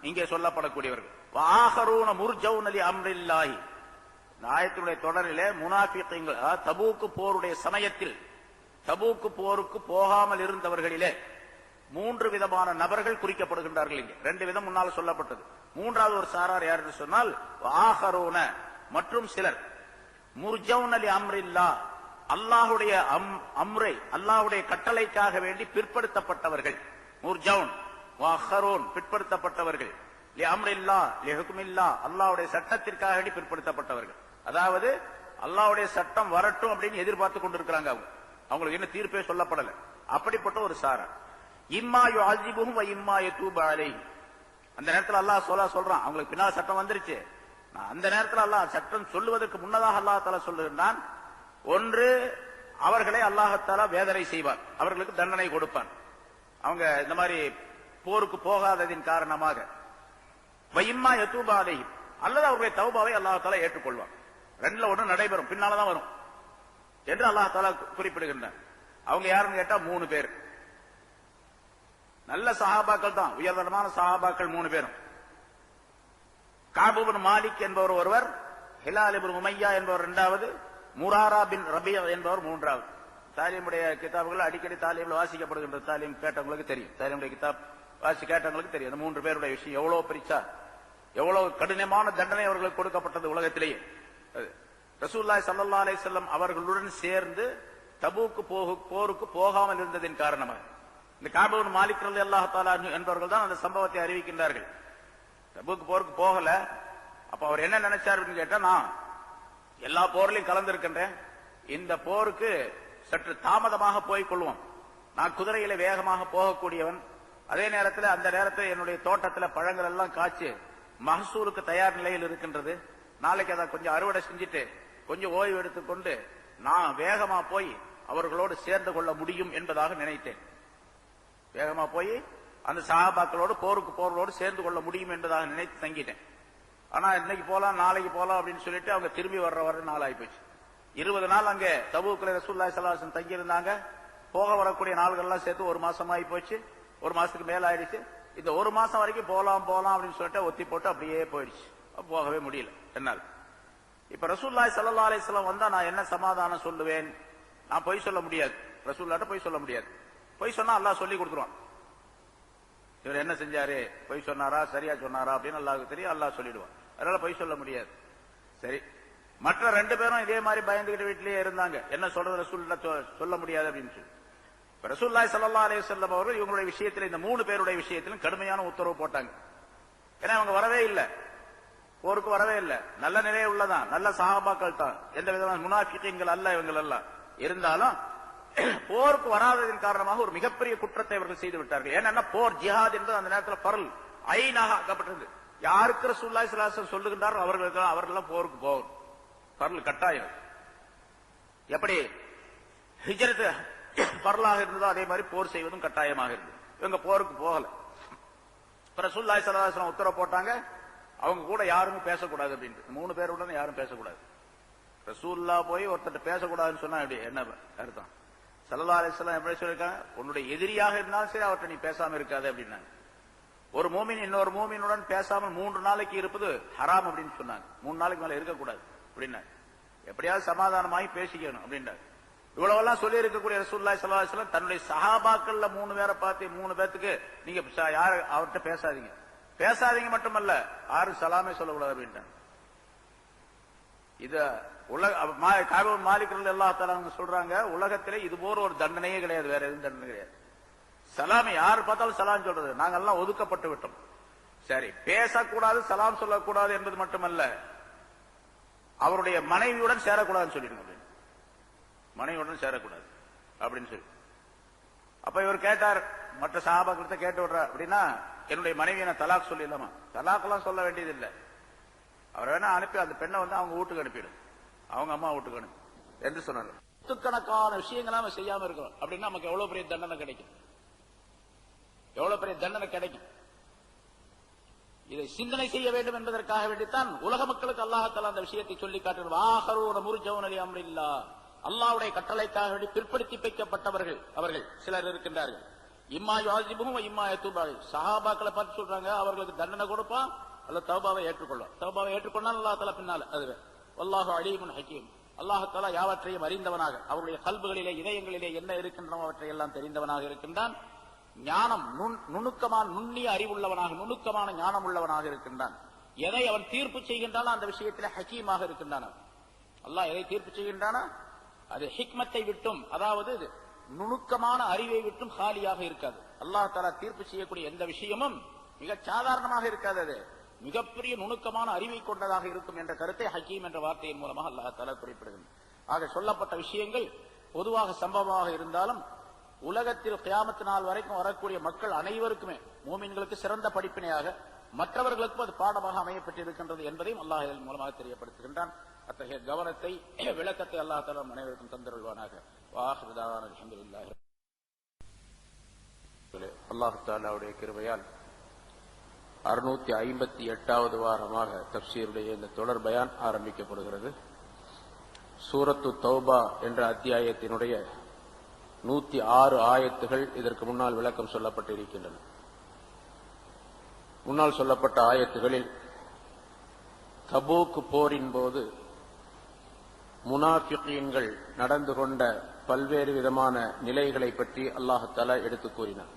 [SPEAKER 1] இங்கே சொல்லப்படக்கூடியவர்கள் வாஹரூன முர்ஜவுன லி அம்ரில்லாஹி. ஆயத்துடைய தொடரிலே முனாஃபிகீன்கள் தபூக்கு போருடைய சமயத்தில் தபூக்கு போருக்கு போகாமல் இருந்தவர்களிலே 3 விதமான நபர்கள் குறிக்கப்படுகின்றார்கள். இங்கே 2 விதம் முன்னால் சொல்லப்பட்டது. மூன்றாவது ஒரு சாரார் யார் என்று சொன்னால் ஆஹரூன மற்றும் சிலர் முர்ஜவுன லி அம்ரில்லாஹ், அல்லாஹ்வுடைய அம்ரை அல்லாஹ்வுடைய கட்டளைக்காக வேண்டி பிற்படுத்தப்பட்டவர்கள். முர்ஜவுன் வாஹரூன் பிற்படுத்தப்பட்டவர்கள், லி அம்ரில்லாஹ் லி ஹுக்மில்லாஹ் அல்லாஹ்வுடைய சட்டத்திற்காக வேண்டி பிற்படுத்தப்பட்டவர்கள். அதாவது அல்லாஹ்வுடைய சட்டம் வரட்டும் அப்படின்னு எதிர்பார்த்து கொண்டிருக்கிறாங்க. அவங்களுக்கு என்ன தீர்ப்பே சொல்லப்படல. அப்படிப்பட்ட ஒரு சாரார் இம்மா யுஅஸிபுஹும் வ இம்மா யதூபு அலைஹி. அந்த நேரத்தில் அல்லாஹ் சொல்றான், அவங்களுக்கு பின்னால் சட்டம் வந்துருச்சு. அந்த நேரத்தில் அல்லாஹ் சட்டம் சொல்லுவதற்கு முன்னதாக அல்லாஹ் தஆலா சொல்லுகிறான், ஒன்று அவர்களை அல்லாஹ் தஆலா வேதனை செய்வார், அவர்களுக்கு தண்டனை கொடுப்பான், அவங்க இந்த மாதிரி போருக்கு போகாததின் காரணமாக. வயிம்மா யதூபு அலைஹி, அல்லது அவருடைய தௌபாவை அல்லாஹ் தஆலா ஏற்றுக்கொள்வார். ரெண்டுல ஒன்று நடைபெறும், பின்னால்தான் வரும் என்று அல்லாஹ் தஆலா குறிப்பிடுகின்றார். அவங்க யாருன்னு கேட்டா 3 பேர் நல்ல சஹாபாக்கள் தான், உயர்தரமான சஹாபாக்கள் 3 பேரும். கஅப் இப்னு மாலிக் என்பவர் ஒருவர், ஹிலால் இப்னு உமையா என்பவர் 2வது, முராரா பின் ரபீ என்பவர் 3வது. தாலீமுடைய கிதாபுகள் அடிக்கடி தாலீமில் வாசிக்கப்படுகின்றது. தாலீம் கேட்டவங்களுக்கு தெரியும், தாலீமுடைய கிதாப் வாசி கேட்டவங்களுக்கு தெரியும். அந்த 3 பேருடைய விஷயம் எவ்வளவு பிரிச்சா, எவ்வளவு கடினமான தண்டனை அவர்களுக்கு கொடுக்கப்பட்டது உலகத்திலேயே. ரசூலுல்லாஹி ஸல்லல்லாஹு அலைஹி வஸல்லம் அவர்களுடன் சேர்ந்து தபூக்கு போருக்கு போகாமல் இருந்ததின் காரணமாக இந்த கஅப் இப்னு மாலிக் ரலியல்லாஹு தஆலா என்பவர்கள் தான் அந்த சம்பவத்தை அறிவிக்கின்றார்கள். தபூக்கு போருக்கு போகல. அப்ப அவர் என்ன நினைச்சார் அப்படின்னு கேட்டா, நான் எல்லா போர்லையும் கலந்திருக்கின்றேன், இந்த போருக்கு சற்று தாமதமாக போய் கொள்வோம், நான் குதிரையில வேகமாக போகக்கூடியவன், அதே நேரத்தில் அந்த நேரத்தில் என்னுடைய தோட்டத்தில் பழங்கள் எல்லாம் காய்ச்சி மகசூலுக்கு தயார் நிலையில் இருக்கின்றது, நாளைக்கு அதை கொஞ்சம் அறுவடை செஞ்சுட்டு கொஞ்சம் ஓய்வு எடுத்துக்கொண்டு நான் வேகமா போய் அவர்களோடு சேர்ந்து கொள்ள முடியும் என்பதாக நினைத்தேன். வேகமா போய் அந்த சஹாபாக்களோடு போரோடு சேர்ந்து கொள்ள முடியும் என்பதாக நினைத்து தங்கிட்டேன். ஆனா இன்னைக்கு போலாம் நாளைக்கு போலாம் அப்படின்னு சொல்லிட்டு அவங்க திரும்பி வர நாள் ஆகி போச்சு. 20 நாள் அங்கே தபூக்ல ரசூலுல்லாஹி ஸல்லல்லாஹு அலைஹி வஸல்லம் தங்கி இருந்தாங்க. போக வரக்கூடிய நாள்கள்லாம் சேர்த்து 1 மாசம் ஆகி போச்சு, 1 மாசத்துக்கு மேல ஆயிடுச்சு. இந்த 1 மாசம் வரைக்கும் போலாம் அப்படின்னு சொல்லிட்டு ஒத்தி போட்டு அப்படியே போயிடுச்சு. போகவே முடியல என்னால். இப்ப ரசூலுல்லாஹி ஸல்லல்லாஹு அலைஹி வஸல்லம் வந்தா நான் என்ன சமாதானம் சொல்லுவேன்? நான் பொய் சொல்ல முடியாது, ரசூலுல்லாஹ்ட்ட பொய் சொல்ல முடியாது. பொய் சொன்னா அல்லாஹ் சொல்லி கொடுத்துருவான். இவர் என்ன செஞ்சாரு, பொய் சொன்னாரா சரியா சொன்னாரா அப்படின்னு அல்லாஹ்வுக்கு தெரியும், அல்லாஹ் சொல்லிடுவான். அதனால பொய் சொல்ல முடியாது. சரி, மற்ற 2 பேரும் இதே மாதிரி பயந்துகிட்டு வீட்டிலேயே இருந்தாங்க, என்ன சொல்றது ரசூலுல்லாஹ் சொல்ல முடியாது அப்படின்னு சொல்லி. ரசூலுல்லாஹி ஸல்லல்லாஹு அலைஹி வஸல்லம் அவர்கள் இவங்களுடைய விஷயத்தில் இந்த 3 பேருடைய விஷயத்திலும் கடுமையான உத்தரவு போட்டாங்க. ஏன்னா அவங்க வரவே இல்லை, போருக்கு வரவே இல்லை, நல்ல நிலையை உள்ளதான், நல்ல சஹாபாக்கள் தான், எந்த விதமான முனாஃபிகீன்கள் அல்ல இவங்கள் எல்லாம். இருந்தாலும் போருக்கு வராததன் காரணமாக ஒரு மிகப்பெரிய குற்றத்தை அவர்கள் செய்து விட்டார்கள். ஏன்னா போர் ஜிஹாத் என்பது அந்த நேரத்தில் பரல் ஐனாக ஆக்கப்பட்டது. யாருக்கு ரசூலுல்லாஹி ஸல்லல்லாஹு அலைஹி வஸல்லம் சொல்லுகின்றார்கள் அவர்கள் போருக்கு போகும், பரல் கட்டாயம். எப்படி ஹிஜ்ரத் பரலாக இருந்ததோ அதே மாதிரி போர் செய்வதும் கட்டாயமாக இருந்தது. இவங்க போருக்கு போகல. ரசூலுல்லாஹி ஸல்லல்லாஹு அலைஹி வஸல்லம் உத்தரவு போட்டாங்க, அவங்க கூட யாருமே பேசக்கூடாது அப்படின்ட்டு. 3 பேருடன் யாரும் பேசக்கூடாது. ரசூலுல்லாஹ் போய் ஒருத்தர் பேசக்கூடாதுன்னு சொன்னா எப்படி என்ன அர்த்தம்? ஸல்லல்லாஹு அலைஹி வஸல்லம் எப்படி சொல்லிருக்காங்க, உன்னுடைய எதிரியாக இருந்தாலும் சரி அவர்கிட்ட நீ பேசாம இருக்காது அப்படின்னாங்க. ஒரு மூமின் இன்னொரு மூமினுடன் பேசாமல் 3 நாளைக்கு இருப்பது ஹராம் அப்படின்னு சொன்னாங்க. 3 நாளைக்கு மேல இருக்கக்கூடாது அப்படின்னாங்க. எப்படியாவது சமாதானமாகி பேசிக்கணும் அப்படின்னாங்க. இவ்வளவெல்லாம் சொல்லி இருக்கக்கூடிய ரசூலுல்லாஹி ஸல்லல்லாஹு அலைஹி வஸல்லம் தன்னுடைய சஹாபாக்கள்ல 3 பேரை பார்த்து 3 பேத்துக்கு நீங்க யாரு அவர்கிட்ட பேசாதீங்க மட்டுமல்ல யாரும் சலாமே சொல்லக்கூடாது அப்படின்ட்டாங்க. இது மாலிக் ரலியல்லாஹு தஆலா அவங்க சொல்றாங்க, உலகத்திலே இது போற ஒரு தண்டனையே கிடையாது, வேற எதுவும் தண்டனை கிடையாது. சலாமே யாரு பார்த்தாலும் சலாம் சொல்றது, நாங்க எல்லாம் ஒதுக்கப்பட்டு விட்டோம். சரி, பேசக்கூடாது சலாம் சொல்லக்கூடாது என்பது மட்டுமல்ல, அவருடைய மனைவியுடன் சேரக்கூடாதுன்னு சொல்லிடுங்க. மனைவியுடன் சேரக்கூடாது அப்படின்னு சொல்லி அப்ப இவர் கேட்டார், மற்ற சஹாபாக்கிட்ட கேட்டு விடுறார், அப்படின்னா என்னுடைய மனைவியை நான் தலாக் சொல்லிடலாமா? தலாக் எல்லாம் சொல்ல வேண்டியது இல்லை. அவர் வேணா அனுப்பி அந்த பெண்ணை அவங்க வீட்டுக்கு அனுப்பிடும், அவங்க அம்மா வீட்டுக்கு அனுப்பி என்று சொன்னார். நூற்றுக்கணக்கான விஷயங்கள் நம்ம செய்யாம இருக்கிறோம் அப்படின்னா நமக்கு எவ்வளவு பெரிய தண்டனை கிடைக்கும், எவ்வளவு பெரிய தண்டனை கிடைக்கும். இதை சிந்தனை செய்ய வேண்டும் என்பதற்காக வேண்டித்தான் உலக மக்களுக்கு அல்லாஹ் தஆலா அந்த விஷயத்தை சொல்லி காட்டுகிறார். அல்லாஹ்வுடைய கட்டளைக்காக வேண்டி பிற்படுத்தி வைக்கப்பட்டவர்கள் அவர்கள் சிலர் இருக்கின்றார்கள். இம்மா யுஅஸிபுஹும் வ இம்மா யதூபு அலைஹிம். சஹாபாக்களை பார்த்து சொல்றாங்க, அவர்களுக்கு தண்டனை கொடுப்பான் அல்ல தௌபாவை ஏற்றுக்கொள்ளும். தௌபாவை ஏற்றுக்கொண்டால் அல்லாஹ் தஆலா பின்னால அதுவே வல்லாஹு அலீமுன் ஹக்கீம். அல்லாஹ் தஆலா யாவற்றையும் அறிந்தவனாக, அவருடைய கல்புகளிலே இதயங்களிலே என்ன இருக்கின்றனோ அவற்றை எல்லாம் தெரிந்தவனாக இருக்கின்றான். ஞானம் நுணுக்கமான நுண்ணிய அறிவுள்ளவனாக, நுணுக்கமான ஞானம் உள்ளவனாக இருக்கின்றான். எதை அவன் தீர்ப்பு செய்கின்றானோ அந்த விஷயத்தில் ஹக்கீமாக இருக்கின்றான். அல்லாஹ் எதை தீர்ப்பு செய்கின்றானா அது ஹிக்மத்தை விட்டும், அதாவது நுணுக்கமான அறிவை விட்டும் காலியாக இருக்காது. அல்லாஹ் தஆலா தீர்ப்பு செய்யக்கூடிய எந்த விஷயமும் மிக சாதாரணமாக இருக்காது, அது மிகப்பெரிய நுணுக்கமான அறிவை கொண்டதாக இருக்கும் என்ற கருத்தை ஹக்கீம் என்ற வார்த்தையின் மூலமாக அல்லாஹ் தஆலா குறிப்பிடுகிறது. ஆக சொல்லப்பட்ட விஷயங்கள் பொதுவாக சம்பவமாக இருந்தாலும் உலகத்தில் கியாமத் நாள் வரைக்கும் வரக்கூடிய மக்கள் அனைவருக்குமே மூமின்களுக்கு சிறந்த படிப்பினையாக, மற்றவர்களுக்கும் அது பாடமாக அமையப்பட்டிருக்கின்றது என்பதையும் அல்லாஹ் இதன் மூலமாக தெரியப்படுத்துகின்றான். அத்தகைய கவனத்தை விளக்கத்தை அல்லாஹ் தஆலா அனைவருக்கும் தந்தருள்வானாக. வாஹிரு தஅவானா அல்ஹம்துலில்லாஹி. அல்லாஹ் தஆலாவுடைய கிருபையால் 658வது வாரமாக தஃப்சீருடைய இந்த தொடர் பயான் ஆரம்பிக்கப்படுகிறது. சூரத்து தௌபா என்ற அத்தியாயத்தினுடைய 106 ஆயத்துகள் இதற்கு முன்னால் விளக்கம் சொல்லப்பட்டிருக்கின்றன. முன்னால் சொல்லப்பட்ட ஆயத்துகளில் தபூக் போரின் போது முனாஃபிகீன்கள் நடந்து கொண்ட பல்வேறு விதமான நிலைகளை பற்றி அல்லாஹ் தஆலா எடுத்துக் கூறினார்.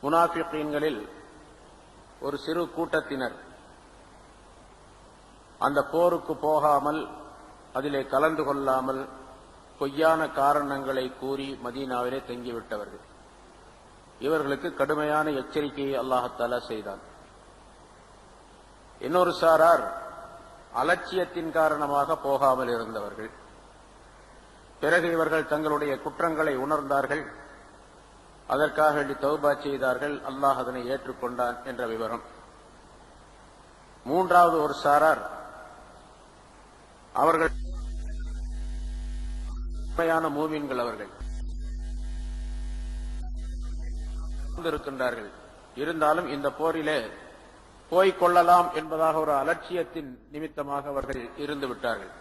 [SPEAKER 1] முனாஃபிகீன்களில் ஒரு சிறு கூட்டத்தினர் அந்த போருக்கு போகாமல், அதிலே கலந்து கொள்ளாமல் பொய்யான காரணங்களை கூறி மதீனாவிலே தங்கிவிட்டவர்கள். இவர்களுக்கு கடுமையான எச்சரிக்கையை அல்லாஹ் தஆலா செய்தான். இன்னொரு சாரார் அலட்சியத்தின் காரணமாக போகாமல் இருந்தவர்கள். பிறகு இவர்கள் தங்களுடைய குற்றங்களை உணர்ந்தார்கள், அதற்காக வேண்டி தௌபா செய்தார்கள், அல்லாஹ் அதனை ஏற்றுக்கொண்டான் என்ற விவரம். மூன்றாவது ஒரு சாரார், அவர்கள் உண்மையான மூமின்கள், அவர்கள் இருக்கின்றார்கள். இருந்தாலும் இந்த போரிலே போய்க் கொள்ளலாம் என்பதாக ஒரு அலட்சியத்தின் நிமித்தமாக அவர்கள் இருந்து விட்டார்கள்.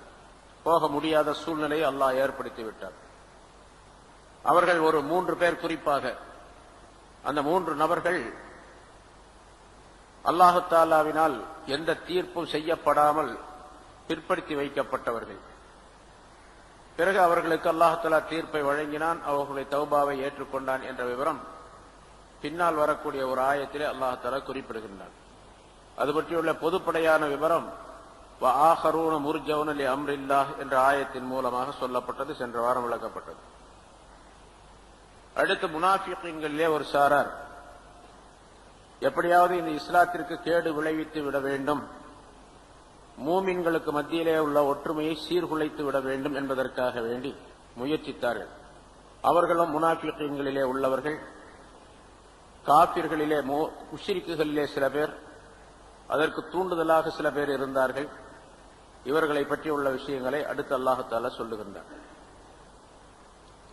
[SPEAKER 1] போக முடியாத சூழ்நிலையை அல்லாஹ் ஏற்படுத்தி விட்டார். அவர்கள் ஒரு 3 பேர், குறிப்பாக அந்த 3 நபர்கள் அல்லாஹ் தஆலாவினால் எந்த தீர்ப்பும் செய்யப்படாமல் பிற்படுத்தி வைக்கப்பட்டவர்கள். பிறகு அவர்களுக்கு அல்லாஹ் தஆலா தீர்ப்பை வழங்கினான், அவர்களுடைய தௌபாவை ஏற்றுக்கொண்டான் என்ற விவரம் பின்னால் வரக்கூடிய ஒரு ஆயத்திலே அல்லாஹ் தஆலா குறிப்பிடுகின்றான். அது பற்றியுள்ள பொதுப்படையான விவரம் வஆஹரூன முர்ஜவுன லிஅம்ரில்லாஹ் என்ற ஆயத்தின் மூலமாக சொல்லப்பட்டது, சென்ற வாரம் விளக்கப்பட்டது. அடுத்து முனாஃபிகீன்களிலே ஒரு சாரார், எப்படியாவது இந்த இஸ்லாத்திற்கு கேடு விளைவித்து விட வேண்டும், மூமின்களுக்கு மத்தியிலே உள்ள ஒற்றுமையை சீர்குலைத்து விட வேண்டும் என்பதற்காக வேண்டி முயற்சித்தார்கள். அவர்களும் முனாஃபிகீன்களிலே உள்ளவர்கள், காபிர்களிலே முஷ்ரிக்குகளிலே சில பேர், அதற்கு தூண்டுதலாக சில பேர் இருந்தார்கள். இவர்களை பற்றி உள்ள விஷயங்களை அடுத்து அல்லாஹ் தஆலா சொல்லுகின்றார்.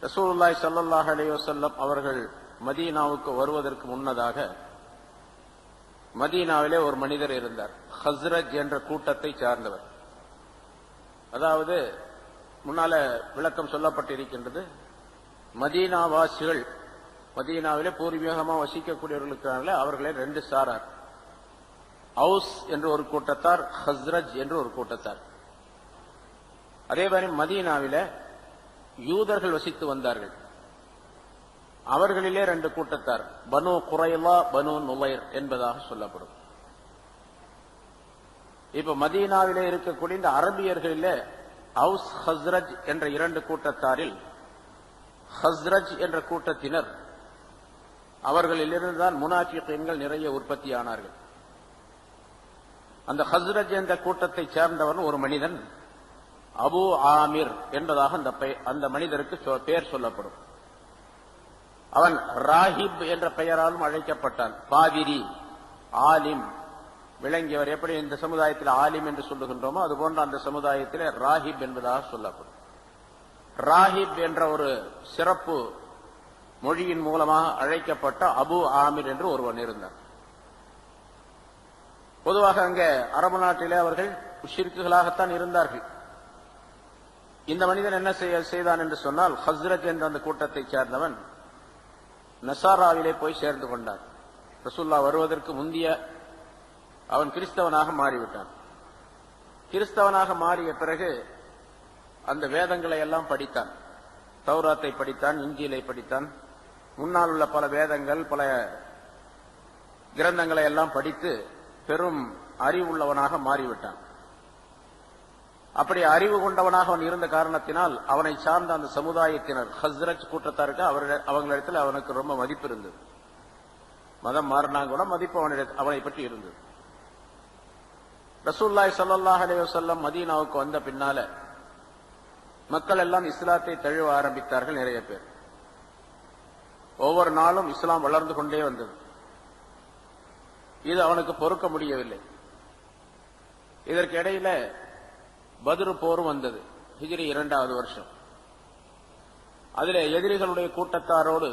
[SPEAKER 1] ரசூலுல்லாஹி ஸல்லல்லாஹு அலைஹி வஸல்லம் அவர்கள் மதீனாவுக்கு வருவதற்கு முன்னதாக மதீனாவிலே ஒரு மனிதர் இருந்தார். ஹஸ்ரஜ் என்ற கூட்டத்தை சார்ந்தவர். அதாவது முன்னால விளக்கம் சொல்லப்பட்டிருக்கின்றது. மதீனாவாசிகள், மதீனாவிலே பூர்வீகமாக வசிக்கக்கூடியவர்களுக்கான அவர்களே ரெண்டு சாரார். அவுஸ் என்று ஒரு கூட்டத்தார், ஹஸ்ரஜ் என்று ஒரு கூட்டத்தார். அதே மாதிரி மதீனாவில யூதர்கள் வசித்து வந்தார்கள். அவர்களிலே ரெண்டு கூட்டத்தார், பனு குரைலா, பனு நுலைர் என்பதாக சொல்லப்படும். இப்ப மதீனாவிலே இருக்கக்கூடிய இந்த அரபியர்களிலே அவுஸ் ஹஸ்ரஜ் என்ற இரண்டு கூட்டத்தாரில் ஹஸ்ரஜ் என்ற கூட்டத்தினர், அவர்களிலிருந்துதான் முனாஃபிகீன்கள் நிறைய உற்பத்தியானார்கள். அந்த ஹஸ்ரஜ் என்ற கூட்டத்தை சேர்ந்தவன் ஒரு மனிதன் அபு ஆமிர் என்பதாக அந்த மனிதருக்கு பெயர் சொல்லப்படும். அவன் ராஹிப் என்ற பெயராலும் அழைக்கப்பட்டான். பாதிரி, ஆலிம், விளங்கியவர். எப்படி இந்த சமுதாயத்தில் ஆலிம் என்று சொல்லுகின்றோமோ அதுபோன்ற அந்த சமுதாயத்தில் ராஹிப் என்பதாக சொல்லப்படும். ராஹிப் என்ற ஒரு சிறப்பு மொழியின் மூலமாக அழைக்கப்பட்ட அபு ஆமிர் என்று ஒருவன் இருந்தான். பொதுவாக அங்கே அரபு நாட்டிலே அவர்கள் முஷ்ரிக்குகளாகத்தான் இருந்தார்கள். இந்த மனிதன் என்ன செய்தான் என்று சொன்னால், ஹஸ்ரஜ் என்ற அந்த கூட்டத்தை சேர்ந்தவன் நசாராவிலே போய் சேர்ந்து கொண்டான். ரசூலுல்லாஹ் வருவதற்கு முந்திய அவன் கிறிஸ்தவனாக மாறிவிட்டான். கிறிஸ்தவனாக மாறிய பிறகு அந்த வேதங்களை எல்லாம் படித்தான். தௌராத்தை படித்தான், இஞ்சிலை படித்தான். முன்னால் உள்ள பல வேதங்கள், பல கிரந்தங்களை எல்லாம் படித்து பெரும் அறிவுள்ளவனாக மாறிவிட்டான். அப்படி அறிவு கொண்டவனாக அவன் இருந்த காரணத்தினால் அவனை சார்ந்த அந்த சமுதாயத்தினர், ஹஸ்ரஜ் கூட்டத்தாருக்கு அவங்களிடத்தில் அவனுக்கு ரொம்ப மதிப்பு இருந்தது. மதம் மாறினாங்க கூட மதிப்பு அவனை பற்றி இருந்தது. ரசூலுல்லாஹி ஸல்லல்லாஹு அலைஹி வஸல்லம் மதீனாவுக்கு வந்த பின்னால மக்கள் எல்லாம் இஸ்லாத்தை தழுவ ஆரம்பித்தார்கள். நிறைய பேர். ஒவ்வொரு நாளும் இஸ்லாம் வளர்ந்து கொண்டே வந்தது. இது அவனுக்கு பொறுக்க முடியவில்லை. இதற்கு இடையில பத்ரு போரும் வந்தது. ஹிஜ்ரி 2வது வருஷம். அதிலே எதிரிகளுடைய கூட்டத்தாரோடு,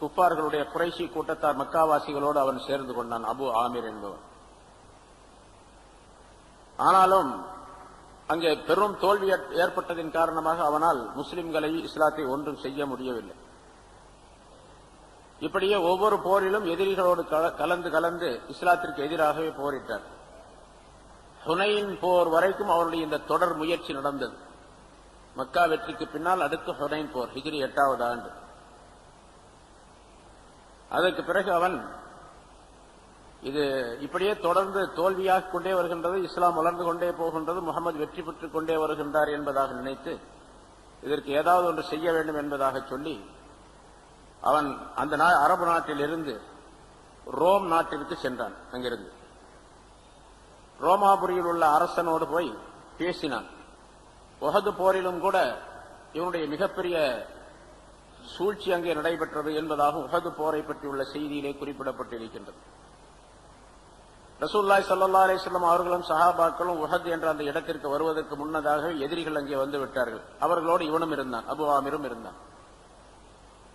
[SPEAKER 1] குஃபார்களுடைய குறைஷி கூட்டத்தார் மக்காவாசிகளோடு அவன் சேர்ந்து கொண்டான், அபு ஆமிர் என்பவன். ஆனாலும் அங்கே பெரும் தோல்வி ஏற்பட்டதின் காரணமாக அவனால் முஸ்லிம்களை, இஸ்லாத்தை ஒன்றும் செய்ய முடியவில்லை. இப்படியே ஒவ்வொரு போரிலும் எதிரிகளோடு கலந்து கலந்து இஸ்லாத்திற்கு எதிராகவே போரிட்டார். ஹுனைன் போர் வரைக்கும் அவருடைய இந்த தொடர் முயற்சி நடந்தது. மக்கா வெற்றிக்கு பின்னால் அடுத்து ஹுனைன் போர், ஹிஜ்ரி 8வது ஆண்டு. அதற்கு பிறகு அவன் இது இப்படியே தொடர்ந்து தோல்வியாக கொண்டே வருகின்றது, இஸ்லாம் வளர்ந்து கொண்டே போகின்றது, முகமது வெற்றி பெற்றுக் கொண்டே வருகின்றார் என்பதாக நினைத்து இதற்கு ஏதாவது ஒன்று செய்ய வேண்டும் என்பதாக சொல்லி அவன் அந்த அரபு நாட்டில் இருந்து ரோம் நாட்டிற்கு சென்றான். அங்கிருந்து ரோமாபுரியில் உள்ள அரசனோடு போய் பேசினான். உஹது போரிலும் கூட இவனுடைய மிகப்பெரிய சூழ்ச்சி அங்கே நடைபெற்றது என்பதாக உஹது போரை பற்றியுள்ள செய்தியிலே குறிப்பிடப்பட்டிருக்கின்றது. ரசூலுல்லாஹி ஸல்லல்லாஹு அலைஹி வஸல்லம் அவர்களும் சஹாபாக்களும் உஹது என்ற அந்த இடத்திற்கு வருவதற்கு முன்னதாக எதிரிகள் அங்கே வந்து விட்டார்கள். அவர்களோடு இவனும் இருந்தான், அபு ஆமிரும் இருந்தான்.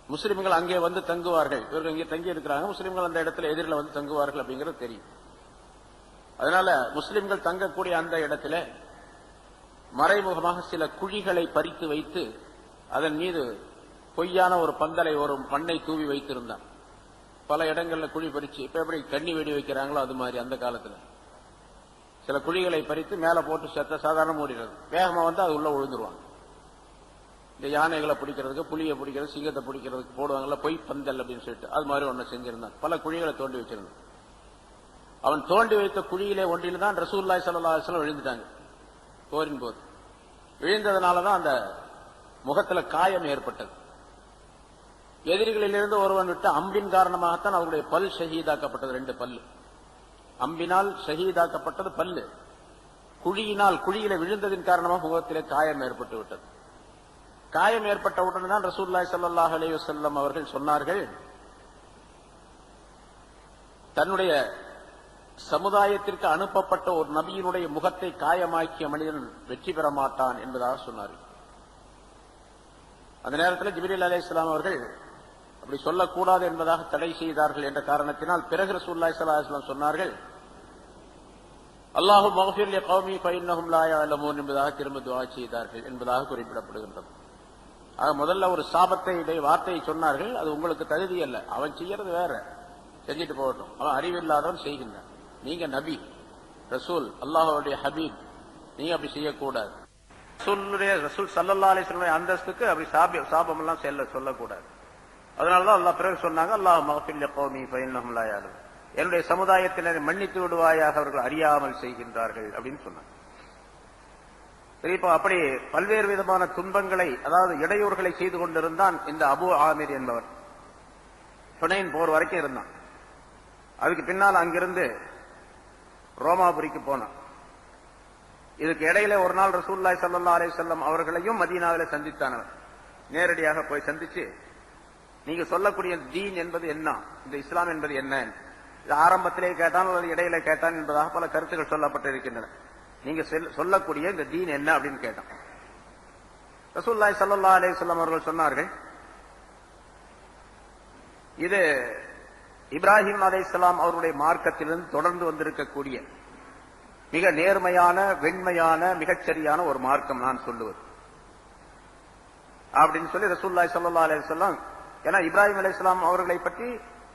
[SPEAKER 1] முஸ்லிம்கள் அங்கே வந்து தங்குவார்கள், இவர்கள் இங்கே தங்கி இருக்கிறாங்க, முஸ்லிம்கள் அந்த இடத்துல எதிரில் வந்து தங்குவார்கள் அப்படிங்கிறது தெரியும். அதனால முஸ்லிம்கள் தங்கக்கூடிய அந்த இடத்துல மறைமுகமாக சில குழிகளை பறித்து வைத்து அதன் மீது பொய்யான ஒரு பந்தலை, ஒரு மண்ணை தூவி வைத்திருந்தான். பல இடங்கள்ல குழி பறிச்சு, இப்ப எப்படி கண்ணி வெடி வைக்கிறாங்களோ அது மாதிரி அந்த காலத்துல சில குழிகளை பறித்து மேல போட்டு செத்த சாதாரண மூடிடுறது. வேகமா வந்து அது உள்ள விழுந்துருவாங்க. இந்த யானைகளை பிடிக்கிறதுக்கு, புலியை பிடிக்கிறது, சிங்கத்தை பிடிக்கிறதுக்கு போடுவாங்கல்ல பொய் பந்தல் அப்படின்னு சொல்லிட்டு, அது மாதிரி ஒன்னு செஞ்சிருந்தான். பல குழிகளை தோண்டி வச்சிருந்தான். அவன் தோண்டி வைத்த குழியிலே ஒன்றில் தான் ரசூலுல்லாஹி ஸல்லல்லாஹு அலைஹி வஸல்லம் விழுந்துட்டாங்க போரின் போது. விழுந்ததுனாலதான் அந்த முகத்துல காயம் ஏற்பட்டது. எதிரிகளிலிருந்து ஒருவன் விட்டு அம்பின் காரணமாகத்தான் அவருடைய பல் ஷஹீதாக்கப்பட்டது. 2 பல்லு அம்பினால் ஷஹீதாக்கப்பட்டது பல்லு. குழியினால், குழியில விழுந்ததின் காரணமாக முகத்திலே காயம் ஏற்பட்டு விட்டது. காயம் ஏற்பட்ட உடனே தான் ரசூலுல்லாஹி ஸல்லல்லாஹு அலைஹி வஸல்லம் அவர்கள் சொன்னார்கள், தன்னுடைய சமுதாயத்திற்கு அனுப்பப்பட்ட ஒரு நபியினுடைய முகத்தை காயமாக்கிய மனிதன் வெற்றி பெற மாட்டான் என்பதாக சொன்னார்கள். அந்த நேரத்தில் ஜிப்ரீல் அலைஹிஸ்ஸலாம் அவர்கள் அப்படி சொல்லக்கூடாது என்பதாக தடை செய்தார்கள் என்ற காரணத்தினால் பிறகு ரசூலுல்லாஹி ஸல்லல்லாஹு அலைஹி வஸல்லம் சொன்னார்கள், அல்லாஹு மக்ஃபிர் லி கௌமி ஃபஇன்னஹும் லா யஅலமூன் என்பதாக திரும்ப துஆ செய்தார்கள் என்பதாக குறிப்பிடப்படுகின்றது. ஆக முதல்ல ஒரு சாபத்தை வார்த்தையை சொன்னார்கள், அது உங்களுக்கு தகுதி அல்ல, அவன் செய்யறது வேற, செஞ்சுட்டு போகட்டும், அவன் அறிவில்லாதவன் செய்கின்றான், நீங்க நபி ரசூல் அல்லாஹ்வுடைய ஹபீப், நீங்க அப்படி செய்யக்கூடாது. ரசூல் ஸல்லல்லாஹு அலைஹி வஸல்லம் அந்தஸ்துக்கு அப்படி சாபம் எல்லாம் சொல்லக்கூடாது. அதனாலதான் அல்லாஹ் பிறகு சொன்னாங்க, அல்லாஹ் மக்ஃபிர் லி கௌமி ஃபஇன்னஹும் லா யஅலமூன், என்னுடைய சமுதாயத்தினரை மன்னித்து விடுவாயாக, அவர்கள் அறியாமல் செய்கின்றார்கள் அப்படின்னு சொன்னாங்க. இப்போ அப்படி பல்வேறு விதமான துன்பங்களை, அதாவது இடையூறுகளை செய்து கொண்டிருந்தான் இந்த அபு ஆமிர் என்பவர். ஹுனைன் போர் வரைக்கும் இருந்தான். அதுக்கு பின்னால் அங்கிருந்து ரோமாபுரிக்கு போனான். இதுக்கு இடையில ஒரு நாள் ரசூலுல்லாஹி ஸல்லல்லாஹு அலைஹி வஸல்லம் அவர்களையும் மதீனாவில சந்தித்தானவர். நேரடியாக போய் சந்திச்சு, நீங்க சொல்லக்கூடிய தீன் என்பது என்ன, இந்த இஸ்லாம் என்பது என்ன, இது ஆரம்பத்திலே கேட்டான் அல்லது இடையில கேட்டான் என்பதாக பல கருத்துக்கள் சொல்லப்பட்டிருக்கின்றன. நீங்க சொல்லக்கூடிய இந்த தீன் என்ன அப்படின்னு கேட்டான். ரசூலுல்லாஹி ஸல்லல்லாஹு அலைஹி வஸல்லம் அவர்கள் சொன்னார்கள், இது இப்ராஹிம் அலைஹிஸ்ஸலாம் அவருடைய மார்க்கத்திலிருந்து தொடர்ந்து வந்திருக்கக்கூடிய மிக நேர்மையான, வெண்மையான, மிகச்சரியான ஒரு மார்க்கம் நான் சொல்லுவது அப்படின்னு சொல்லி ரசூலுல்லாஹி ஸல்லல்லாஹு அலைஹி வஸல்லம், ஏன்னா இப்ராஹிம் அலைஹிஸ்ஸலாம் அவர்களை பற்றி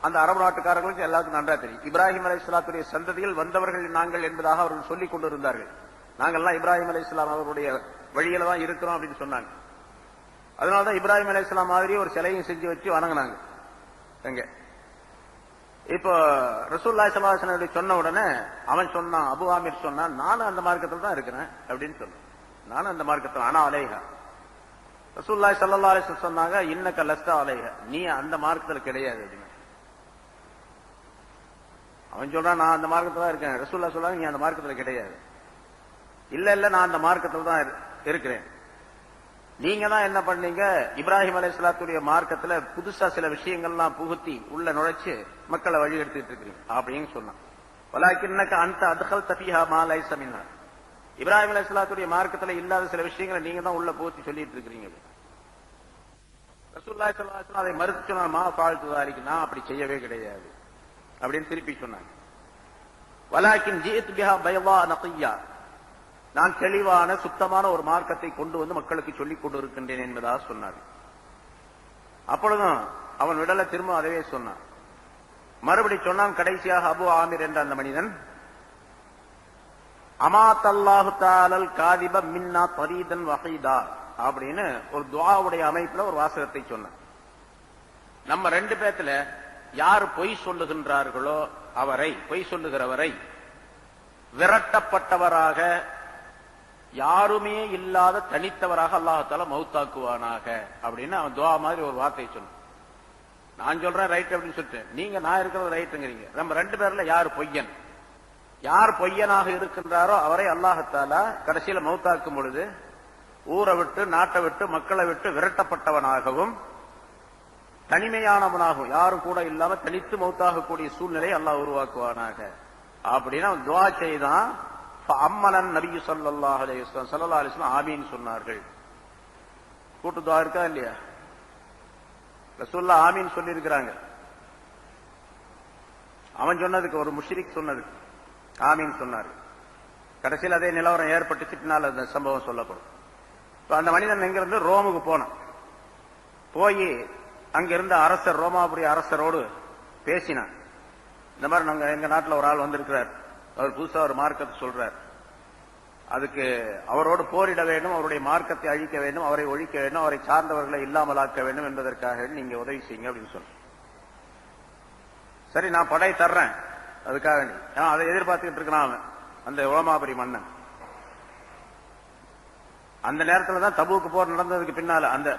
[SPEAKER 1] அந்த அரபு நாட்டுக்காரர்களுக்கு எல்லாருக்கும் நன்றா தெரியும். இப்ராஹிம் அலைஹிஸ்ஸலாத்துடைய சந்ததியில் வந்தவர்கள் நாங்கள் என்பதாக அவர்கள் சொல்லிக் கொண்டிருந்தார்கள். நாங்கள்லாம் இப்ராஹிம் அலைஹிஸ்ஸலாம் அவருடைய வழியில தான் இருக்கிறோம் அப்படின்னு சொன்னாங்க. அதனாலதான் இப்ராஹிம் அலைஹிஸ்ஸலாம் மாதிரி ஒரு சிலையும் செஞ்சு வச்சு வணங்கினாங்க. எங்க இப்போ ரசூலுல்லாஹி ஸல்லல்லாஹு அலைஹி வஸல்லம் சொன்ன உடனே அவன் சொன்னான், அபு ஆமிர் சொன்னான், நானும் அந்த மார்க்கத்தில் தான் இருக்கிறேன் அப்படின்னு சொன்னான். நானும் அந்த மார்க்கத்தில், ஆனா அலைஹா. ரசூலுல்லாஹி ஸல்லல்லாஹு அலைஹி வஸல்லம் சொன்னாங்க, இன்னக லஸ்தா அலைஹா, நீ அந்த மார்க்கத்தில் கிடையாது அப்படின்னு. அவன் சொல்றான், நான் அந்த மார்க்கத்தில் தான் இருக்கேன். ரசூலுல்லாஹி சொல்றாங்க, நீ அந்த மார்க்கத்தில் கிடையாது. இல்ல இல்ல, நான் அந்த மார்க்கத்தில் தான் இருக்கிறேன். நீங்க தான் என்ன பண்ணீங்க, இப்ராஹிம் அலைஹிஸ்ஸலாத்துடைய மார்க்கத்துல புதுசா சில விஷயங்கள்லாம் புகுத்தி உள்ள நுழைச்சு மக்களை வழி எடுத்துட்டு இருக்கிறீங்க அப்படின்னு சொன்னான். வலாக்கின்னக அன்த அத்கல்த ஃபீஹா மா லைஸ மின்ஹா, இப்ராஹிம் அலைஹிஸ்ஸலாத்துடைய மார்க்கத்துல இல்லாத சில விஷயங்களை நீங்க தான் உள்ள புகுத்தி சொல்லிட்டு இருக்கிறீங்க. ரசூலுல்லாஹி ஸல்லல்லாஹு அலைஹி வஸல்லம் அதை மறுத்து சொன்னார், மா ஃபால்து தாலிக், நான் அப்படி செய்யவே கிடையாது அப்படின்னு திருப்பி சொன்னாங்க. வலாக்கின் ஜீத் பிஹா பைதா நகியா, நான் தெளிவான சுத்தமான ஒரு மார்க்கத்தை கொண்டு வந்து மக்களுக்கு சொல்லிக் கொண்டு இருக்கின்றேன் என்பதாக சொன்னார். அப்பொழுதும் அவன் விடல, திரும்ப அதவே சொன்னான். மறுபடி சொன்னான் கடைசியாக அபு ஆமிர் என்ற அந்த மனிதன், அமாத்தல்லாஹு தஆலல் காதிப மின்னா தரீதன் வஹீதா அப்படின்னு ஒரு துஆவுடைய அமைப்புல ஒரு வாசகத்தை சொன்னான். நம்ம ரெண்டு பேத்துல யார் பொய் சொல்லுகின்றார்களோ அவரை, பொய் சொல்லுகிறவரை விரட்டப்பட்டவராக, யாருமே இல்லாத தனித்தவராக அல்லாஹ் தஆலா மௌத்தாக்குவானாக அப்படின்னு அவன் துஆ மாதிரி ஒரு வார்த்தை சொன்னான். நான் சொல்றேன் ரைட் அப்படின்னு சொல்லிட்டு, நீங்க நான் இருக்கிறது ரைட்டுங்கிறீங்க. நம்ம ரெண்டு பேர்ல யார் பொய்யன், யார் பொய்யனாக இருக்கின்றாரோ அவரை அல்லாஹ் தஆலா கடைசியில மௌத்தாக்கும் பொழுது ஊரை விட்டு, நாட்டை விட்டு, மக்களை விட்டு விரட்டப்பட்டவனாகவும் தனிமையானவனாகவும், யாரும் கூட இல்லாம தனித்து மௌத்தாகக்கூடிய சூழ்நிலை அல்லாஹ் உருவாக்குவானாக அப்படின்னு அவன் துஆ செய்தான். அம்மலன் நபி ஸல்லல்லாஹு அலைஹி வஸல்லம் ஸல்லல்லாஹு அலைஹி வஸல்லம் ஆமீன் சொன்னார்கள். கூட்டு துஆ இருக்கா இல்லையா? ரசூலுல்லாஹ் ஆமீன் சொல்லி இருக்கிறாங்க. அவன் சொன்னதுக்கு, ஒரு முஷ்ரிக் சொன்னதுக்கு ஆமீன் சொன்னார். கடைசியில் அதே நிலவரம் ஏற்பட்டுச்சு, பின்னால் அந்த சம்பவம் சொல்லப்படும். அந்த மனிதன் எங்கிருந்து ரோமுக்கு போனான். போய் அங்கிருந்த அரசர், ரோமாபுரி அரசரோடு பேசினான். இந்த மாதிரி நாங்க எங்க நாட்டில் ஒரு ஆள் வந்திருக்கிறார், அவர் புதுசா ஒரு மார்க்கத்தை சொல்றார், அதுக்கு அவரோடு போரிட வேண்டும், அவருடைய மார்க்கத்தை அழிக்க வேண்டும், அவரை ஒழிக்க வேண்டும், அவரை சார்ந்தவர்களை இல்லாமலாக்க வேண்டும் என்பதற்காக நீங்க உதவி செய்யுங்க அப்படின்னு சொன்ன. சரி, நான் படை தர்றேன் அதுக்காக. அதை எதிர்பார்த்துக்கிட்டு இருக்கிறான் அந்த ரோமாபுரி மன்னன். அந்த நேரத்தில் தான் தபூக்கு போர் நடந்ததுக்கு பின்னால, அந்த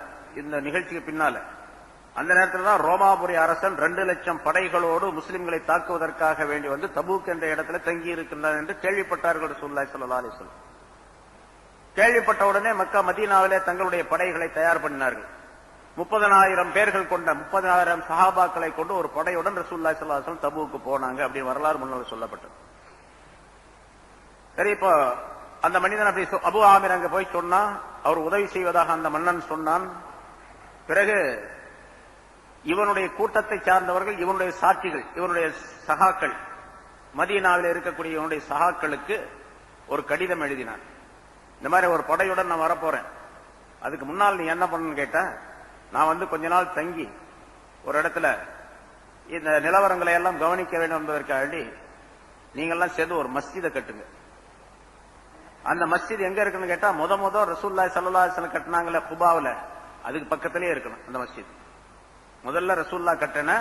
[SPEAKER 1] இந்த நிகழ்ச்சிக்கு பின்னால, அந்த நேரத்தில் தான் ரோமாபுரி அரசன் 2 லட்சம் படைகளோடு முஸ்லிம்களை தாக்குவதற்காக வேண்டி வந்து தபூக் என்ற இடத்துல தங்கி இருக்கின்றார் என்று கேள்விப்பட்டார்கள் ரசூலுல்லாஹி ஸல்லல்லாஹு அலைஹி வஸல்லம். கேள்விப்பட்ட உடனே மக்கா மதீனாவிலே தங்களுடைய படைகளை தயார் பண்ணினார்கள். 30,000 பேர்கள் கொண்ட 30,000 சஹாபாக்களை கொண்டு ஒரு படையுடன் ரசூலுல்லாஹி ஸல்லல்லாஹு அலைஹி வஸல்லம் தபூக்கு போனாங்க அப்படின்னு வரலாறு முன்னால் சொல்லப்பட்டது. சரி, இப்போ அந்த மனிதன் அப்படி அபு ஆமிர் அங்க போய் சொன்னா, அவர் உதவி செய்வதாக அந்த மன்னன் சொன்னான். பிறகு இவனுடைய கூட்டத்தை சார்ந்தவர்கள், இவனுடைய சாட்சிகள், இவனுடைய சகாக்கள், மதீனாவில் இருக்கக்கூடிய இவனுடைய சகாக்களுக்கு ஒரு கடிதம் எழுதினான். இந்த மாதிரி ஒரு படையுடன் நான் வரப்போறேன், அதுக்கு முன்னால் நீ என்ன பண்ணு கேட்ட, நான் வந்து கொஞ்ச நாள் தங்கி ஒரு இடத்துல இந்த நிலவரங்களை எல்லாம் கவனிக்க வேண்டும் என்பதற்காக வேண்டி நீங்கெல்லாம் சேர்ந்து ஒரு மஸ்ஜிதை கட்டுங்க. அந்த மஸ்ஜித் எங்க இருக்குன்னு கேட்டா, முத ரசூலுல்லாஹி ஸல்லல்லாஹு அலைஹி வஸல்லம் கட்டினாங்கல்ல குபாவுல, அதுக்கு பக்கத்திலேயே இருக்கணும் அந்த மஸ்ஜித். முதல்ல ரசூலுல்லாஹ் கட்டின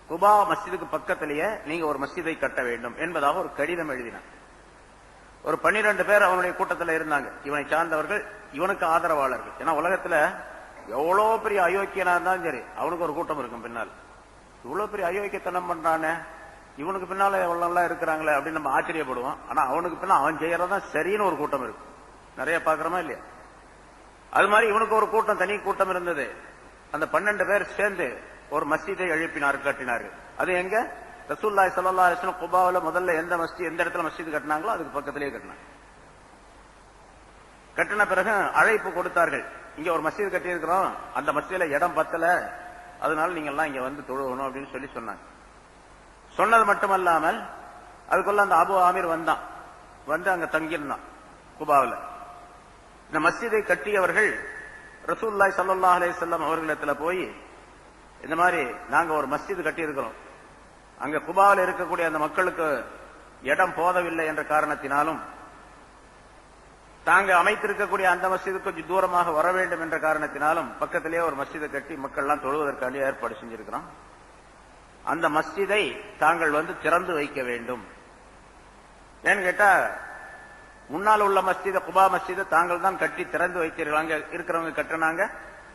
[SPEAKER 1] குபா மஸ்ஜிதுக்கு பக்கத்திலேயே நீங்க ஒரு மஸ்ஜிதை கட்ட வேண்டும் என்பதாக ஒரு கடிதம் எழுதினார். ஒரு 12 பேர் அவனுடைய கூட்டத்தில் இருந்தாங்க, இவனை சார்ந்தவர்கள், இவனுக்கு ஆதரவாளர்கள். ஏன்னா உலகத்துல எவ்வளவு பெரிய அயோக்கியனா இருந்தாலும் சரி, அவனுக்கு ஒரு கூட்டம் இருக்கும் பின்னால். இவ்வளவு பெரிய அயோக்கியத்தனம் பண்றானே, இவனுக்கு பின்னால எவ்வளவு நல்லா இருக்கிறாங்களே அப்படின்னு நம்ம ஆச்சரியப்படுவோம். ஆனா அவனுக்கு பின்னால் அவன் செய்யறதான் சரின்னு ஒரு கூட்டம் இருக்கு, நிறைய பாக்குறோமா இல்லையா? அது மாதிரி இவனுக்கு ஒரு கூட்டம், தனி கூட்டம் இருந்தது. அந்த 12 பேர் சேர்ந்து ஒரு மஸ்ஜிதை எழுப்பினார்கள், கட்டினார்கள். அது எங்க? ரசூலுல்லாஹி ஸல்லல்லாஹு அலைஹி வஸல்லம் குபாவுல முதல்ல எந்த இடத்துல மஸ்ஜித் கட்டினாங்களோ அதுக்கு பக்கத்திலேயே கட்டினாங்க. கட்டின பிறகு அழைப்பு கொடுத்தார்கள், இங்க ஒரு மஸ்ஜித் கட்டி இருக்கிறோம், அந்த மஸ்ஜித்ல இடம் பத்தல, அதனால நீங்க எல்லாம் இங்க வந்து தொழுவணும் அப்படின்னு சொல்லி சொன்னாங்க. சொன்னது மட்டுமல்லாமல் அதுக்குள்ள அந்த அபு ஆமீர் வந்தான், வந்து அங்க தங்கியிருந்தான் குபாவுல. இந்த மஸ்ஜிதை கட்டியவர்கள் ரசூலுல்லாஹி ஸல்லல்லாஹு அலைஹி வஸல்லம் அவர்களிடத்துல போய், இந்த மாதிரி நாங்க ஒரு மஸ்ஜித் கட்டி இருக்கிறோம், அங்க குபாவில் இருக்கக்கூடிய அந்த மக்களுக்கு இடம் போதவில்லை என்ற காரணத்தினாலும், தாங்க அமைத்திருக்கக்கூடிய அந்த மஸ்ஜிதுக்கு கொஞ்சம் தூரமாக வர வேண்டும் என்ற காரணத்தினாலும் பக்கத்திலேயே ஒரு மஸ்ஜிதை கட்டி மக்கள் எல்லாம் தொழுவதற்காண்டி ஏற்பாடு செஞ்சிருக்கிறோம். அந்த மஸ்ஜிதை தாங்கள் வந்து திறந்து வைக்க வேண்டும். ஏன்னு கேட்டா, முன்னால் உள்ள மஸ்ஜித குபா மஸ்ஜிதை தாங்கள் தான் கட்டி திறந்து வைத்தீர்கள், அங்க இருக்கிறவங்க கட்டினாங்க,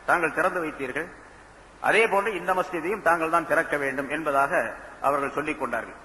[SPEAKER 1] தாங்கள் திறந்து வைத்தீர்கள். அதே போன்று இந்த மஸ்ஜிதையும் தாங்கள் தான் திறக்க வேண்டும் என்பதாக அவர்கள் சொல்லிக் கொண்டார்கள்.